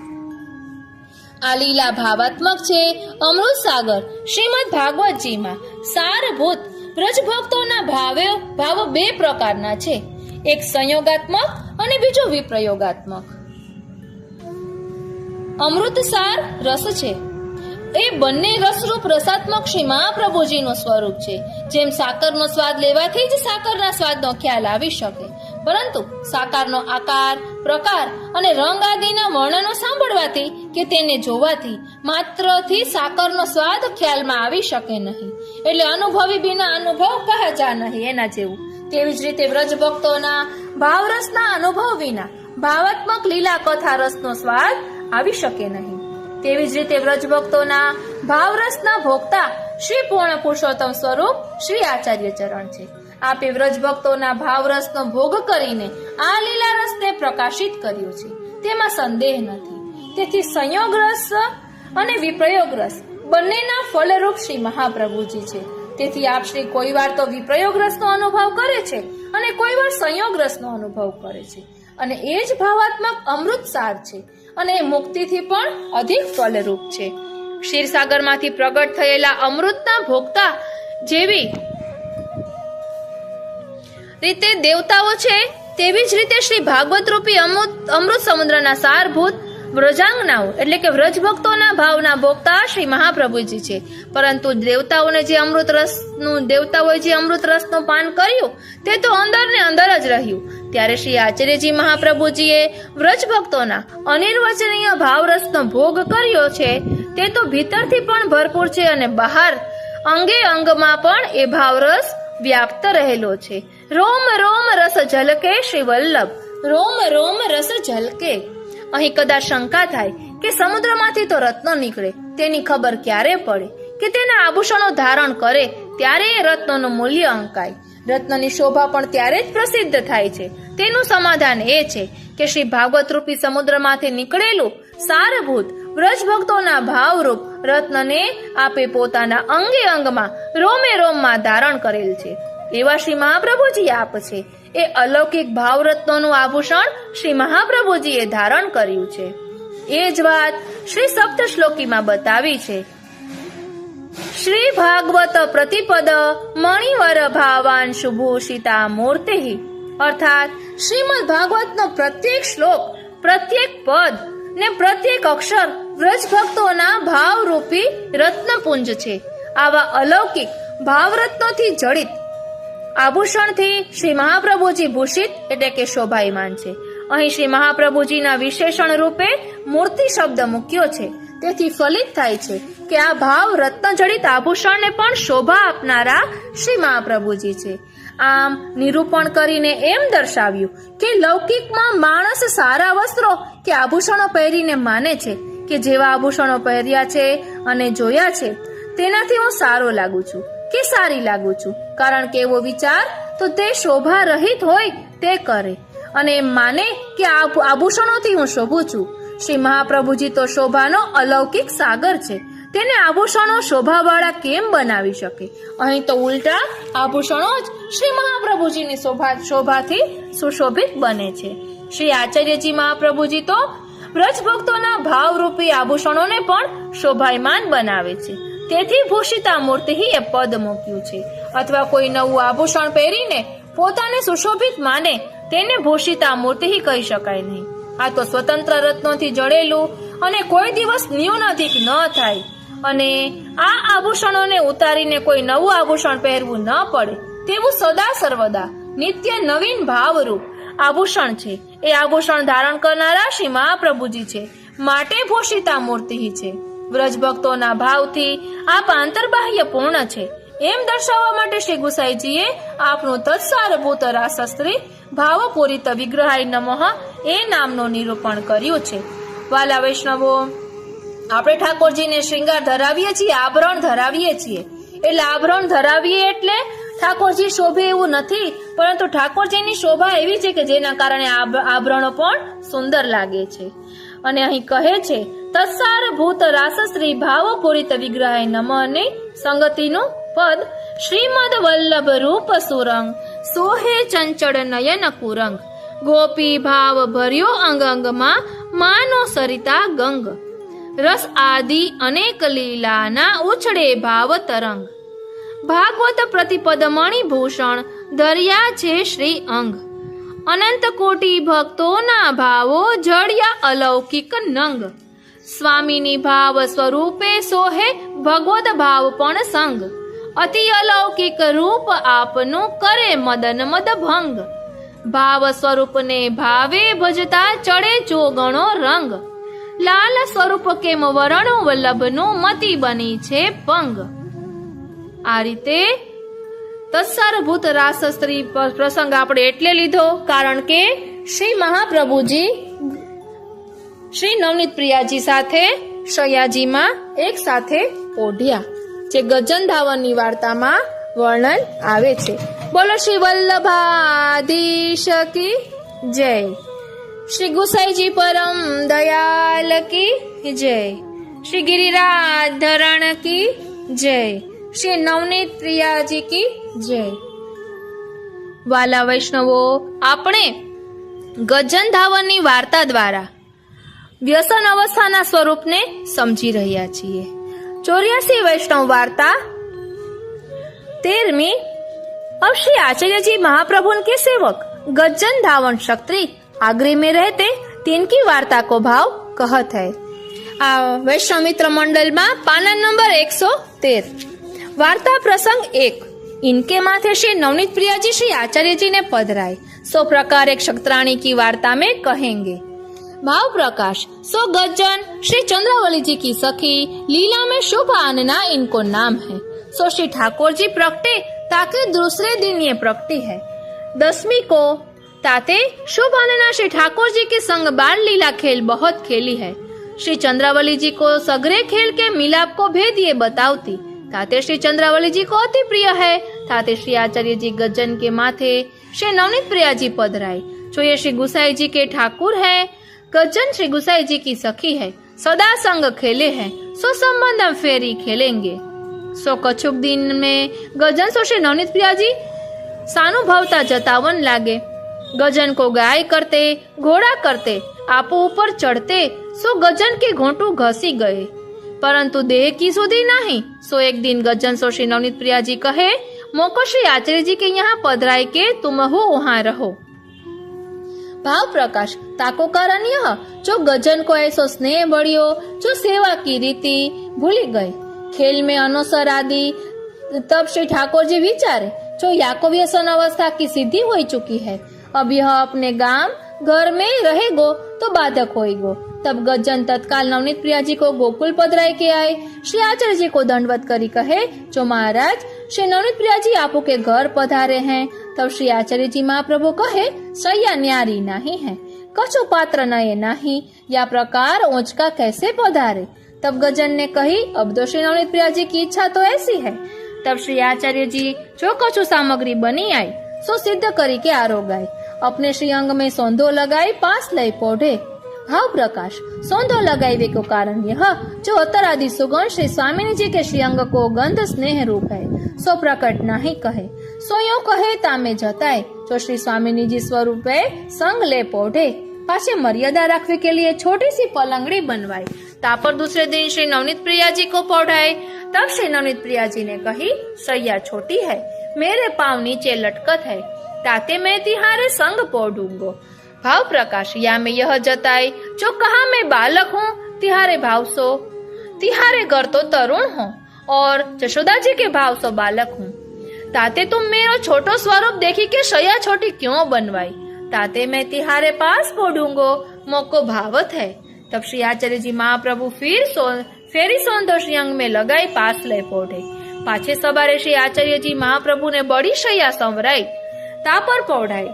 આ લીલા ભાવાત્મક છે. અમૃત સાગર શ્રીમદ ભાગવતજીમાં સારભૂત વ્રજ ભક્તોના ભાવો બે પ્રકારના છે, એક સંયોગાત્મક અને બીજો વિપ્રયોગાત્મક. અમૃત સાર રસ છે. એ બંને રસરૂપ રસાત્મક શ્રી મહાપ્રભુજીનું સ્વરૂપ છે. જેમ સાકરનો સ્વાદ લેવાથી જ સાકરના સ્વાદનો ખ્યાલ આવી શકે, પરંતુ સાકરનો આકાર, પ્રકાર અને રંગ આદિના વર્ણનો સાંભળવાથી કે તેને જોવાથી માત્રથી સાકરનો સ્વાદ ખ્યાલમાં આવી શકે નહીં. એટલે અનુભવી બિના અનુભવ કહા જા નહીં, એના જેવું. તેવી જ રીતે વ્રજ ભક્તોના ભાવરસના અનુભવ વિના ભાવાત્મક લીલા કથા રસનો સ્વાદ આવી શકે નહીં. તેવી જ રીતે વ્રજ ભક્તોના ભાવરસના ભોગતા શ્રી પૂર્ણ પુરુષોત્તમ સ્વરૂપ શ્રી આચાર્ય ચરણ છે. આપે વ્રજ ભક્તોના ભાવરસનો ભોગ કરીને આ લીલા રસને પ્રકાશિત કર્યો છે, તેમાં સંદેહ નથી. તેથી સંયોગ રસ અને વિપ્રયોગ રસ બંનેના ફલરૂપ શ્રી મહાપ્રભુજી છે. તેથી આપ શ્રી કોઈ વાર તો વિપ્રયોગ રસનો અનુભવ કરે છે અને કોઈ વાર સંયોગ રસનો અનુભવ કરે છે, અને એ જ ભાવાત્મક અમૃત સાર છે અને એ મુક્તિથી પણ અધિક ફલરૂપ છે. ક્ષીરસાગરમાંથી પ્રગટ થયેલા અમૃતના ભોગતા જેવી રીતે દેવતાઓ છે, તેવી જ રીતે શ્રી ભાગવત રૂપી અમૃત સમુદ્રના સારભૂત વ્રજાંગનાઓ એટલે કે વ્રજ ભક્તોના ભાવના ભોગતા શ્રી મહાપ્રભુજી છે. પરંતુ દેવતાઓએ જે અમૃત રસનું પાન કર્યું તે તો અંદર ને અંદર જ રહ્યું. ત્યારે શ્રી આચાર્યજી મહાપ્રભુજીએ વ્રજ ભક્તોના અનિર્વચનીય ભાવરસનો ભોગ કર્યો છે તે તો ભીતરથી પણ ભરપૂર છે અને બહાર અંગે અંગમાં પણ એ ભાવરસ વ્યાપ્ત રહેલો છે. રોમ રોમ રસ ઝલકે શ્રી વલ્લભ, રોમ રોમ રસ ઝલકે. અહીં કદાચ શંકા થાય કે સમુદ્રમાંથી તો રત્નો નીકળે, તેની ખબર ક્યારે પડે કે તેના આભૂષણો ધારણ કરે ત્યારે એ રત્નોનું મૂલ્ય અંકાય. રત્નની શોભા પણ ત્યારે જ પ્રસિદ્ધ થાય છે. તેનું સમાધાન એ છે કે શ્રી ભાગવત રૂપી સમુદ્રમાંથી નીકળેલું સારભૂત વ્રજ ભક્તોના ભાવરૂપ રત્નને આપે પોતાના અંગે અંગમાં રોમે રોમમાં ધારણ કરેલ છે. એવા શ્રી મહાપ્રભુજી આપ છે. એ અલૌકિક ભાવરત્નોનું આભૂષણ શ્રી મહાપ્રભુજીએ ધારણ કર્યું છે. એ જ વાત શ્રી સપ્ત શ્લોકીમાં બતાવી છે. શ્રી ભાગવત પ્રતિપદ મણિવર ભાવાન શુભૂષિતા મૂર્તિ, અર્થાત શ્રીમદ ભાગવતનો પ્રત્યેક શ્લોક, પ્રત્યેક પદ ને પ્રત્યેક અક્ષર વ્રજ ભક્તોના ભાવરૂપી રત્નપુંજ છે. આવા અલૌકિક ભાવરત્નોથી જડિત આભૂષણથી શ્રી મહાપ્રભુજી ભૂષિત એટલે કે શોભાયમાન છે. અહીં શ્રી મહાપ્રભુજીના વિશેષણ રૂપે મૂર્તિ શબ્દ મૂક્યો છે. તેથી ફલિત થાય છે કે આ ભાવ રત્ન જડિત આભૂષણને પણ શોભા આપનારા શ્રી મહાપ્રભુજી છે. આમ નિરૂપણ કરીને એમ દર્શાવ્યું કે લૌકિકમાં માણસ સારા વસ્ત્રો કે આભૂષણો પહેરીને માને છે કે જેવા આભૂષણો પહેર્યા છે અને જોયા છે તેનાથી હું સારો લાગુ છું કે સારી લાગુ છું. કારણ કે એવો વિચાર તો તે શોભા રહિત હોય તે કરે અને એમ માને કે આભૂષણોથી હું શોભું છું. શ્રી મહાપ્રભુજી તો શોભાનો અલૌકિક સાગર છે. તેને આભૂષણો શોભાવાળા કેમ બનાવી શકે? અહીં તો ઉલટા આભૂષણો જ શ્રી મહાપ્રભુજીની શોભાથી સુશોભિત બને છે. શ્રી આચાર્યજી મહાપ્રભુજી તો વ્રજ ભક્તોના ભાવરૂપી આભૂષણોને પણ શોભાયમાન બનાવે છે. તેથી ભૂષિતા મૂર્તિ એ પદ મૂક્યું છે. અથવા કોઈ નવું આભૂષણ પહેરીને પોતાને સુશોભિત માને તેને ભૂષિતા મૂર્તિ કહી શકાય નહીં. આ તો સ્વતંત્ર રત્નોથી જડેલું અને કોઈ દિવસ ન્યૂનધિક ન થાય અને આ આભૂષણોને ઉતારીને કોઈ નવું આભૂષણ પહેરવું ન પડે તેવું સદા સર્વદા નિત્ય નવીન ભાવરૂપ આભૂષણ છે. એ આભૂષણ ધારણ કરનારા શ્રી મહાપ્રભુજી છે. માટે ભૂષિતા મૂર્તિ છે. વ્રજ ભક્તોના ભાવથી આપ આંતરબાહ્ય પૂર્ણ છે એમ દર્શાવવા માટે શ્રી ગુસાઈજીએ આપનું તત્સારભૂત રાસસ્ત્રી ભાવપૂરિત વિગ્રહાય નમઃ એ નામનું નિરૂપણ કર્યું છે. વાલા વૈષ્ણવો, આપણે ઠાકોરજીને શ્રૃંગાર ધરાવીએ છીએ, આભરણ ધરાવીએ છીએ. એટલે આભરણ ધરાવીએ એટલે ઠાકોરજી શોભે એવું નથી, પરંતુ ઠાકોરજીની શોભા એવી છે કે જેના કારણે આભરણો પણ સુંદર લાગે છે. અને અહીં કહે છે તત્સારભૂત રાસશ્રી ભાવપૂરિત વિગ્રહાય નમઃ ને સંગતિનું પદ શ્રીમદ વલ્લભ રૂપ સુરંગ સોહે ચંચળ નયન કુરંગ ગોપી ભાવ ભર્યો અંગ અંગમાં માનો સરિતા ગંગ રસ આદિ અનેક લીલાના ઉછળે ભાવ તરંગ ભાગવત પ્રતિપદ મણિભૂષણ ધર્યા છે શ્રી અંગ અનંત કોટી ભક્તોના ભાવો જળ્યા અલૌકિક નંગ સ્વામીની ભાવ સ્વરૂપે સોહે ભગવદ ભાવ પણ સંગ અતિ અલૌકિક રૂપ આપનું કરે મદન મદ ભંગ ભાવ સ્વરૂપને ભાવે ભજતા ચડે ચોગણો રંગ લાલ સ્વરૂપ કેમ વરણો વલ્લભનું મતિ બની છે પંગ. આ રીતે તત્સારભૂત રાસસ્ત્રી પ્રસંગ આપણે એટલે લીધો કારણ કે શ્રી મહાપ્રભુજી શ્રી નવનીત પ્રિયાજી સાથે શયાજીમાં એક સાથે ઓઢ્યા, જે ગજન ધાવનની વાર્તામાં વર્ણન આવે છે. બોલો શ્રી વલ્લભાધીશ કી જય, શ્રી ગુસાઈજી પરમ દયાલ કી જય, શ્રી ગિરિરાજ ધરણ કી જય, શ્રી નવનીત પ્રિયાજી કી જય. વાલા વૈષ્ણવો, આપણે ગજન ધાવનની વાર્તા દ્વારા વ્યસન અવસ્થાના સ્વરૂપને સમજી રહ્યા છીએ. 84 વૈષ્ણવ वार्ता 13वीं। अब श्री आचार्य जी महाप्रभु के सेवक गज्जन धावन क्षत्रिय आगरे में रहते, तिनकी वार्ता को भाव कहत है। आ वैष्णव मित्र मंडल में पाना नंबर 113 वार्ता प्रसंग 1। इनके माथे श्री नवनीत प्रिया जी श्री आचार्य जी ने पधराए। सो प्रकार एक क्षत्राणी की वार्ता में कहेंगे। भाव प्रकाश। सो गज्जन श्री चंद्रावली जी की सखी लीला में शुभ आनना इनको नाम है। सो श्री ठाकुर जी प्रगटे ताकि दूसरे दिन ये प्रगटी है। 10वीं को ताते शुभ आनना श्री ठाकुर जी के संग बाल लीला खेल बहुत खेली है। श्री चंद्रावली जी को सगरे खेल के मिलाप को भेद ये बतावती। ताते श्री चंद्रावली जी को अति प्रिय है। ताते श्री आचार्य जी गज्जन के माथे श्री नवनीत प्रिया जी पधराए। जो ये श्री गुसाई जी के ठाकुर है। गज्जन श्री गुसाई जी की सखी है। सदा संग खेले हैं। सो संबंध हम फेरी खेलेंगे। सो कछुक दिन में गज्जन सो श्री नवनीत प्रिया जी सानुभवता जतावन लागे। गजन को गाय करते घोड़ा करते आपो ऊपर चढ़ते। सो गजन के घोंटू घसी गए परंतु देह की सुधी नहीं। सो एक दिन गजन सो श्री नवनीत प्रिया जी कहे मोको श्री आचार्य जी के यहाँ पधराए के तुम हो वहाँ रहो। भाव प्रकाश। ताको कारण यह जो गजन को ऐसो स्नेह बढ़ियो जो सेवा की रीति भूली गए। खेल में अनुसर आदि तब श्री ठाकुर जी विचारे जो याको व्यसन अवस्था की सिद्धि हो चुकी है। अब यह अपने गांव घर में रहेगो तो बाधक होएगो। तब गज्जन तत्काल नवनीत प्रिया जी को गोकुल पधराए के आए। श्री आचार्य जी को दंडवत करी कहे जो महाराज श्री नवनीत प्रिया जी आपो के घर पधारे हैं। तब श्री आचार्य जी महाप्रभु कहे सैया न्यारी नहीं है कछु पात्र नये नहीं या प्रकार ओंचका कैसे पधारे। तब गज्जन ने कही अब तो श्री नवनीत प्रिया जी की इच्छा तो ऐसी है। तब श्री आचार्य जी जो कछु सामग्री बनी आई सो सिद्ध करी के आरोगाए। अपने श्री अंग में सौंधो लगाई पास लय पौधे। भाव प्रकाश। सौंधो लगाई को कारण यह जो अतर आदि सुगंध श्री स्वामी जी के श्री अंग को गंध स्नेह रूप है सो प्रकट नहीं कहे। सो यो कहे तामे जताए जो श्री स्वामी जी स्वरूप है संग ले पौधे। पाछे मर्यादा रखने के लिए छोटी सी पलंगड़ी बनवाई। तापर दूसरे दिन श्री नवनीत प्रिया जी को पौधाए। तब श्री नवनीत प्रिया जी ने कही सैया छोटी है मेरे पाँव नीचे लटकत है ताते मैं तिहारे संग पौधूंगो। भाव प्रकाश। या में यह जताए जो कहा मैं बालक हूँ तिहारे भाव सो तिहारे घर तो तरुण हूँ और जशोदा जी के भाव सो बालक हूँ। ताते तुम मेरो छोटो स्वरूप देखी के सैया छोटी क्यों बनवाई। ताते मैं तिहारे पास पौधूंगो मोको भावत है। तब श्री आचार्य जी महाप्रभु फेरी सौंदो श्री अंग में लगाई पास ले पौधे। पाछे सवारे श्री आचार्य जी महाप्रभु ने बड़ी शैया संवराई तापर पौधाई।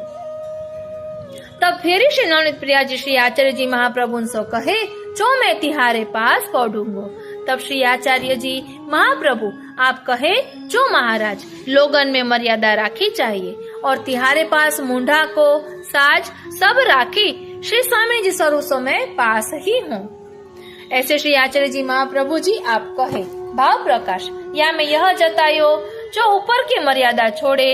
तब फेरी श्री नवनीत प्रिया जी श्री आचार्य जी महाप्रभु सो कहे जो मैं तिहारे पास पौधूंगो। तब श्री आचार्य जी महाप्रभु आप कहे जो महाराज लोगन में मर्यादा राखी चाहिए और तिहारे पास मुंडा को साज सब राखी श्री स्वामी जी स्वरूपों में पास ही हूँ। ऐसे श्री आचार्य जी महाप्रभु जी आप कहे। भाव प्रकाश। या में यह जतायो जो ऊपर की मर्यादा छोड़े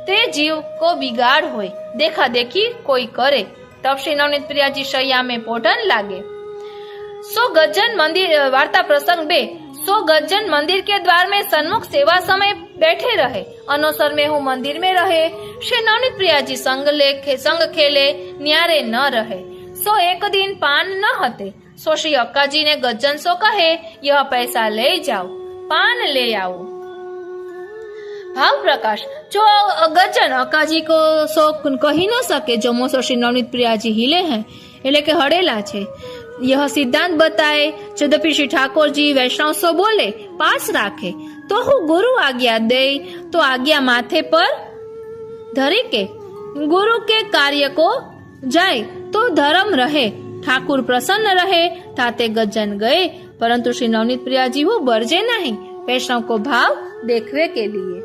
ते जीव को बिगाड़ होए देखा देखी कोई करे। तब श्री नवनीत प्रिया जी शैया में पोढ़न लागे। सो गज्जन मंदिर वार्ता प्रसंग 2। सो गज्जन मंदिर के द्वार में सन्मुख सेवा समय बैठे रहे। अनोसर में हूँ मंदिर में रहे। श्री नवनीत प्रिया जी संग खेले न्यारे न रहे। सो एक दिन पान न हते। सो श्री अक्का जी ने गज्जन सो कहे यह पैसा ले जाओ पान ले आओ। भाव प्रकाश। जो गज्जन अक्का जी को सो कही न सके जमो सो श्री नवनीत प्रिया जी हिले हैं એટલે કે હડેલા છે। यह सिद्धांत बताए यद्यपि श्री ठाकुर जी वैष्णव सो बोले पास राखे तो हूँ गुरु आज्ञा दे तो आज्ञा माथे पर धरी के गुरु के कार्य को जाए तो धर्म रहे ठाकुर प्रसन्न रहे। ताते गज्जन गए परंतु श्री नवनीत प्रिया जी वो बरजे नहीं वैष्णव को भाव देखने के लिए।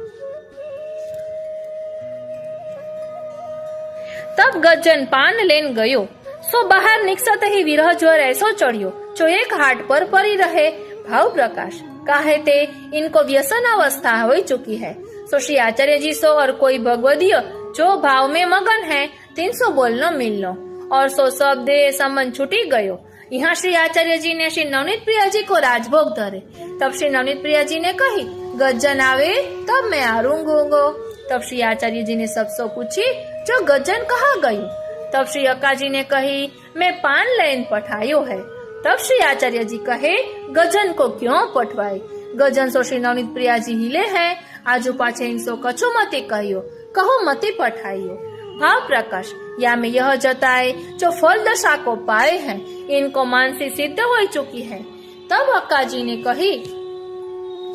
तब गज्जन पान लेन गयो। सो बाहर निकसत ही विरह ज्वर ऐसो चढ़ियो जो एक हाट पर पड़ी रहे। भाव प्रकाश। काहे ते इनको व्यसन अवस्था हो चुकी है। सो श्री आचार्य जी सो और कोई भगवदीय जो भाव में मगन है 300 बोलनो मिलनो और सो सब देह संबंध छूटी गयो। यहाँ श्री आचार्य जी ने श्री नवनीत प्रिया जी को राजभोग धरे। तब श्री नवनीत प्रिया जी ने कही गज्जन आवे तब मैं आरूंगो। तब श्री आचार्य जी ने सबसे पूछी जो गज्जन कहाँ गई। तब श्री अक्का जी ने कही मैं पान लेन पठायो है तब श्री आचार्य जी कहे गजन को क्यों पठवाए। गजन सो श्री नवनीत प्रिया जी हिले है, आजू पाछे इनसो कछु मते कहियो, कहो मते पठाइयो। भाव प्रकाश या में यह जताए जो फल दशा को पाए हैं, इनको मानसी सिद्ध हो चुकी है। तब अक्का जी ने कही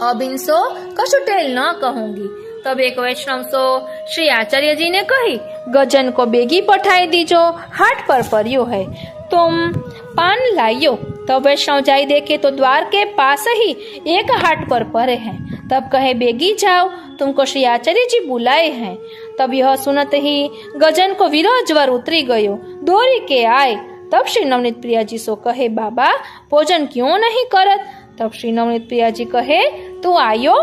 अब इनसो कछु टेल न कहूंगी। तब एक वैष्णव सो श्री आचार्य जी ने कही गजन को बेगी पठाई दीजो, हाट पर पर्यो है, तुम पान लाइयो। तब वैष्णव जाई देखे तो द्वार के पास ही एक हाट पर पड़े हैं। तब कहे बेगी जाओ, तुमको श्री आचार्य जी बुलाए हैं। तब यह सुनते ही गजन को विरह ज्वर उतरी गयो, दौड़ी के आए। तब श्री नवनीत प्रिया जी सो कहे बाबा भोजन क्यों नहीं करत। तब श्री नवनीत प्रिया जी कहे तू आयो,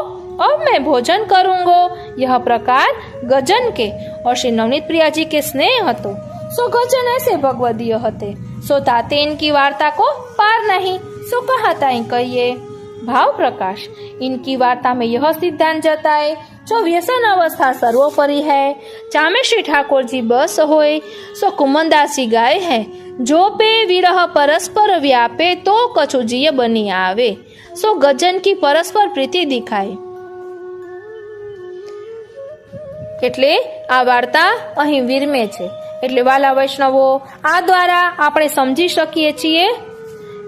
अब मैं भोजन करूंगो। यह प्रकार गजन के और श्री नवनीत प्रिया जी के स्नेह हतो। सो गजन ऐसे भगवदीय हते, सो ताते इनकी वार्ता को पार नहीं, सो कहता कहिए। भाव प्रकाश इनकी वार्ता में यह सिद्धांत जताए जो व्यसन अवस्था सर्वोपरि है। चामे श्री ठाकुर जी बस होए, सो कुमनदासी गाय है, जो पे विरह परस्पर व्यापे तो कछु जिय बनी आवे। सो गजन की परस्पर प्रीति दिखाए। એટલે આ વાર્તા અહીં વિરમે છે। એટલે વાલા વૈષ્ણવો આ દ્વારા આપણે સમજી શકીએ છીએ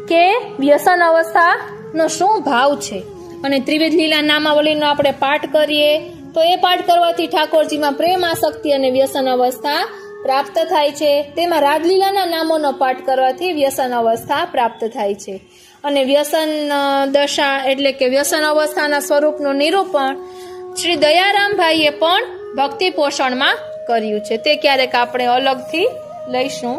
કે વ્યસન અવસ્થાનો શું ભાવ છે। અને ત્રિવિધ લીલા નામાવલીનો આપણે પાઠ કરીએ તો એ પાઠ કરવાથી ઠાકોરજીમાં પ્રેમ આસક્તિ અને વ્યસન અવસ્થા પ્રાપ્ત થાય છે। તેમાં રાજલીલાના નામોનો પાઠ કરવાથી વ્યસન અવસ્થા પ્રાપ્ત થાય છે। અને વ્યસન દશા એટલે કે વ્યસન અવસ્થાના સ્વરૂપનું નિરૂપણ શ્રી દયારામ ભાઈએ પણ ભક્તિ પોષણમાં કર્યું છે। તે ક્યારેક આપણે અલગથી લઈશું।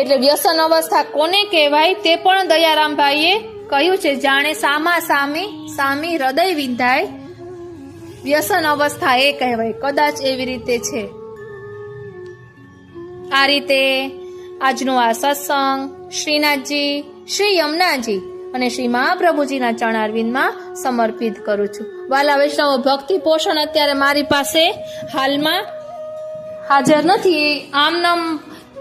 એટલે વ્યસન અવસ્થા કોને કહેવાય તે પણ દયારામ ભાઈએ કહ્યું છે। જાણે સામા સામી સામી હૃદય વિંધાય, વ્યસન અવસ્થા એ કહેવાય। કદાચ એવી રીતે છે। આ રીતે આજનો આ સત્સંગ શ્રીનાથજી, શ્રી યમુનાજી અને શ્રી મહાપ્રભુજીના ચરણારવિંદમાં સમર્પિત કરું છું। વાલા વૈષ્ણવ ભક્તિ પોષણ અત્યારે મારી પાસે હાલમાં હાજર નથી। આમ નામ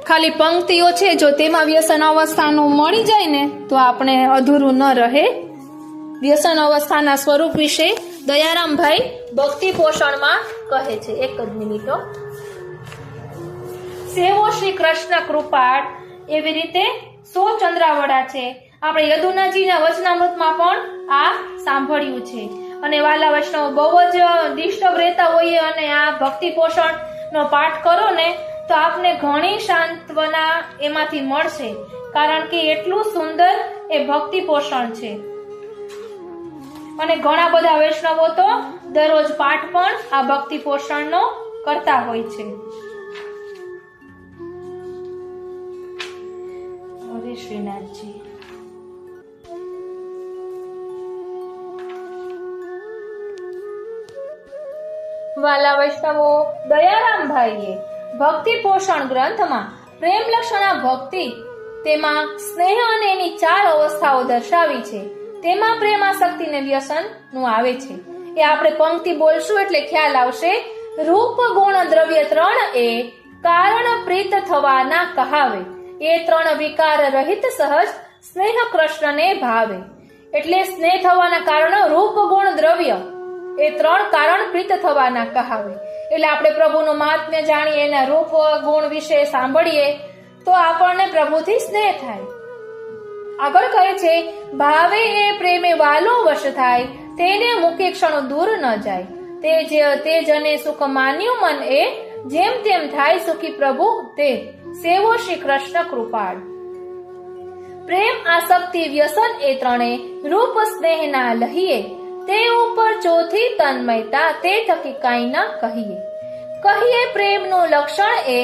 ખાલી પંક્તિઓ છે, જો તેમાં વ્યસન અવસ્થાનું મળી જાય ને તો આપણે અધૂરું ન રહે। વ્યસન અવસ્થાના સ્વરૂપ વિશે દયારામભાઈ ભક્તિ પોષણમાં કહે છે। એક જ મિનિટો। સેવો શ્રી કૃષ્ણ કૃપાળ એવી રીતે 100 ચંદ્રાવડા છે। આપણે યદુનાજીના વચનામૃતમાં પણ આ સાંભળ્યું છે। અને વાલા વૈષ્ણવ બહુ જ ડિસ્ટર્બ રહેતા હોઈએ અને આ ભક્તિ પોષણનો પાઠ કરો ને તો આપને ઘણી સાંત્વના એમાંથી મળશે, કારણ કે એટલું સુંદર એ ભક્તિ પોષણ છે। અને ઘણા બધા વૈષ્ણવો તો દરરોજ પાઠ પણ આ ભક્તિ પોષણનો કરતા હોય છે। હરે શ્રીનાથજી। વાલા વૈષ્ણવો દયારામ ભાઈએ ભક્તિ પોષણ ગ્રંથમાં પ્રેમ લક્ષણા ભક્તિ તેમાં સ્નેહ અને એની 4 અવસ્થાઓ દર્શાવી છે। તેમાં પ્રેમાસક્તિ ને વ્યસન નું આવે છે। એ આપણે પંક્તિ બોલશું એટલે ખ્યાલ આવશે। રૂપ ગુણ દ્રવ્ય 3 એ કારણ પ્રીત થવાના કહાવે, એ 3 વિકાર રહિત સહજ સ્નેહ કૃષ્ણને ભાવે। એટલે સ્નેહ થવાના કારણો રૂપ ગુણ દ્રવ્ય એ 3 કારણ પ્રીત થવાના કહાવે। એટલે આપણે પ્રભુનું મહાત્મ્ય જાણીએ, એના રૂપ ગુણ વિશે સાંભળીએ તો આપણને પ્રભુથી સ્નેહ થાય। આગળ કહે છે ભાવે એ પ્રેમે વાલો વશ થાય, તેને મૂકે ક્ષણો દૂર ન જાય। તે જને સુખ માન્યું મન એ, જેમ તેમ થાય સુખી પ્રભુ તે, સેવો શ્રી કૃષ્ણ કૃપાળ। પ્રેમ આસક્તિ વ્યસન એ 3 રૂપ સ્નેહના લહીએ, તે ઉપર ચોથી તન્મયતા તે થકી કાંઈ ન કહીએ। કહીએ પ્રેમનું લક્ષણ એ,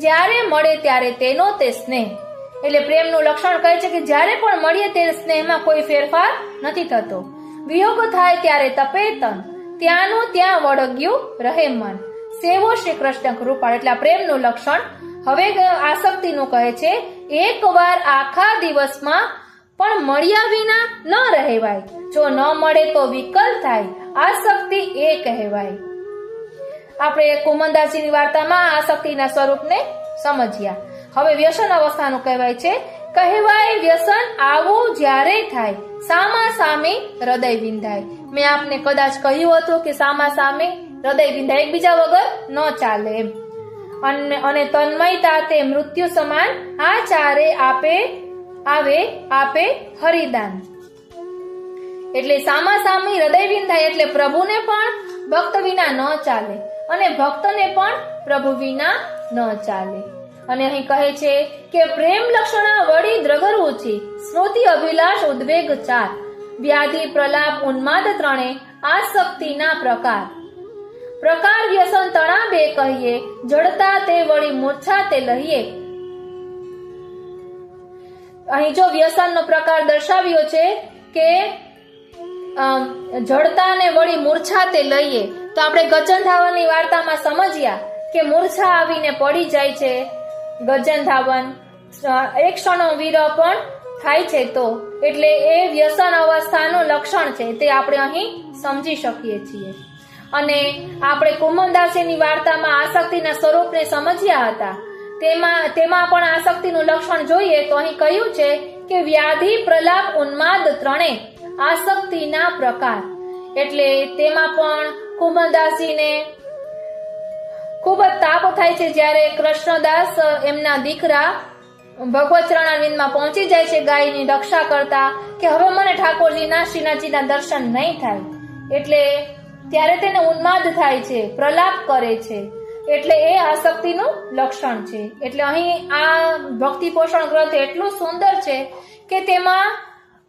જ્યારે મળે ત્યારે તેનો તે સ્નેહ। એટલે પ્રેમનું લક્ષણ કહે છે કે જ્યારે પણ મળીએ તે સ્નેહમાં કોઈ ફેરફાર નથી થતો। વિયોગ થાય ત્યારે તપે તન, ત્યાંનું ત્યાં વળગ્યું રહે મન, સેવો શ્રી કૃષ્ણ કૃપાળ। એટલે આ પ્રેમનું લક્ષણ। હવે આસક્તિનું કહે છે એકવાર આખા દિવસમાં પણ મળ્યા વિના ન રહેવાય, જો ન મળે તો વિકલ થાય, આસક્તિ એ કહેવાય। આપણે કુમનદાસજીની વાર્તામાં આસક્તિના સ્વરૂપને સમજ્યા। હવે વ્યસન અવસ્થાનું કહેવાય છે. કહેવાય વ્યસન આવું જ્યારે થાય સામા સામે હૃદય વિંધાય. મેં આપને કદાચ કહ્યું હતું કે સામા સામે હૃદય વિંધાય, એકબીજા વગર ન ચાલે એમ. અને તન્મયતા તે મૃત્યુ સમાન આ ચારે આપે હરિદાન. એટલે સામા સામે હૃદય વિંધાય એટલે પ્રભુને પણ ભક્ત વિના ન ચાલે અને ભક્તને પણ પ્રભુ વિના ન ચાલે. અને અહીં કહે છે કે પ્રેમ લક્ષણા વળી દ્રગરવું છે, સ્મૃતિ અભિલાષ ઉદ્વેગ ચાર, વ્યાધિ પ્રલાપ ઉન્માદ ત્રણે આસક્તિના પ્રકાર. પ્રકાર વ્યસન તણા બે કહીએ, જડતા તે વળી મૂર્છા તે લહીએ. અહીં જો વ્યસનનો પ્રકાર દર્શાવ્યો છે કે જડતા ને વળી મૂર્છા તે લઈએ, તો આપણે ગજનધાવનની વાર્તામાં સમજ્યા કે મૂર્છા આવીને પડી જાય છે ગજનધાવન, એક ક્ષણો વિરહ પણ થાય છે. તો એટલે એ વ્યસન અવસ્થાનું લક્ષણ છે તે આપણે અહીં સમજી શકીએ છીએ. અને આપણે કુમનદાસીની વાર્તામાં આસક્તિના સ્વરૂપને સમજ્યા હતા. તેમાં પણ આસક્તિનું લક્ષણ જોઈએ તો અહીં કહ્યું છે કે વ્યાધિ પ્રલાપ ઉન્માદ ત્રણે આસક્તિના પ્રકાર. એટલે તેમાં પણ કુમનદાસીને ખૂબ જ તાપ થાય છે જ્યારે કૃષ્ણદાસ એમના દીકરા ભગવત ચરણારવિંદમાં પહોંચી જાય છે ગાયની રક્ષા કરતા કે હવે મને ઠાકોરજીના શ્રીનાથજીના દર્શન નહીં થાય. એટલે ત્યારે તેને ઉન્માદ થાય છે, પ્રલાપ કરે છે. એટલે એ આસક્તિનું લક્ષણ છે. એટલે અહીં આ ભક્તિ પોષણ ગ્રંથ એટલું સુંદર છે કે તેમાં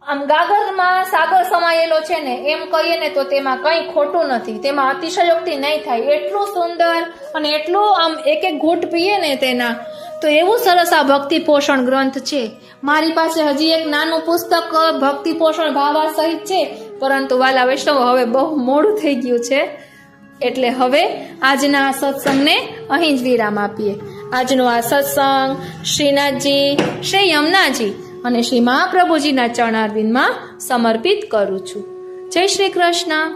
આમ ગાગરમાં સાગર સમાયેલો છે ને એમ કહીએ ને તો તેમાં કંઈ ખોટું નથી, તેમાં અતિશયોક્તિ નહીં થાય. એટલું સુંદર અને એટલું આમ એક એક ઘૂંટ પીએ ને તેના તો એવું સરસ આ ભક્તિ પોષણ ગ્રંથ છે. મારી પાસે હજી એક નાનું પુસ્તક ભક્તિ પોષણ ભાવા સહિત છે, પરંતુ વાલા વૈષ્ણવ હવે બહુ મોડું થઈ ગયું છે. એટલે હવે આજના સત્સંગને અહીં જ વિરામ આપીએ. આજનો આ સત્સંગ શ્રીનાથજી, શ્રી યમુનાજી અને શ્રી મહાપ્રભુજીના ચરણારવિંદમાં સમર્પિત કરું છું. જય શ્રી કૃષ્ણ.